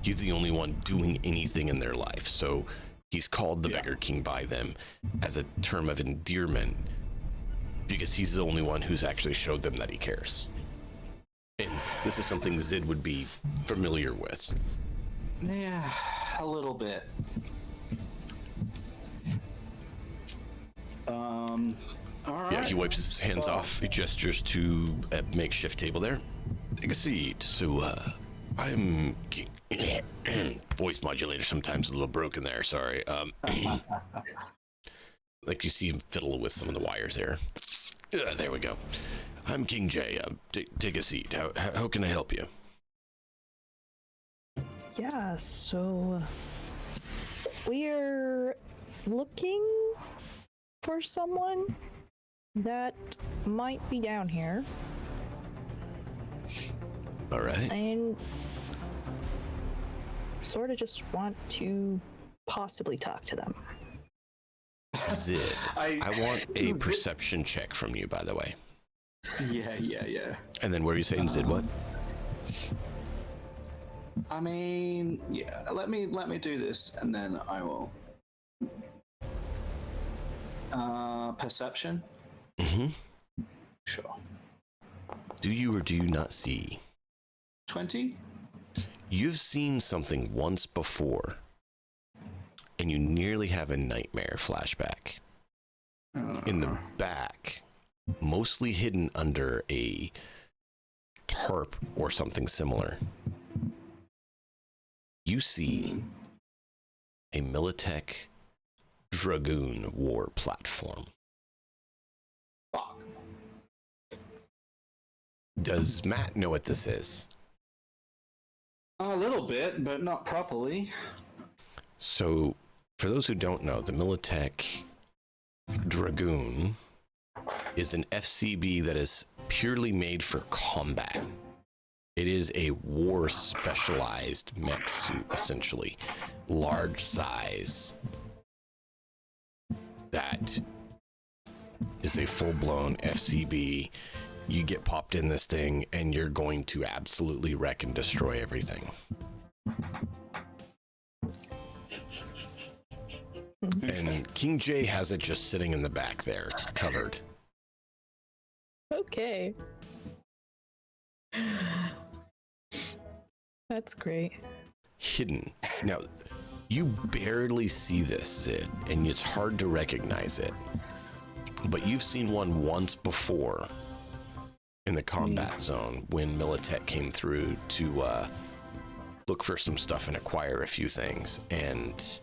He's the only one doing anything in their life. So he's called the Beggar King by them as a term of endearment because he's the only one who's actually showed them that he cares. And this is something Zid would be familiar with. Yeah, a little bit. All right. Yeah, he wipes his hands off. He gestures to a makeshift table there. Take a seat. So, I'm... voice modulator sometimes a little broken there, sorry. Like you see him fiddle with some of the wires there. There we go. I'm King J. Take a seat. How can I help you? Yeah, so we're looking for someone that might be down here, All right. and sort of just want to possibly talk to them. Zid, I want a perception check from you, by the way. Yeah. And then were you saying Zid what? I mean, yeah. Let me do this, and then I will. Perception. Mm-hmm. Sure. Do you or do you not see? 20. You've seen something once before, and you nearly have a nightmare flashback. In the back, mostly hidden under a tarp or something similar, you see a Militech Dragoon war platform. Fuck. Does Matt know what this is? A little bit, but not properly. So, for those who don't know, the Militech Dragoon is an FCB that is purely made for combat. It is a war specialized mech suit, essentially. Large size. That is a full-blown FCB. You get popped in this thing and you're going to absolutely wreck and destroy everything. And King J has it just sitting in the back there, covered. Okay. That's great. Hidden. Now, you barely see this, Zid, and it's hard to recognize it. But you've seen one once before in the combat zone when Militech came through to look for some stuff and acquire a few things. And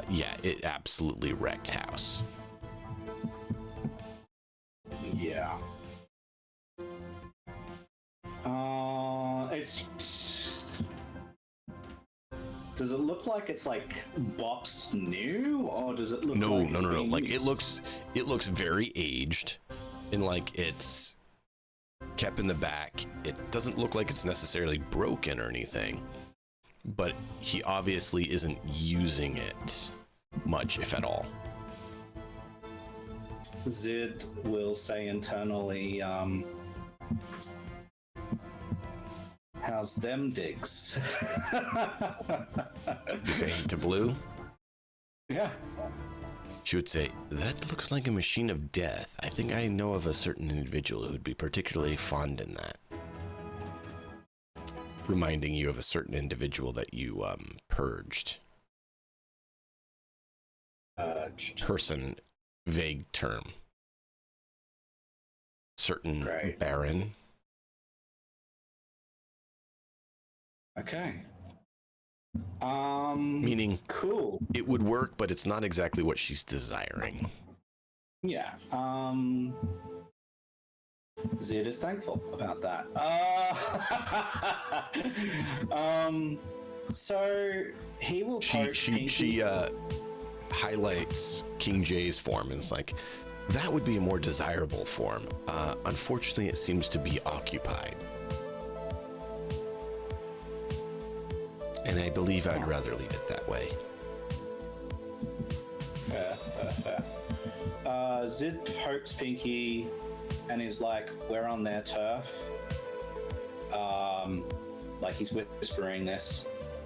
yeah, it absolutely wrecked house. Yeah. It's. Does it look like it's like boxed new, or does it look No. like it's being Like used? it looks very aged, and like it's kept in the back. It doesn't look like it's necessarily broken or anything, but he obviously isn't using it much, if at all. Zid will say internally, how's them digs? You're saying to Blue? Yeah. She would say, "That looks like a machine of death. I think I know of a certain individual who would be particularly fond in that." Reminding you of a certain individual that you purged. Person, vague term. Certain Right. baron. Okay. Meaning Cool. it would work, but it's not exactly what she's desiring. Yeah. Zid is thankful about that. So he will poke She highlights King J's form and it's like, that would be a more desirable form. Unfortunately, it seems to be occupied. And I believe I'd rather leave it that way. Fair. Zid pokes Pinky and is like, "We're on their turf." Like he's whispering this.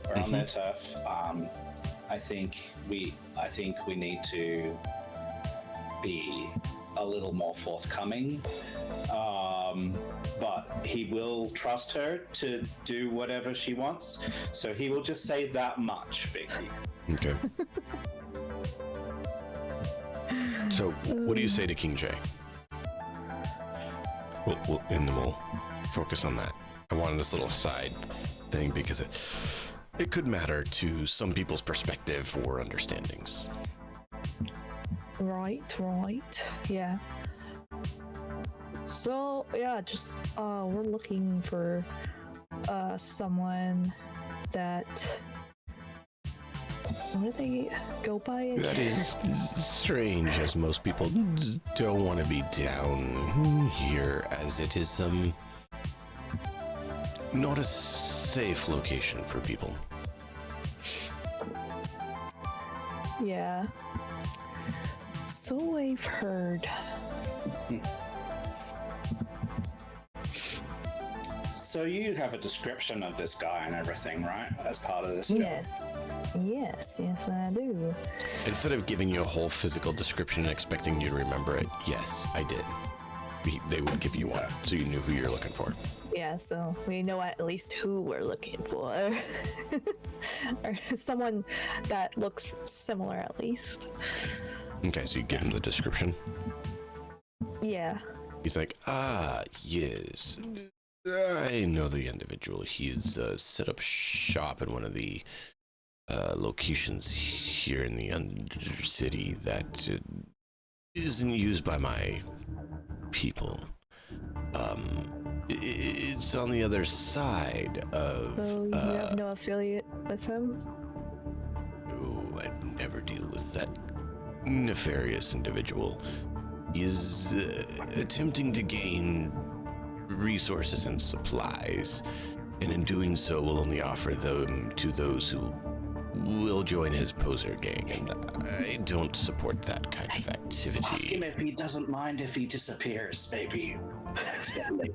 We're on their turf. I think we need to be a little more forthcoming. But he will trust her to do whatever she wants. So he will just say that much, Pinky. Okay. So, what do you say to King J? And then we'll focus on that. I wanted this little side thing because it could matter to some people's perspective or understandings. Right. Yeah. So, yeah, just, we're looking for, someone that... What do they go by? That is strange, as most people don't want to be down here, as it is, not a safe location for people. Yeah. So I've heard. So you have a description of this guy and everything, right? As part of this job? Yes, I do. Instead of giving you a whole physical description and expecting you to remember it, yes, I did. They would give you one, so you knew who you're looking for. Yeah, so we know at least who we're looking for. Or someone that looks similar, at least. Okay, so you give him the description. Yeah. He's like, yes. I know the individual. He's set up shop in one of the locations here in the Undercity that isn't used by my people. It's on the other side of... So you have no affiliate with him? No, I'd never deal with that nefarious individual. He is attempting to gain resources and supplies, and in doing so will only offer them to those who will join his poser gang, and I don't support that kind of activity. Ask him if he doesn't mind if he disappears, maybe. Accidentally.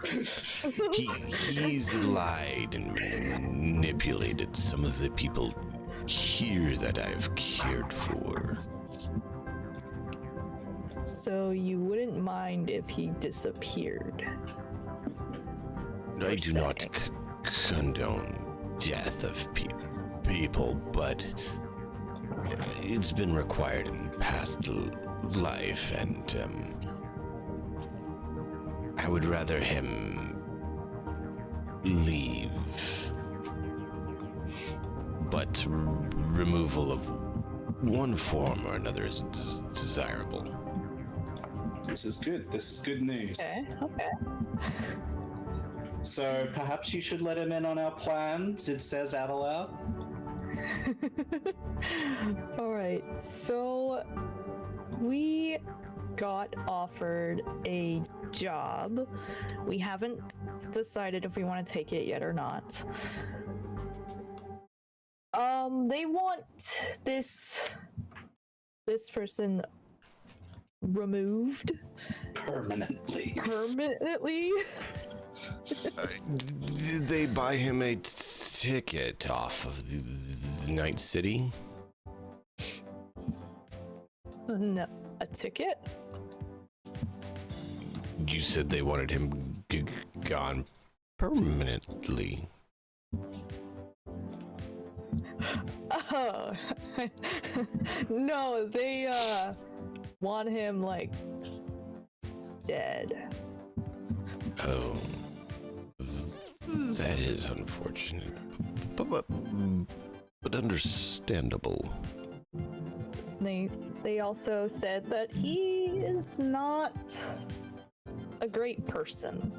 He's lied and manipulated some of the people here that I've cared for. So you wouldn't mind if he disappeared? I do not condone death of people, but it's been required in past life, and I would rather him leave. But removal of one form or another is desirable. This is good. This is good news. Okay. So perhaps you should let him in on our plans, it says out aloud. Alright, so we got offered a job. We haven't decided if we want to take it yet or not. They want this person removed Permanently. Did they buy him a ticket off of the Night City? No, a ticket? You said they wanted him gone permanently. Oh, no, they want him like dead. Oh, that is unfortunate, but understandable. They also said that he is not a great person,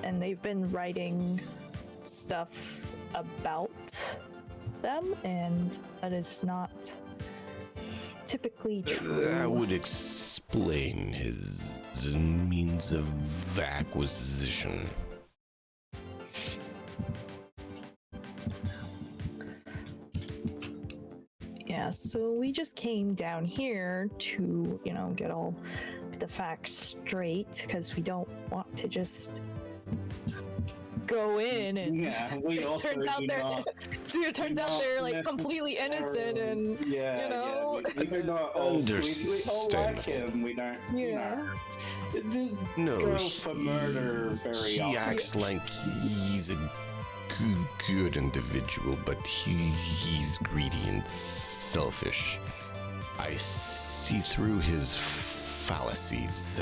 and they've been writing stuff about them, and that is not typically true. That would explain his means of acquisition. Yeah, so we just came down here to, get all the facts straight, because we don't want to just go in and we also turns out they're like completely innocent, and we do not also, we all like him. We don't, No, go for murder very he often. acts like he's a good individual, but he's greedy and selfish. I see through his fallacies.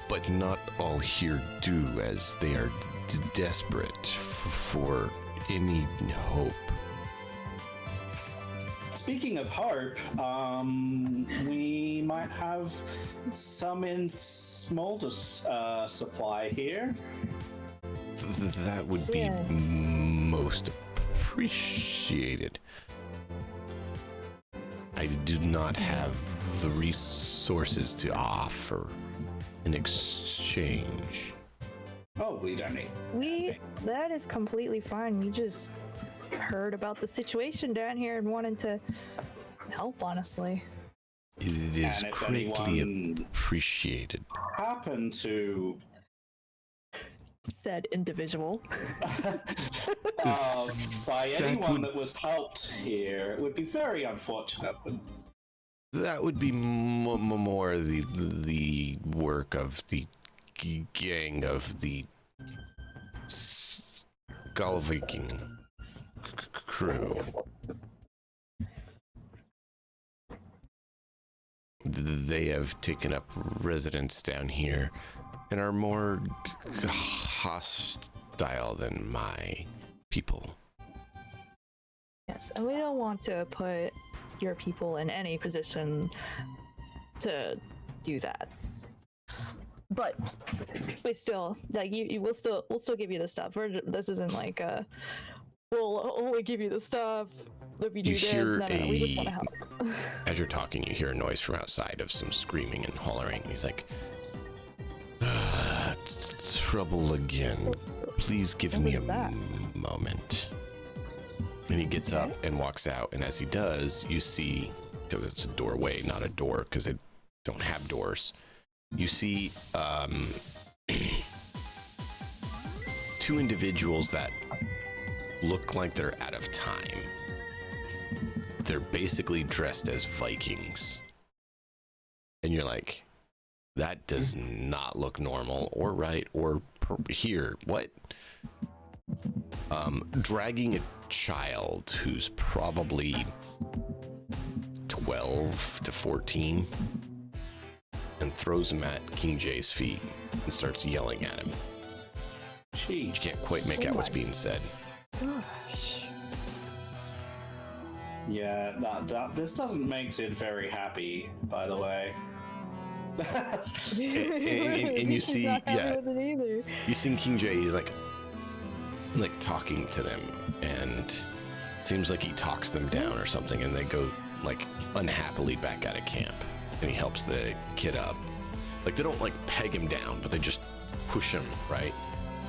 But not all here do, as they are desperate for any hope. Speaking of hope, we might have some in smolder supply here. That would be Yes. most appreciated. I do not have the resources to offer in exchange. Oh, we don't need. That is completely fine. We just heard about the situation down here and wanted to help, honestly. It is And if greatly anyone appreciated. happen to Said individual. by That anyone would- that was helped here, it would be very unfortunate. That would be more the work of the gang of the Skull Viking crew. They have taken up residence down here and are more hostile than my people. Yes, and we don't want to put your people in any position to do that. But we still, like, we'll still give you the stuff. This isn't like we'll only give you the stuff if you do You this. hear No, we just want to help. As you're talking, you hear a noise from outside of some screaming and hollering. He's like, trouble again. Please give What me is a that? moment. And he gets up and walks out. And as he does, you see, because it's a doorway, not a door, because they don't have doors. You see two individuals that look like they're out of time. They're basically dressed as Vikings. And you're like, that does not look normal or right or here. What? Dragging a child who's probably 12 to 14 and throws him at King Jay's feet and starts yelling at him. Jeez. You can't quite make out what's being said. Gosh. Yeah, this doesn't make Sid very happy, by the way. And you see, He's not happy yeah, with it either. you see King Jay, he's like talking to them, and it seems like he talks them down or something, and they go like unhappily back out of camp, and he helps the kid up. Like, they don't like peg him down, but they just push him, right?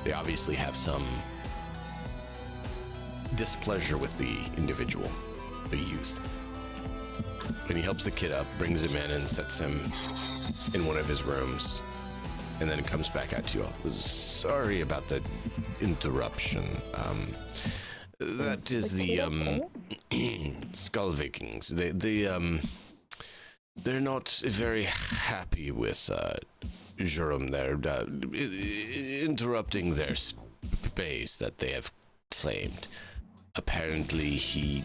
They obviously have some displeasure with the individual, the youth. And he helps the kid up, brings him in, and sets him in one of his rooms. And then it comes back out to you all. Sorry about the interruption. That is the kid okay? Skull Vikings. They're not very happy with Jerome there, interrupting their space that they have claimed. Apparently, he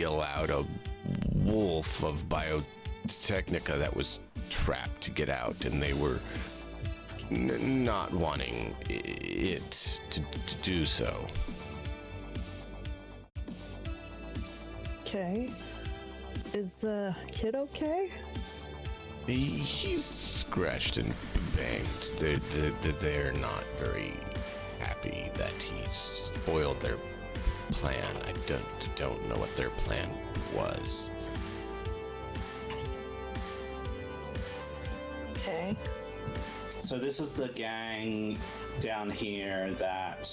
allowed a wolf of biotechnica that was trapped to get out, and they were not wanting it to do so. Okay. Is the kid okay? He's scratched and banged. They're not very happy that he spoiled their plan. I don't know what their plan was. Okay. So this is the gang down here that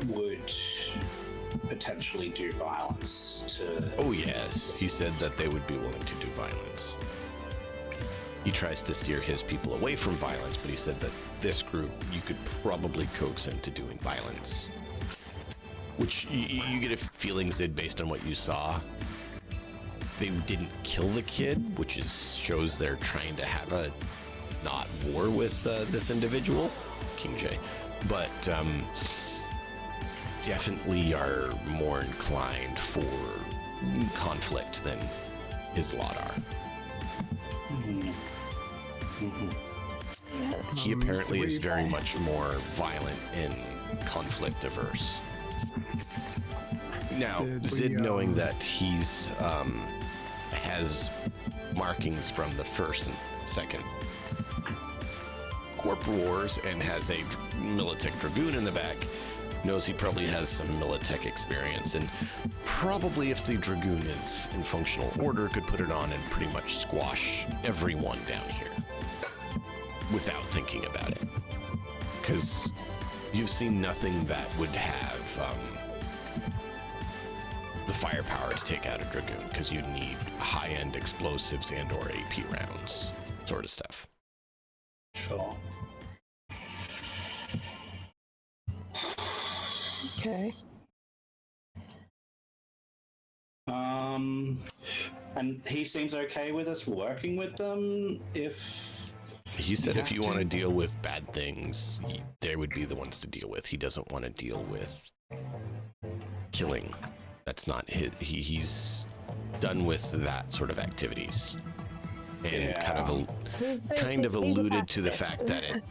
would potentially do violence to. Oh yes, he said that they would be willing to do violence. He tries to steer his people away from violence, but he said that this group you could probably coax into doing violence. Which you get a feeling, Zid, based on what you saw. They didn't kill the kid, which shows they're trying to have a not war with this individual, King J, but definitely are more inclined for conflict than his lot are. He apparently is very much more violent and conflict averse. Now, Zid, knowing that he's has markings from the first and second Corp Wars and has a Militech Dragoon in the back, knows he probably has some Militech experience, and probably if the Dragoon is in functional order, could put it on and pretty much squash everyone down here without thinking about it. Because you've seen nothing that would have the firepower to take out a Dragoon, because you'd need high-end explosives and or AP rounds, sort of stuff. Sure. Okay. And he seems okay with us working with them if... He said if you have want to to. deal with bad things, they would be the ones to deal with. He doesn't want to deal with killing. That's not his. He's done with that sort of activities, and kind of alluded to the fact that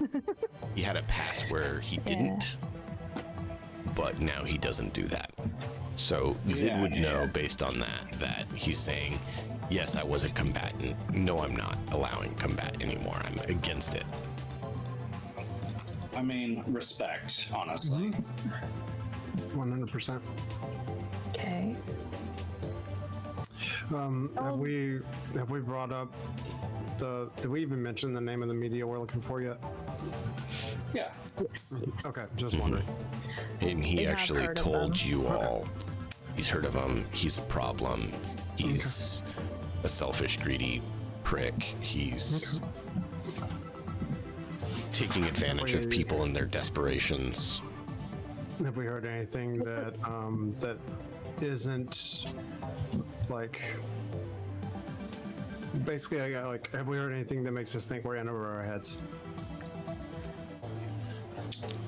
he had a past where he didn't, but now he doesn't do that. So Zid would know based on that he's saying, yes, I was a combatant. No, I'm not allowing combat anymore. I'm against it. I mean, respect, honestly. 100%. Okay. Have we brought up did we even mention the name of the media we're looking for yet? Yeah. Yes. Okay, just wondering. And he They have actually heard of told them. you all. He's heard of him. He's a problem. He's a selfish, greedy prick. He's taking advantage of people in their desperations. Have we heard anything that that isn't like basically I got like have we heard anything that makes us think we're in over our heads?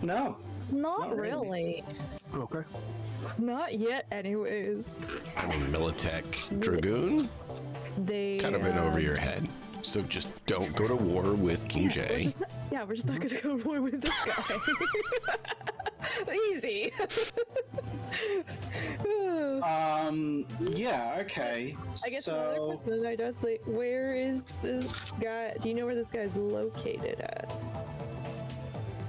No. Not really. really. Okay. Not yet, anyways. I mean, Militech Dragoon? They Kind of in over your head. So just don't go to war with King We're J. just we're just not gonna go to war with this guy. Easy. Yeah, okay. I guess so... another question I just like, where is this guy? Do you know where this guy's located at?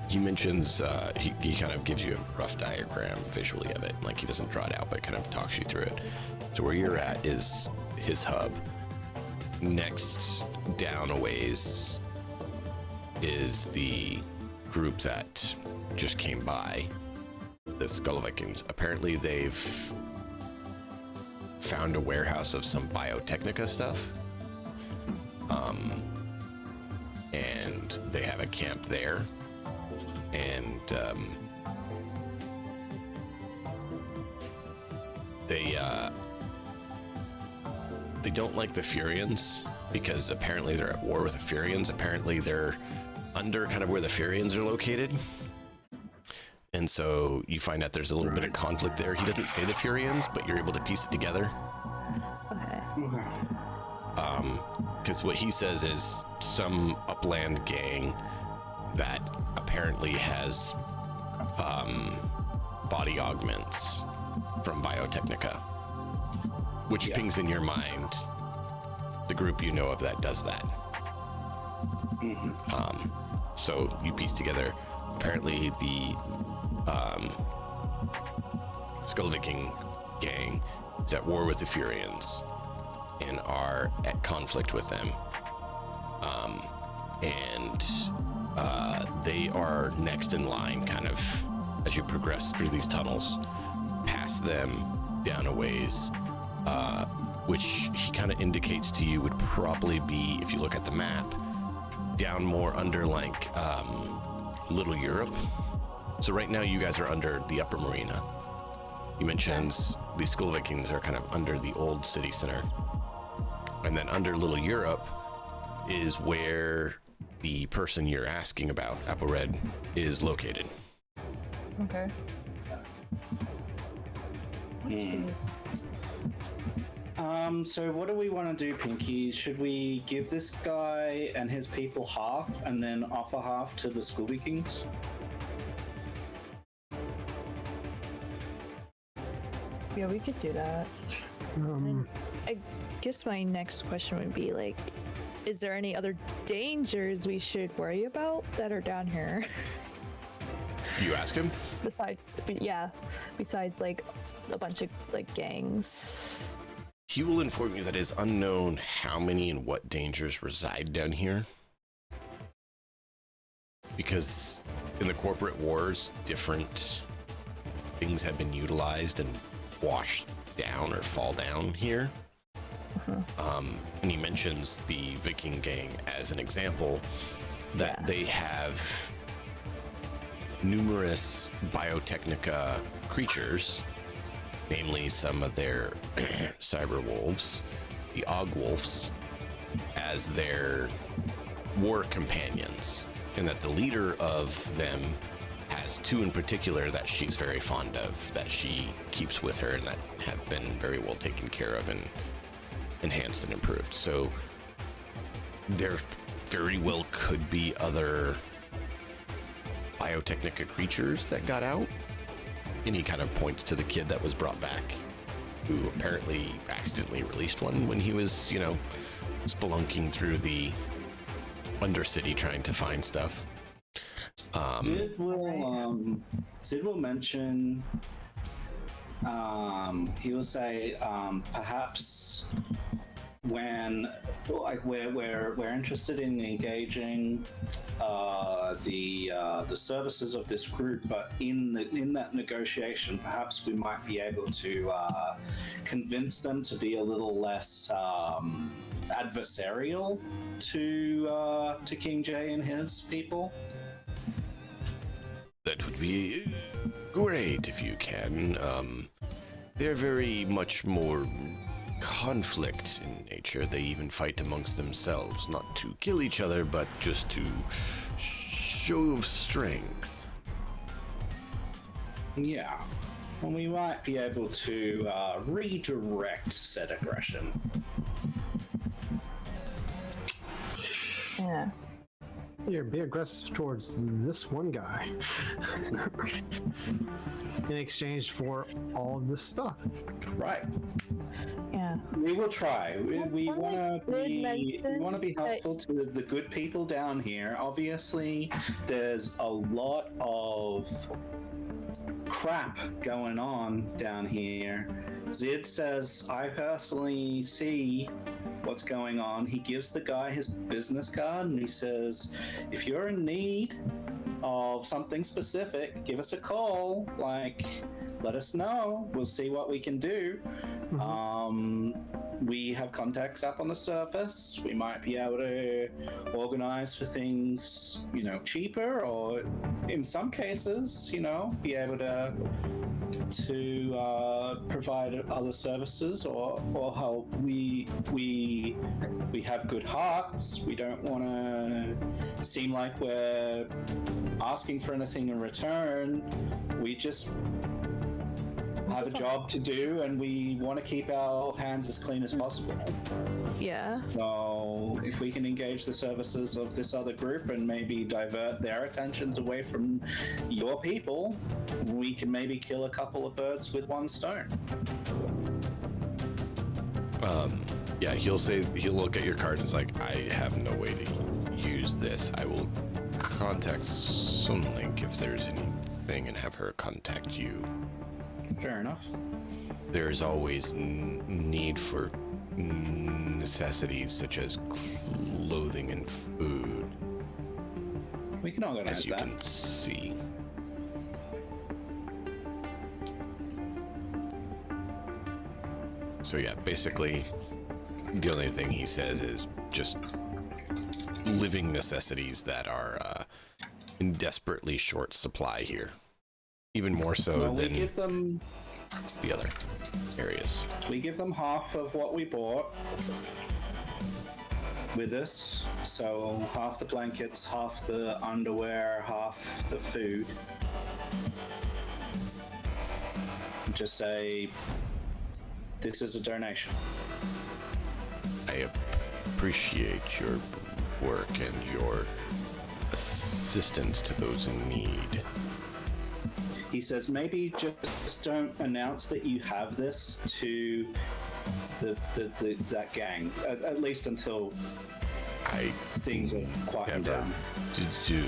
He mentions, he kind of gives you a rough diagram visually of it. Like, he doesn't draw it out, but kind of talks you through it. So where you're at is his hub. Next down a ways is the group that just came by, the Skullvikings. Apparently they've found a warehouse of some biotechnica stuff. And they have a camp there. And they don't like the Furians because apparently they're at war with the Furians. Apparently they're under kind of where the Furians are located. And so you find out there's a little bit of conflict there. He doesn't say the Furians, but you're able to piece it together. Okay. Because what he says is some upland gang that apparently has body augments from Biotechnica, which pings in your mind the group you know of that does that. So you piece together, apparently the Skull Viking gang is at war with the Furians and are at conflict with them. They are next in line, kind of, as you progress through these tunnels, past them down a ways, which he kind of indicates to you would probably be, if you look at the map, down more under like Little Europe. So right now you guys are under the Upper Marina. He mentions the Skull Vikings are kind of under the old city center. And then under Little Europe is where the person you're asking about, Apple Red, is located. Okay. So what do we want to do, Pinky? Should we give this guy and his people half and then offer half to the Skull Vikings? Yeah, we could do that. I guess my next question would be like, is there any other dangers we should worry about that are down here? You ask him? Besides like a bunch of like gangs. He will inform you that it is unknown how many and what dangers reside down here. Because in the corporate wars, different things have been utilized and washed down or fall down here. And he mentions the Viking gang as an example, that they have numerous Biotechnica creatures, namely some of their cyber wolves, the Ogwolves, as their war companions, and that the leader of them has two in particular that she's very fond of, that she keeps with her and that have been very well taken care of and enhanced and improved. So there very well could be other Biotechnica creatures that got out. And he kind of points to the kid that was brought back, who apparently accidentally released one when he was, spelunking through the Undercity trying to find stuff. Sid will mention, he will say, perhaps when, like, we're interested in engaging the services of this group, but in that negotiation, perhaps we might be able to convince them to be a little less adversarial to King J and his people. That would be great if you can. They're very much more conflict in nature. They even fight amongst themselves, not to kill each other, but just to show strength. Yeah. Well, we might be able to redirect said aggression. Yeah. Here, be aggressive towards this one guy in exchange for all of this stuff. Right. Yeah. We will try. We want to be helpful to the good people down here. Obviously, there's a lot of crap going on down here. Zid says, I personally see what's going on. He gives the guy his business card and he says, if you're in need of something specific, give us a call. Like, let us know. We'll see what we can do. We have contacts up on the surface. We might be able to organize for things, cheaper, or in some cases, be able to provide other services or help. We have good hearts. We don't want to seem like we're asking for anything in return. We just have a job to do, and we want to keep our hands as clean as possible. Yeah. So if we can engage the services of this other group and maybe divert their attentions away from your people, we can maybe kill a couple of birds with one stone. Yeah, he'll look at your card and is like, I have no way to use this. I will contact Sunlink if there's anything and have her contact you. Fair enough. There's always need for necessities such as clothing and food. We can organize as you that. can see. So yeah, basically, the only thing he says is just living necessities that are in desperately short supply here. Even more so than the other areas. We give them half of what we bought with us. So half the blankets, half the underwear, half the food. Just say, this is a donation. I appreciate your work and your assistance to those in need. He says, maybe just don't announce that you have this to that gang, at least until things are quieting down. To do.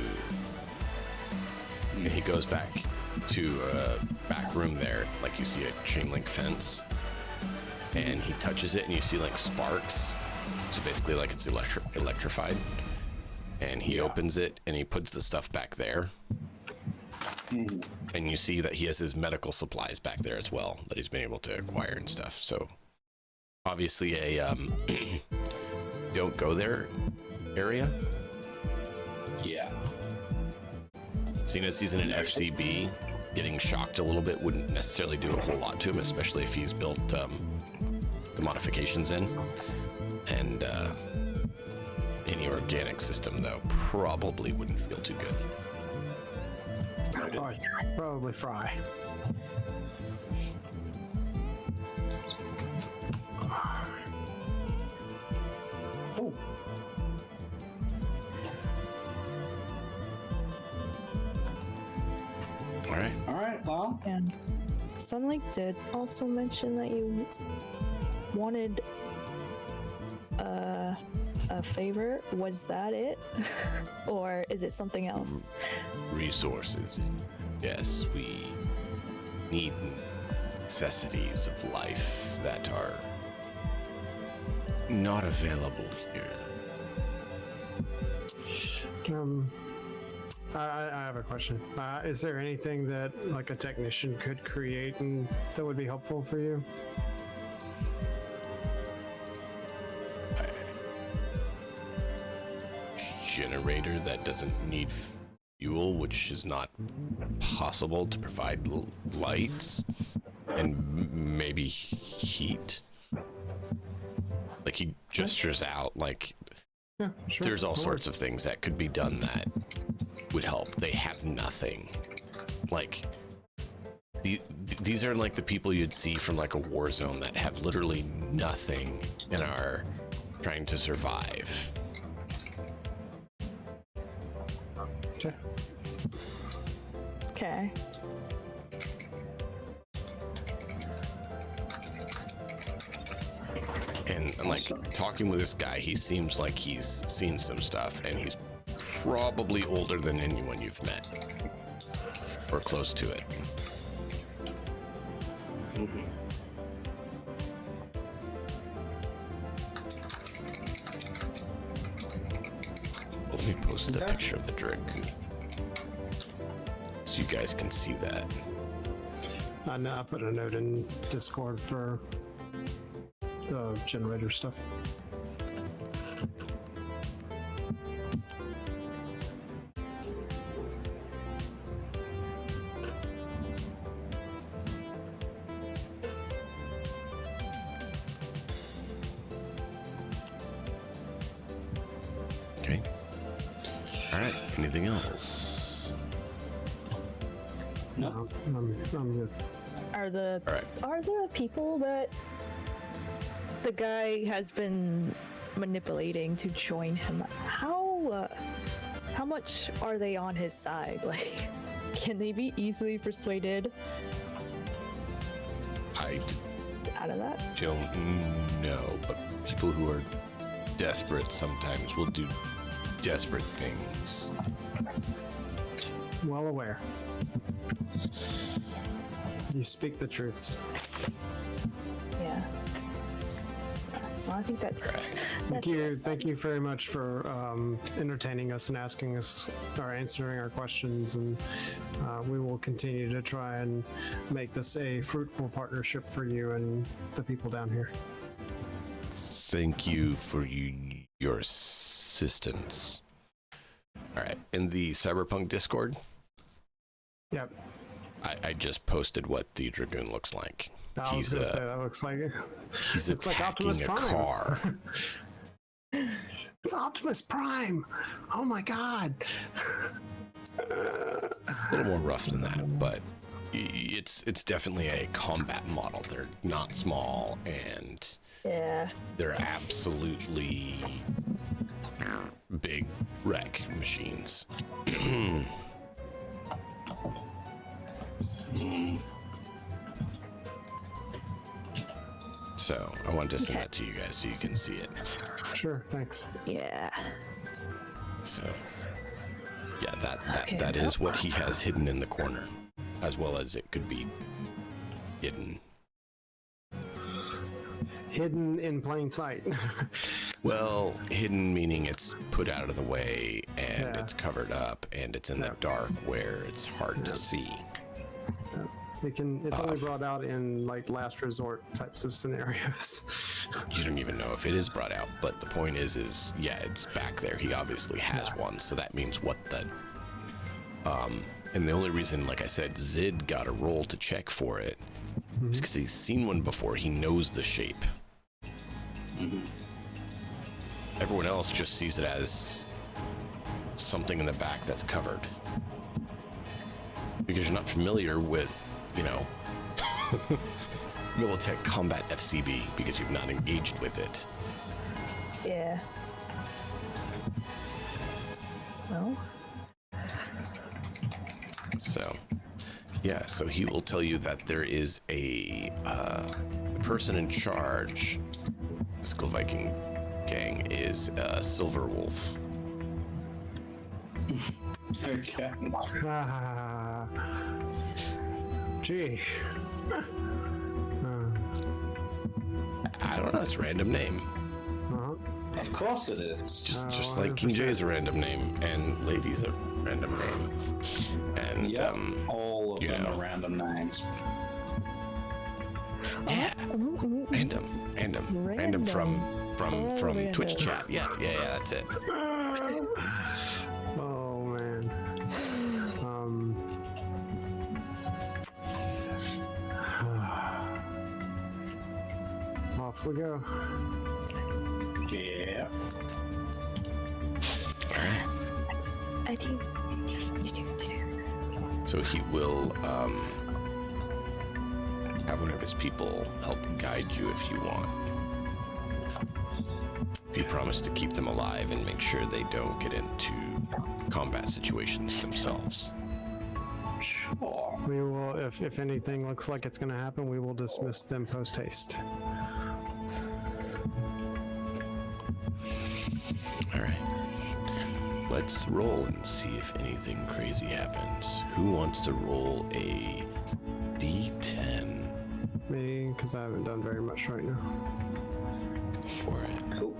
And he goes back to a back room there, like you see a chain link fence, and he touches it and you see like sparks. So basically like it's electrified. And he opens it and he puts the stuff back there. And you see that he has his medical supplies back there as well that he's been able to acquire and stuff. So obviously a don't go there area. Yeah. Seeing as he's in an FCB, getting shocked a little bit wouldn't necessarily do a whole lot to him, especially if he's built the modifications in. And any organic system, though, probably wouldn't feel too good. Oh, probably fry. Oh. All right, well. And Sunlight did also mention that you wanted a favor. Was that it? Or is it something else? Resources. Yes, we need necessities of life that are not available here. I have a question. Is there anything that like a technician could create and that would be helpful for you? Generator that doesn't need fuel, which is not possible to provide lights, and maybe heat. Like he gestures out like Yeah, sure. there's all sorts of things that could be done that would help. They have nothing. Like these are like the people you'd see from like a war zone that have literally nothing and are trying to survive. Okay. And like talking with this guy, he seems like he's seen some stuff, and he's probably older than anyone you've met, or close to it. Let me post a picture of the drink so you guys can see that. I know I put a note in Discord for the generator stuff. Okay. All right. Anything else? No. I'm good. Are the All right. are the people that the guy has been manipulating to join him? How much are they on his side? Like, can they be easily persuaded I out of that? don't know, but people who are desperate sometimes will do desperate things. Well aware. You speak the truth. Yeah. Well, I think that's Thank you. Thank you very much for entertaining us and asking us or answering our questions, and we will continue to try and make this a fruitful partnership for you and the people down here. Thank you for your assistance. All right. In the Cyberpunk Discord, Yep. I just posted what the Dragoon looks like. I was gonna say that looks like He's it's like Optimus attacking a Prime. car. It's Optimus Prime. Oh my God. A little more rough than that, but it's definitely a combat model. They're not small, and yeah. they're absolutely big wreck machines. So I wanted to send that to you guys so you can see it. Sure. Thanks. Yeah. So yeah, Okay. that is what he has hidden in the corner, as well as it could be hidden. Hidden in plain sight. Well, hidden meaning it's put out of the way and Yeah. it's covered up and it's in the dark where it's hard to see. It's only brought out in like last resort types of scenarios. You don't even know if it is brought out, but the point is yeah, it's back there. He obviously has one, so that means what the and the only reason, like I said, Zid got a roll to check for it is because he's seen one before. He knows the shape. Everyone else just sees it as something in the back that's covered, because you're not familiar with, you know, Militech Combat FCB, because you've not engaged with it. Yeah. Well. So, yeah, so he will tell you that there is a person in charge. The Skull Viking gang is Silver Wolf. Okay. Ah. Gee. I don't know, it's a random name. Of course it is. Just like King J is a random name, and Lady's a random name. And, Yep, all of you them know. are random names. Yeah, random from Twitch chat. Yeah, that's it. Oh man. Off we go. Yeah. All right. I think you do. So he will have one of his people help guide you if you want. If you promise to keep them alive and make sure they don't get into combat situations themselves. Sure. We will, if anything looks like it's going to happen, we will dismiss them post haste. All right. Let's roll and see if anything crazy happens. Who wants to roll a D10 Me, because I haven't done very much right now. for it? Cool.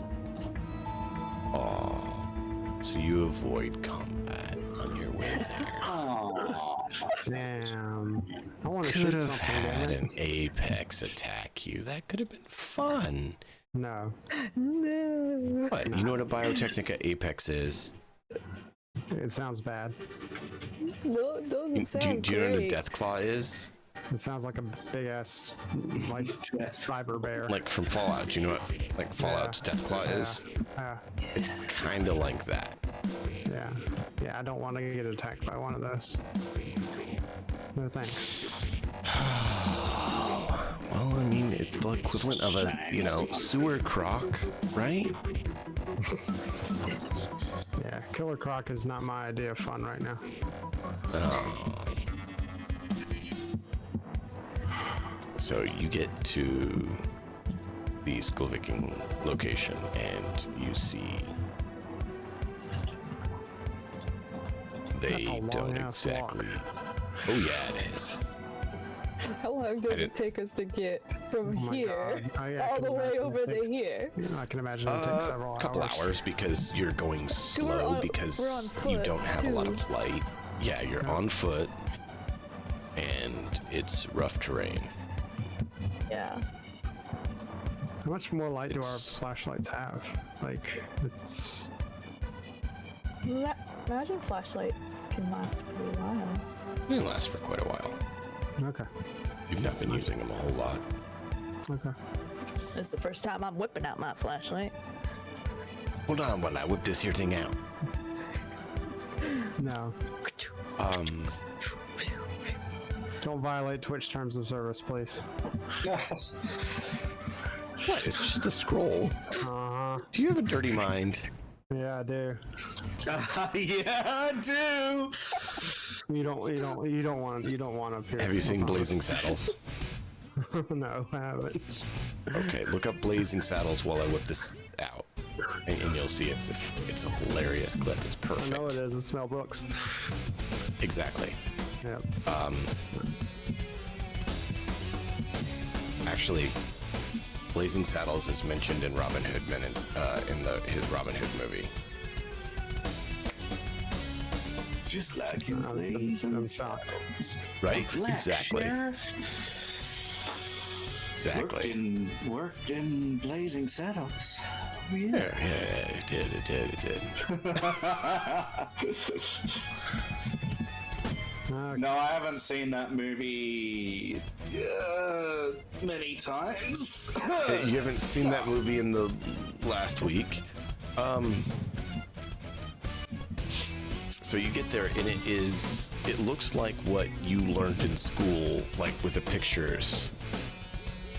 Aw. so you avoid combat on your way there. Oh, Damn. I want to Could shoot have something, had damn an it. Apex attack you. That could have been fun. No. No. What? You know what a Biotechnica Apex is? It sounds bad. No, it doesn't sound Do you know what a great. Deathclaw is? It sounds like a big ass, like, cyber bear. Like from Fallout. Do you know what like Fallout's Deathclaw is? It's kind of like that. Yeah. Yeah, I don't want to get attacked by one of those. No thanks. Well, I mean, it's the equivalent of a, sewer croc, right? Yeah, Killer Croc is not my idea of fun right now. So you get to the Skull Viking location and you see they That's a don't long-ass exactly. Oh yeah, it is. How long does it didn't- take us to get from Oh my here God. Oh, yeah, I all can the way imagine over it to takes- here? I can imagine it takes several A couple hours because you're going slow we're on because you foot, don't have a lot of too. light. Yeah, you're on foot and it's rough terrain. Yeah. How much more light do our It's- flashlights have? Like, it's... Imagine flashlights can last a pretty while. They last for quite a while. Okay. You've not been using them a whole lot. Okay. This is the first time I'm whipping out my flashlight. Hold on while I whip this here thing out. No. Don't violate Twitch terms of service, please. yes. What? It's just a scroll. Uh-huh. Do you have a dirty mind? Yeah, I do. Yeah, I do. You don't want to appear. Have you seen Blazing Saddles? No, I haven't. Okay, look up Blazing Saddles while I whip this out, and you'll see it's a hilarious clip. It's I perfect. know it is. It's Mel Brooks. Exactly. Yep. Actually, Blazing Saddles is mentioned in Robin Hood his Robin Hood movie. Just like in I'm Blazing shocked. Saddles. Right? Black Exactly. Sheriff Exactly. Worked in Blazing Saddles. Oh, yeah. Yeah, it did. Okay. No, I haven't seen that movie many times. You haven't seen that movie in the last week. So you get there and it looks like what you learned in school, like with the pictures,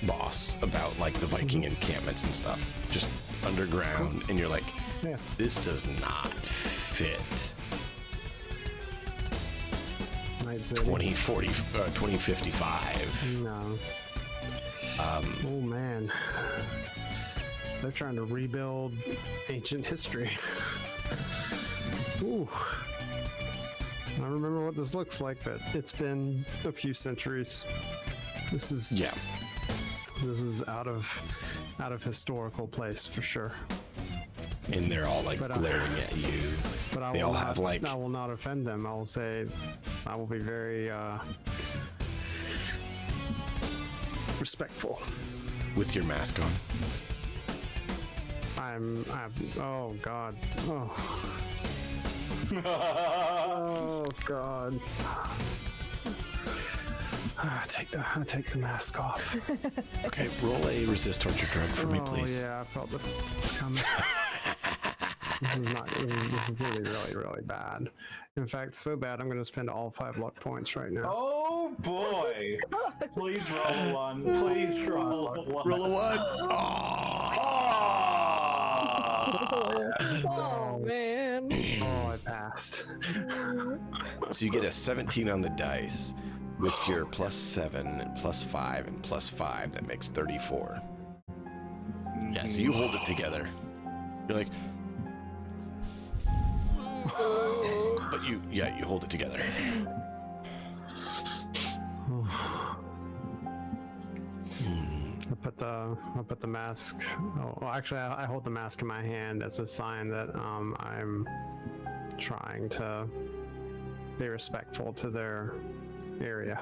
boss, about like the Viking encampments and stuff, just underground, and you're like, Yeah. this does not fit Night City. 2055. No. Oh man. They're trying to rebuild ancient history. Ooh. I remember what this looks like, but it's been a few centuries. This is out of historical place for sure. And they're all like But, glaring at you. But I They will all not, have, like- I will not offend them. I will say I will be very respectful. With your mask on. I'm oh god. Oh god. I take the mask off. Okay, roll a resist torture drug for me, please. Oh yeah, I felt this coming. This is really, really, really bad. In fact, so bad I'm gonna spend all 5 luck points right now. Oh boy! Please roll a 1. Please roll a 1. Roll a 1. Oh man. Oh, I passed. So you get a 17 on the dice with your +7, +5, and +5. That makes 34. Yeah, so you hold it together. You're like, but you hold it together. I'll put the mask. Oh, well, actually, I hold the mask in my hand as a sign that I'm trying to be respectful to their area.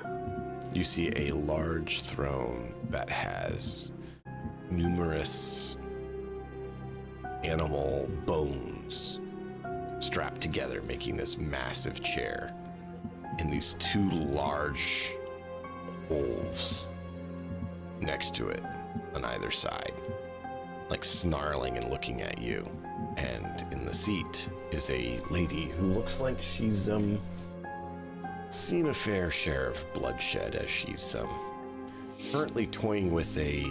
You see a large throne that has numerous animal bones strapped together, making this massive chair, and these two large wolves next to it on either side, like snarling and looking at you. And in the seat is a lady who looks like she's seen a fair share of bloodshed, as she's currently toying with a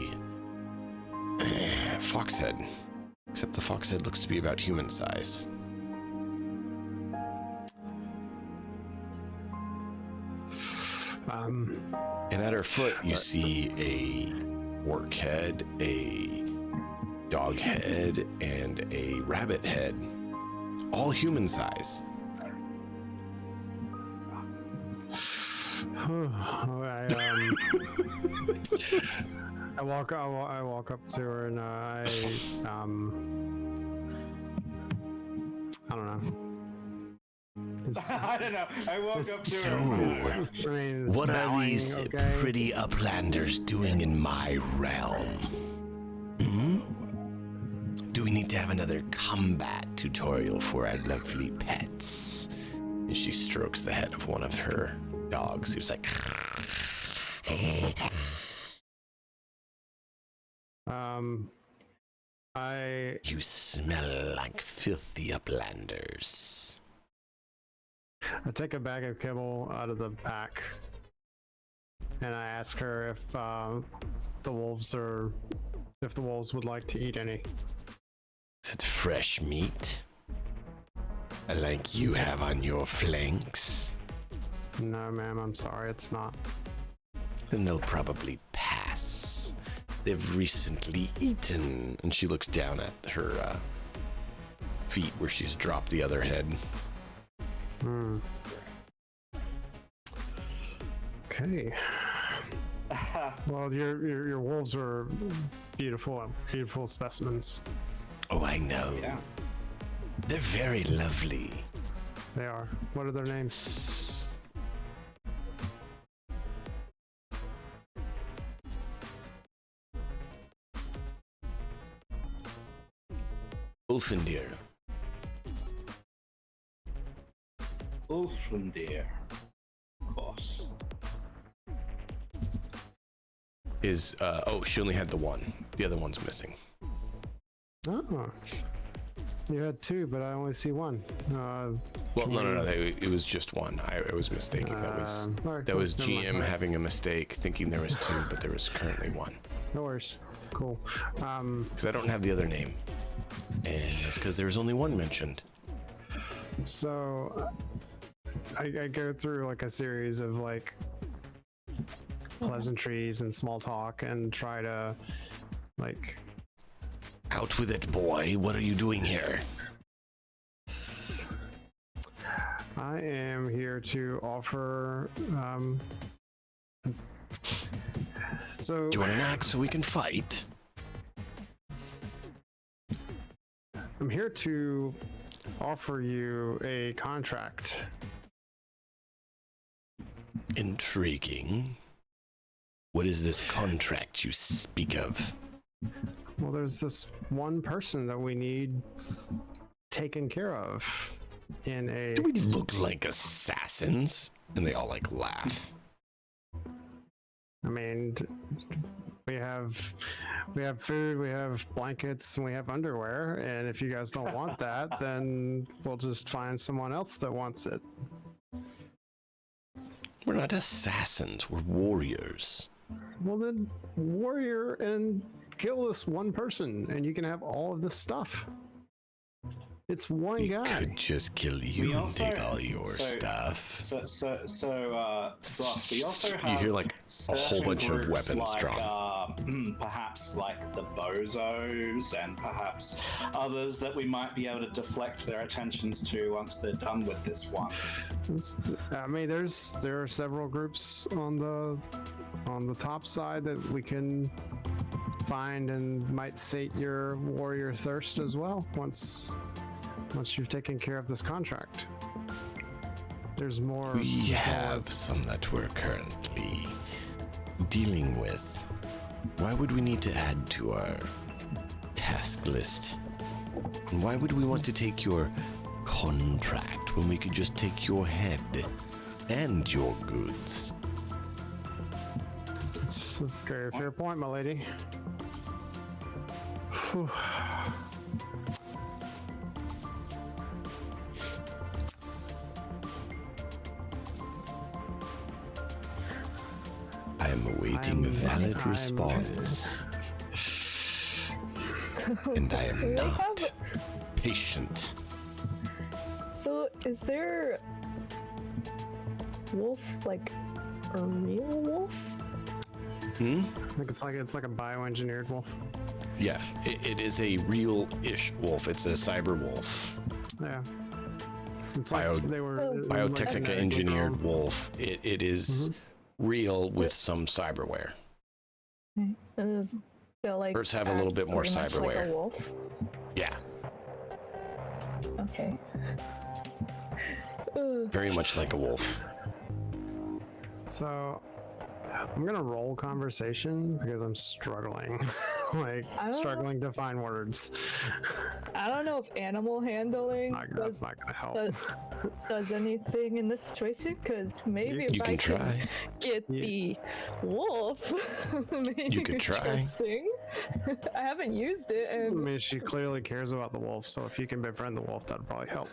fox head, except the fox head looks to be about human size. And at her foot, you see a orc head, a dog head, and a rabbit head, all human size. I walk up to her and I don't know. I don't know. I walk up to So, her. what are smelling, these okay? pretty uplanders doing in my realm? Hmm? Do we need to have another combat tutorial for our lovely pets? And she strokes the head of one of her dogs, who's like... You smell like filthy uplanders. I take a bag of kibble out of the pack and I ask her if the wolves would like to eat any. Is it fresh meat? Like you have on your flanks? No, ma'am, I'm sorry, it's not. Then they'll probably pass. They've recently eaten. And she looks down at her feet where she's dropped the other head. Okay. Well, your wolves are beautiful specimens. Oh, I know. Yeah. They're very lovely. They are. What are their names? Ulfendir. Ulfendir. Of course. Is, she only had the one. The other one's missing. Oh. You had two, but I only see one. Well, no. It was just one. I was mistaken. That was alright, that cool. was Never mind. GM having a mistake, thinking there was two, but there was currently one. No worries. Cool. Because I don't have the other name, and it's because there was only one mentioned. So I go through like a series of like pleasantries and small talk and try to like... Out with it, boy. What are you doing here? I am here to offer so Do you want an axe so we can fight? I'm here to offer you a contract. Intriguing. What is this contract you speak of? Well, there's this one person that we need taken care of in a... Do we look like assassins? And they all like laugh. I mean, we have food, we have blankets, and we have underwear, and if you guys don't want that, then we'll just find someone else that wants it. We're not assassins, we're warriors. Well then, warrior and kill this one person, and you can have all of this stuff. It's one We guy. could just kill you We and also- take all your stuff. Ross, we also have You hear like a whole certain bunch of groups weapons like, drawn. perhaps like the bozos and perhaps others that we might be able to deflect their attentions to once they're done with this one. I mean, there are several groups on the top side that we can find and might sate your warrior thirst as well once you've taken care of this contract. There's more. We have some that we're currently dealing with. Why would we need to add to our task list? And why would we want to take your contract when we could just take your head and your goods? It's a very fair point, my lady. Whew. I am awaiting a valid I'm- response. And I am They not have- patient. So, is there wolf like a real wolf? Hmm? I think it's like a bioengineered wolf. Yeah, it is a real-ish wolf. It's a cyber wolf. Yeah. It's Bio- like they were Biotechnica genetically engineered grown. wolf. It is real with some cyberware. Is they'll like Birds have a little bit more pretty much like cyberware. a wolf? Yeah, Okay. very much like a wolf. So I'm gonna roll conversation because I'm struggling, like I don't know. struggling to find words. I don't know if animal handling That's not gonna help. does anything in this situation, because maybe if You I can could try. get the wolf, maybe You could try. interesting. I haven't used it, I and mean, she clearly cares about the wolf, so if you can befriend the wolf, that'd probably help.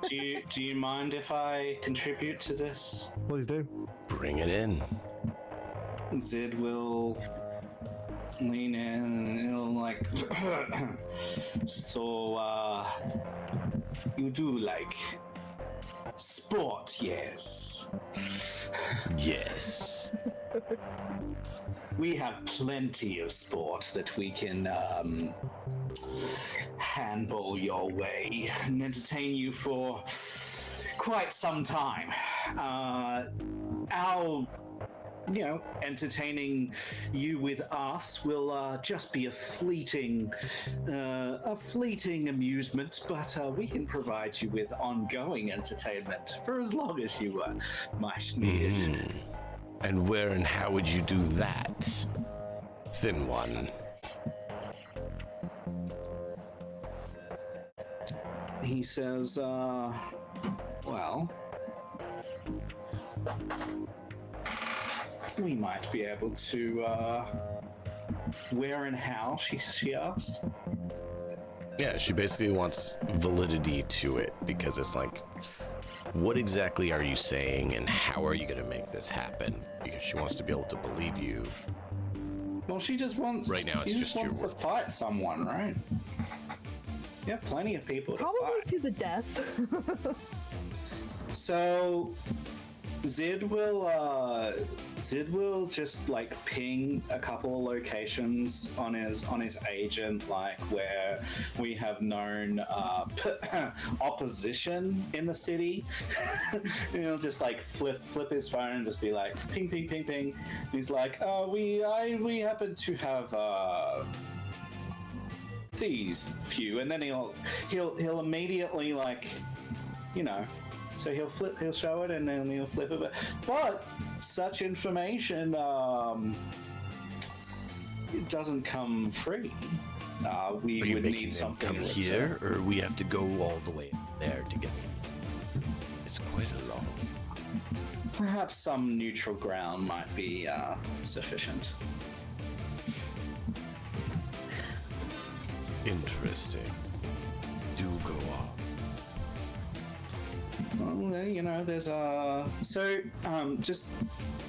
Do you mind if I contribute to this? Please do. Bring it in. Zid will lean in and he'll like so you do like sport, yes. Yes. We have plenty of sport that we can handball your way and entertain you for quite some time. Our entertaining you with us will just be a fleeting amusement, but we can provide you with ongoing entertainment for as long as you might need it. And where and how would you do that, Thin One? He says, well, we might be able to, where and how, she asked. Yeah, she basically wants validity to it because it's like, what exactly are you saying and how are you going to make this happen? Because she wants to be able to believe you. Well, she just wants, Right now, it's she just wants your to fight someone, right? You have plenty of people to probably fight. to the death. So Zid will just like ping a couple of locations on his agent, like where we have known opposition in the city. And he'll just like flip his phone and just be like ping ping ping ping. And he's like, we happen to have these few, and then he'll immediately like, so he'll show it and then he'll flip it. But such information, it doesn't come free. We Are you would making need them something come in here, return. or we have to go all the way there to get them? It's quite a long. Perhaps some neutral ground might be sufficient. Interesting. Do go on. Well, there's just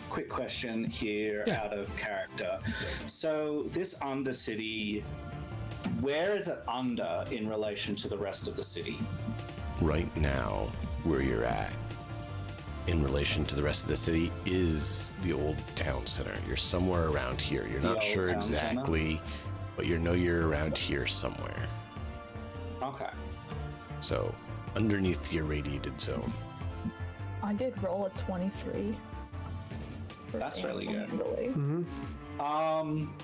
quick question here out of character. So this Undercity, where is it under in relation to the rest of the city? Right now, where you're at, in relation to the rest of the city, is the old town center. You're somewhere around here. You're The not old sure town center? exactly, but you're around here somewhere. Okay. So, underneath the irradiated zone. I did roll a 23. for That's really good. handling. Um,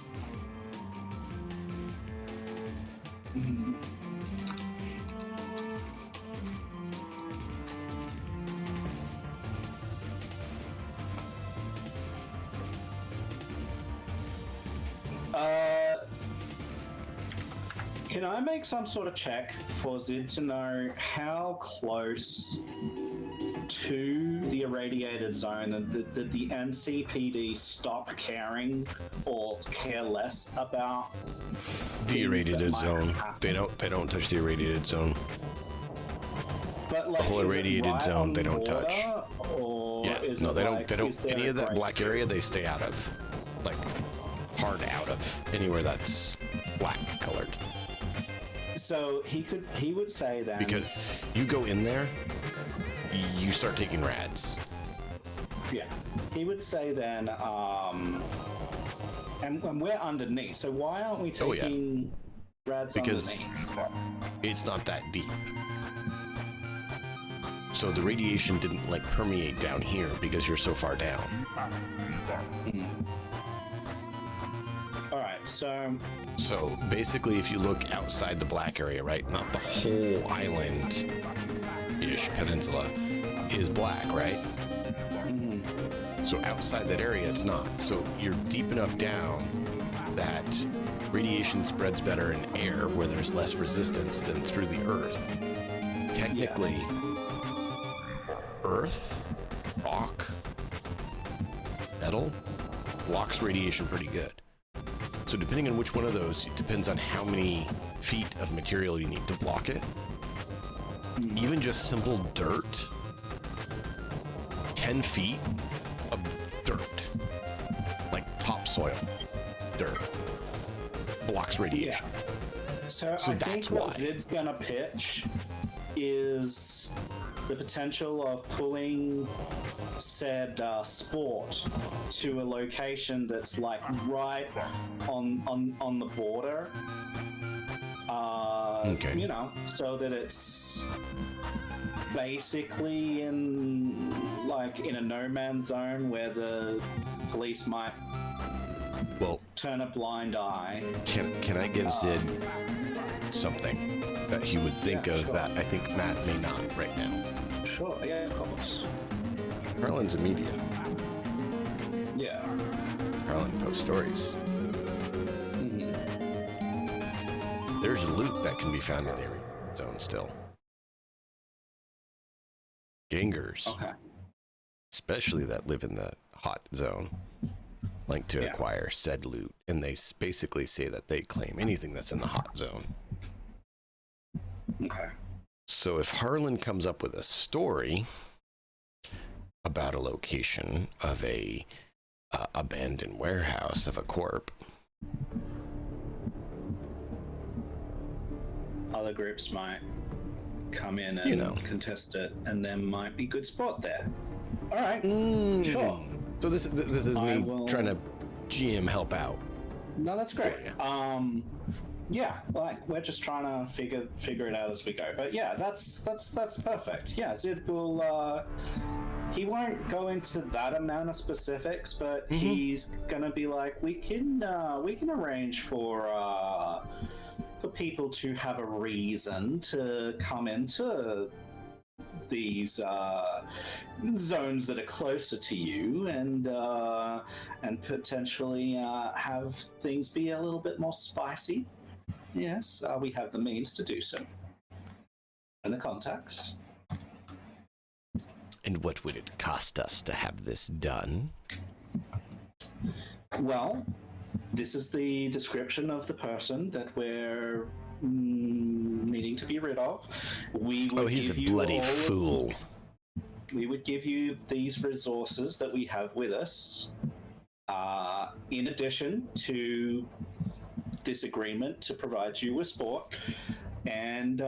Can I make some sort of check for Zid to know how close to the irradiated zone and did the NCPD stop caring or care less about The irradiated zone. happen? They don't touch the irradiated zone. But like, The whole is it irradiated right zone, on they don't border, touch. Or Yeah, is no, it they like, don't. is there Any a of that grace black period? area, they stay out of. Like, hard out of anywhere that's black colored. So he would say then, Because you go in there, you start taking rads. yeah, he would say then, and we're underneath. So why aren't we Oh, yeah. taking rads Because underneath? it's not that deep. So the radiation didn't like permeate down here because you're so far down. All right, so So basically, if you look outside the black area, right, not the whole island-ish peninsula is black, right? So outside that area, it's not. So you're deep enough down that radiation spreads better in air where there's less resistance than through the earth. Technically, earth, rock, metal blocks radiation pretty good. So depending on which one of those, it depends on how many feet of material you need to block it. Even just simple dirt, 10 feet of dirt, like topsoil dirt, blocks radiation. So So I that's think what why. Zid's gonna pitch is the potential of pulling said sport to a location that's like right on the border. Okay. You know, so that it's basically in a no man's zone where the police might Well, turn a blind eye. can I give Zid something that he would think Yeah, of sure. that I think Matt may not right now? Sure, yeah, of course. Harlan's a media. Yeah. Harlan posts stories. There's loot that can be found in the area zone still. Gangers, Okay. especially that live in the hot zone, like to Yeah. acquire said loot, and they basically say that they claim anything that's in the hot zone. Okay. So if Harlan comes up with a story about a location of a abandoned warehouse of a corp, Other groups might come in and contest it, and there might be good spot there. All right. Sure. So this is I me will- trying to GM help out. No, that's great. Yeah. Yeah, like we're just trying to figure it out as we go. But yeah, that's perfect. Yeah, Zid will. He won't go into that amount of specifics, but he's gonna be like, we can arrange for people to have a reason to come into these zones that are closer to you, and potentially have things be a little bit more spicy. Yes, we have the means to do so, and the contacts. And what would it cost us to have this done? Well, this is the description of the person that we're needing to be rid of. We would He's a give you bloody all of- fool. We would give you these resources that we have with us, in addition to this agreement to provide you with sport, and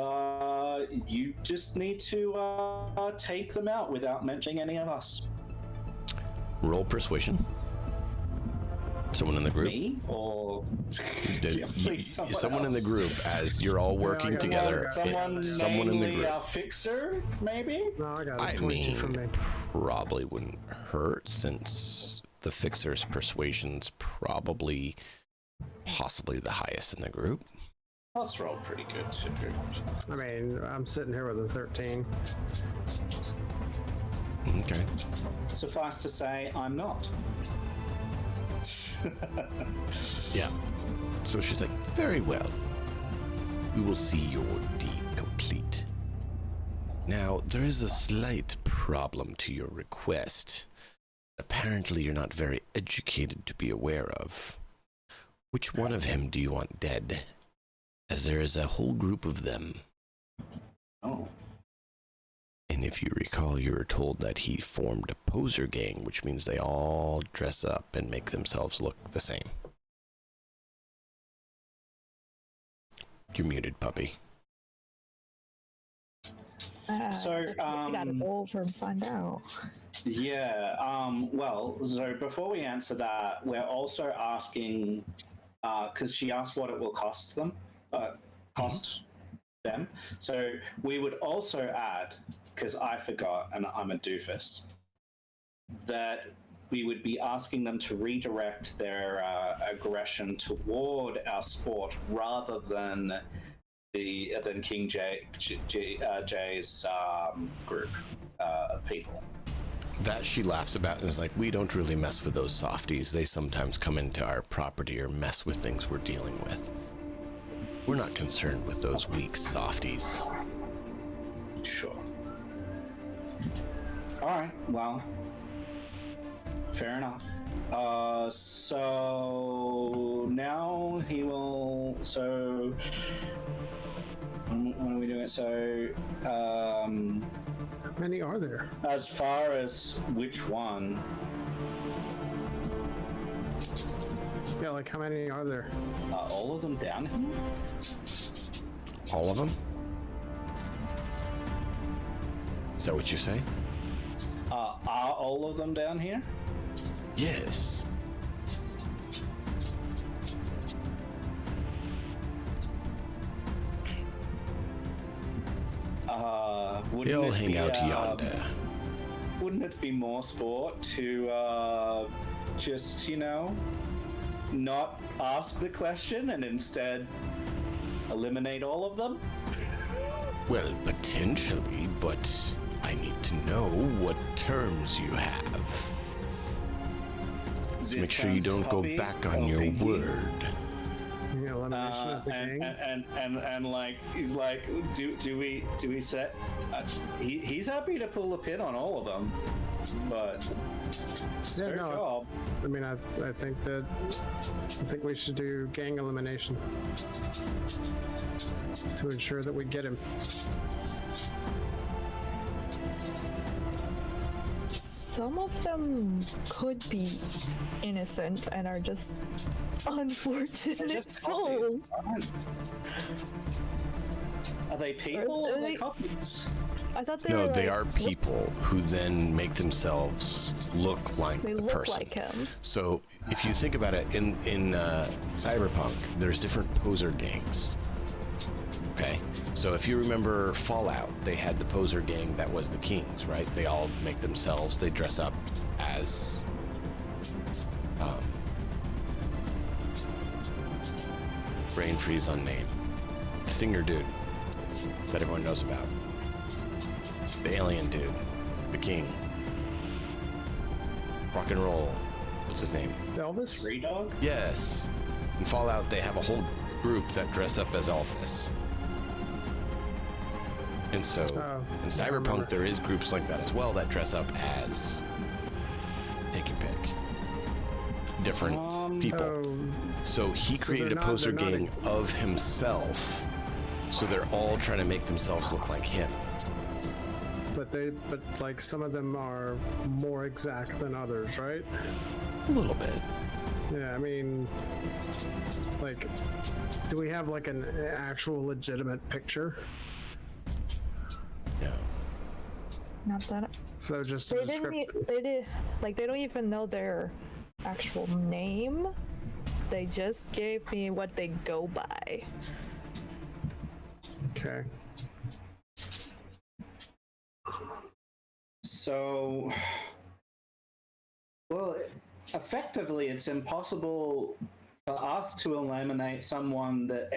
you just need to take them out without mentioning any of us. Roll persuasion. Someone in the group. Me or Did- Yeah, please, someone in the else. group as you're all working got it. together. Someone in the namely group. a fixer, maybe. No, I got it. I 22 from mean, me. probably wouldn't hurt since the fixer's persuasion's probably possibly the highest in the group. Let's roll pretty good too. I mean, I'm sitting here with a 13. Okay. Suffice to say, I'm not. Yeah. So she's like, very well. We will see your deed complete. Now, there is a slight problem to your request. Apparently, you're not very educated to be aware of. Which one of him do you want dead? As there is a whole group of them. Oh. And if you recall, you were told that he formed a poser gang, which means they all dress up and make themselves look the same. You're muted, puppy. So, we gotta go over and find out. Yeah, well, so before we answer that, we're also asking, because she asked what it will cost them, them. So we would also add, because I forgot and I'm a doofus, that we would be asking them to redirect their aggression toward our sport rather than King J's group of people. That she laughs about and is like, we don't really mess with those softies. They sometimes come into our property or mess with things we're dealing with. We're not concerned with those weak softies. Sure. All right, well, fair enough. So now he will. So what are we doing? So, How many are there? as far as which one? Yeah, like how many are there? Are all of them down here? All of them? Is that what you say? Are all of them down here? Yes. Wouldn't They all it hang be, out yonder. Wouldn't it be more sport to just, not ask the question and instead eliminate all of them? Well, potentially, but I need to know what terms you have. So make sure you don't go back on your word. Yeah, elimination of the gang. And like he's like, do we set? He's happy to pull a pin on all of them, but it's Yeah, their no, job. I mean, I think we should do gang elimination to ensure that we get him. Some of them could be innocent and are just unfortunate Just souls. copies. Are they people Are or are they they- copies? I thought they No, were they like, are people who then make themselves look like They the look person. like him. So if you think about it, in Cyberpunk, there's different poser gangs. Okay, so if you remember Fallout, they had the poser gang that was the Kings, right? They all make themselves, they dress up as brain freeze on name. The singer dude that everyone knows about. The alien dude. The king. Rock and roll. What's his name? Elvis? Free dog? Yes. In Fallout, they have a whole group that dress up as Elvis. And so, in I remember. Cyberpunk, there is groups like that as well that dress up as, take your pick, different people. Oh, So he so created a they're poser not gang of himself. So they're all trying to make themselves look like him. but like some of them are more exact than others, right? A little bit. Yeah, I mean, like, do we have like an actual legitimate picture? Yeah. Not that So just a they didn't. description. They did like they don't even know their actual name. They just gave me what they go by. Okay. So, well, effectively, it's impossible for us to eliminate someone that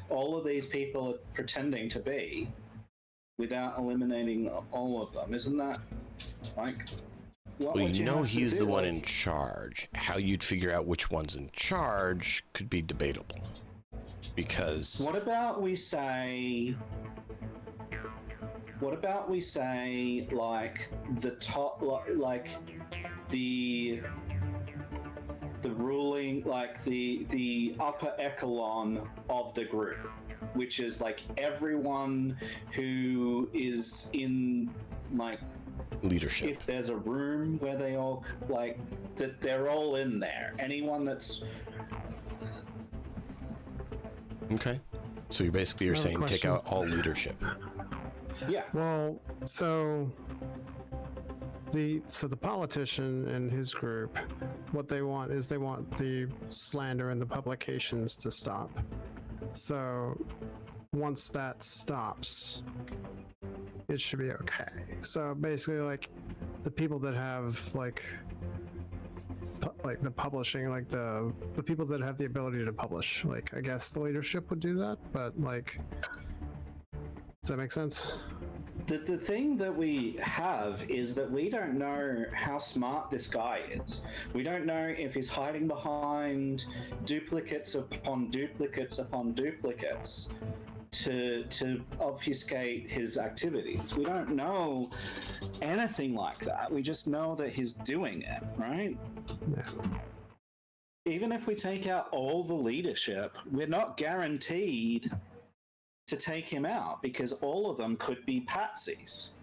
all of these people are pretending to be without eliminating all of them. Isn't that like what Well, would you you know have to he's do? the one Like, in charge. How you'd figure out which one's in charge could be debatable. Because what about we say like the top, like the ruling, like the upper echelon of the group, which is like everyone who is in like leadership. if there's a room where they all like that, they're all in there. Anyone that's Okay. So you're I have a saying take question. out all leadership. yeah. Well, so the politician and his group, what they want is they want the slander and the publications to stop. So once that stops, it should be okay. So basically, like the people that have like the publishing, like the people that have the ability to publish, like I guess the leadership would do that, but like, does that make sense? The thing that we have is that we don't know how smart this guy is. We don't know if he's hiding behind duplicates upon duplicates upon duplicates to obfuscate his activities. We don't know anything like that. We just know that he's doing it, right? Yeah. Even if we take out all the leadership, we're not guaranteed to take him out because all of them could be patsies.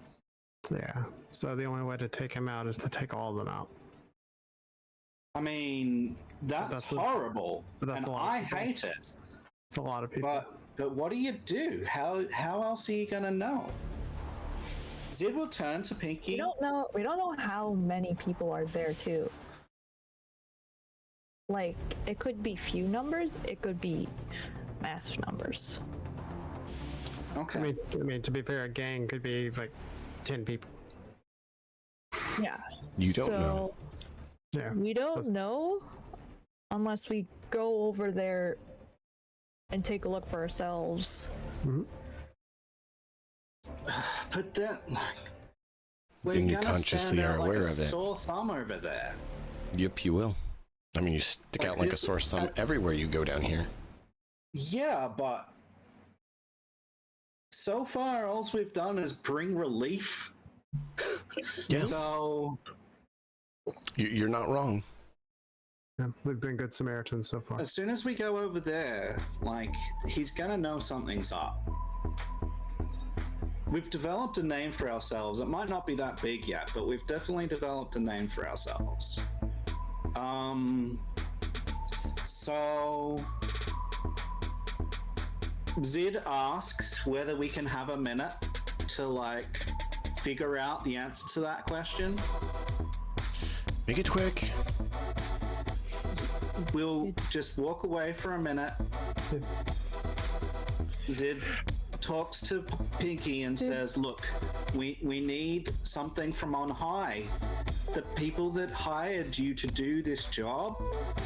Yeah. So the only way to take him out is to take all of them out. I mean, that's horrible, but that's and a lot of I people. hate it. It's a lot of people. But what do you do? How else are you gonna know? Zid will turn to Pinky. We don't know how many people are there too. Like, it could be few numbers, it could be massive numbers. Okay. I mean, to be fair, a gang could be like 10 people. Yeah. You don't know. Yeah. We don't know unless we go over there and take a look for ourselves. Mm-hmm. But that, like, we're Then you gonna consciously stand out are like aware a of it. sore thumb over there. Yep, you will. I mean, you stick Like out like a this- sore thumb everywhere you go down here. Yeah, but so far, all we've done is bring relief. Yeah. So You're not wrong. Yeah, we've been good Samaritans so far. as soon as we go over there, like, he's gonna know something's up. We've developed a name for ourselves. It might not be that big yet, but we've definitely developed a name for ourselves. So Zid asks whether we can have a minute to like figure out the answer to that question. Make it quick. We'll just walk away for a minute. Zid talks to Pinky and says, look, we need something from on high. The people that hired you to do this job,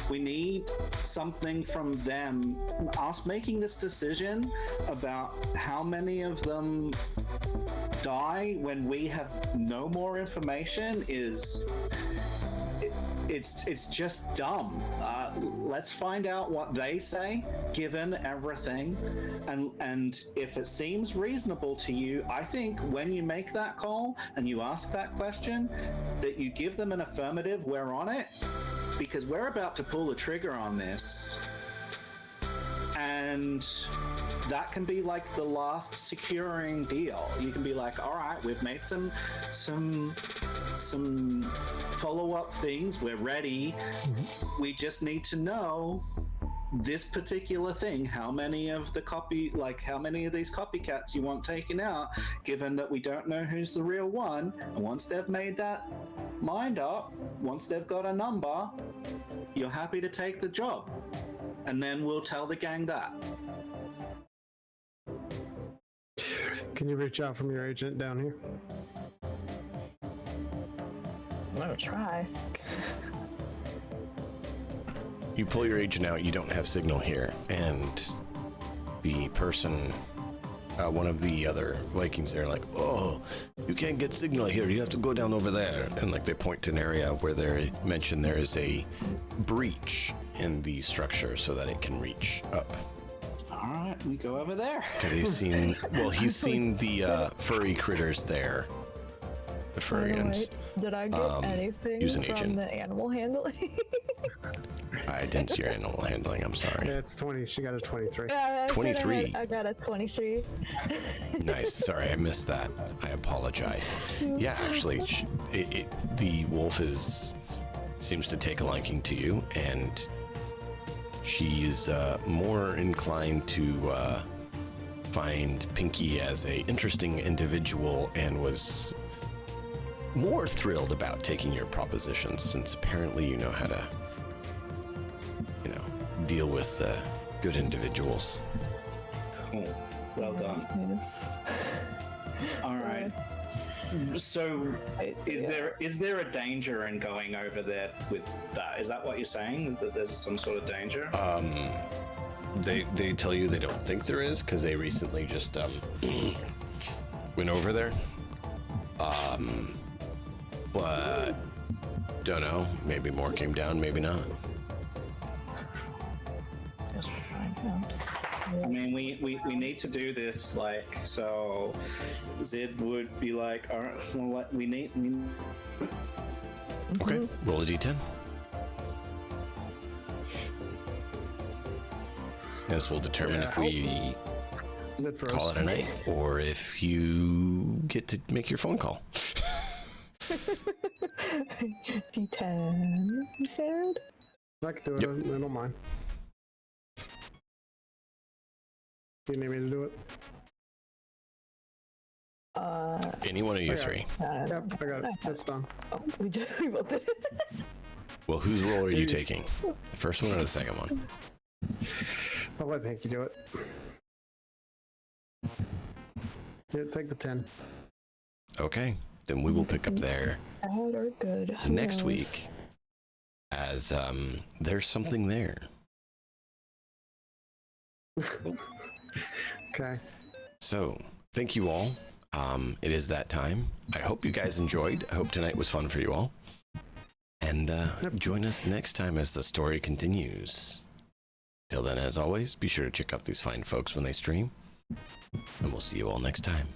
we need something from them. Us making this decision about how many of them die when we have no more information is... It's just dumb. Let's find out what they say, given everything, and if it seems reasonable to you, I think when you make that call and you ask that question, that you give them an affirmative, we're on it, because we're about to pull the trigger on this, and that can be like the last securing deal. You can be like, all right, we've made some follow-up things, we're ready. We just need to know this particular thing, how many of these copycats you want taken out, given that we don't know who's the real one. And once they've made that mind up, once they've got a number, you're happy to take the job, and then we'll tell the gang that. Can you reach out from your agent down here? I'm gonna try. you pull your agent out, you don't have signal here, and the person, one of the other Vikings there, like, oh, you can't get signal here, you have to go down over there. And like they point to an area where they mention there is a breach in the structure so that it can reach up. Alright, we go over there. Because he's seen the furry critters there. The furrians. Did I get anything use an from agent. the animal handling? I didn't see your animal handling, I'm sorry. Yeah, it's 20. She got a 23. Yeah, I said 23. I got a 23. Nice. Sorry, I missed that. I apologize. Yeah, actually, the wolf seems to take a liking to you, and she's more inclined to find Pinky as a interesting individual, and was more thrilled about taking your propositions, since apparently you know how to, deal with good individuals. Cool. Well done. Yes. Alright. So, is there a danger in going over there with that? Is that what you're saying? That there's some sort of danger? They tell you they don't think there is, because they recently just went over there. But don't know. Maybe more came down, maybe not. I mean, we need to do this, like, so Zid would be like, all right, well, we need. Okay, roll a d10. This will determine if we Is it call it a night, or if you get to make your phone call. D10, you said? I can do it. I don't mind. Do you need me to do it? Any one of you three. Yep, I got it. It's done. Oh, we both did it. Well, whose role are you taking? The first one or the second one? I'll let Pinky do it. Yeah, take the 10. Okay, then we will pick up there Bad or good? Who next knows? week, as there's something there. Okay. So, thank you all. It is that time. I hope you guys enjoyed. I hope tonight was fun for you all. And join us next time as the story continues. Till then, as always, be sure to check out these fine folks when they stream. And we'll see you all next time.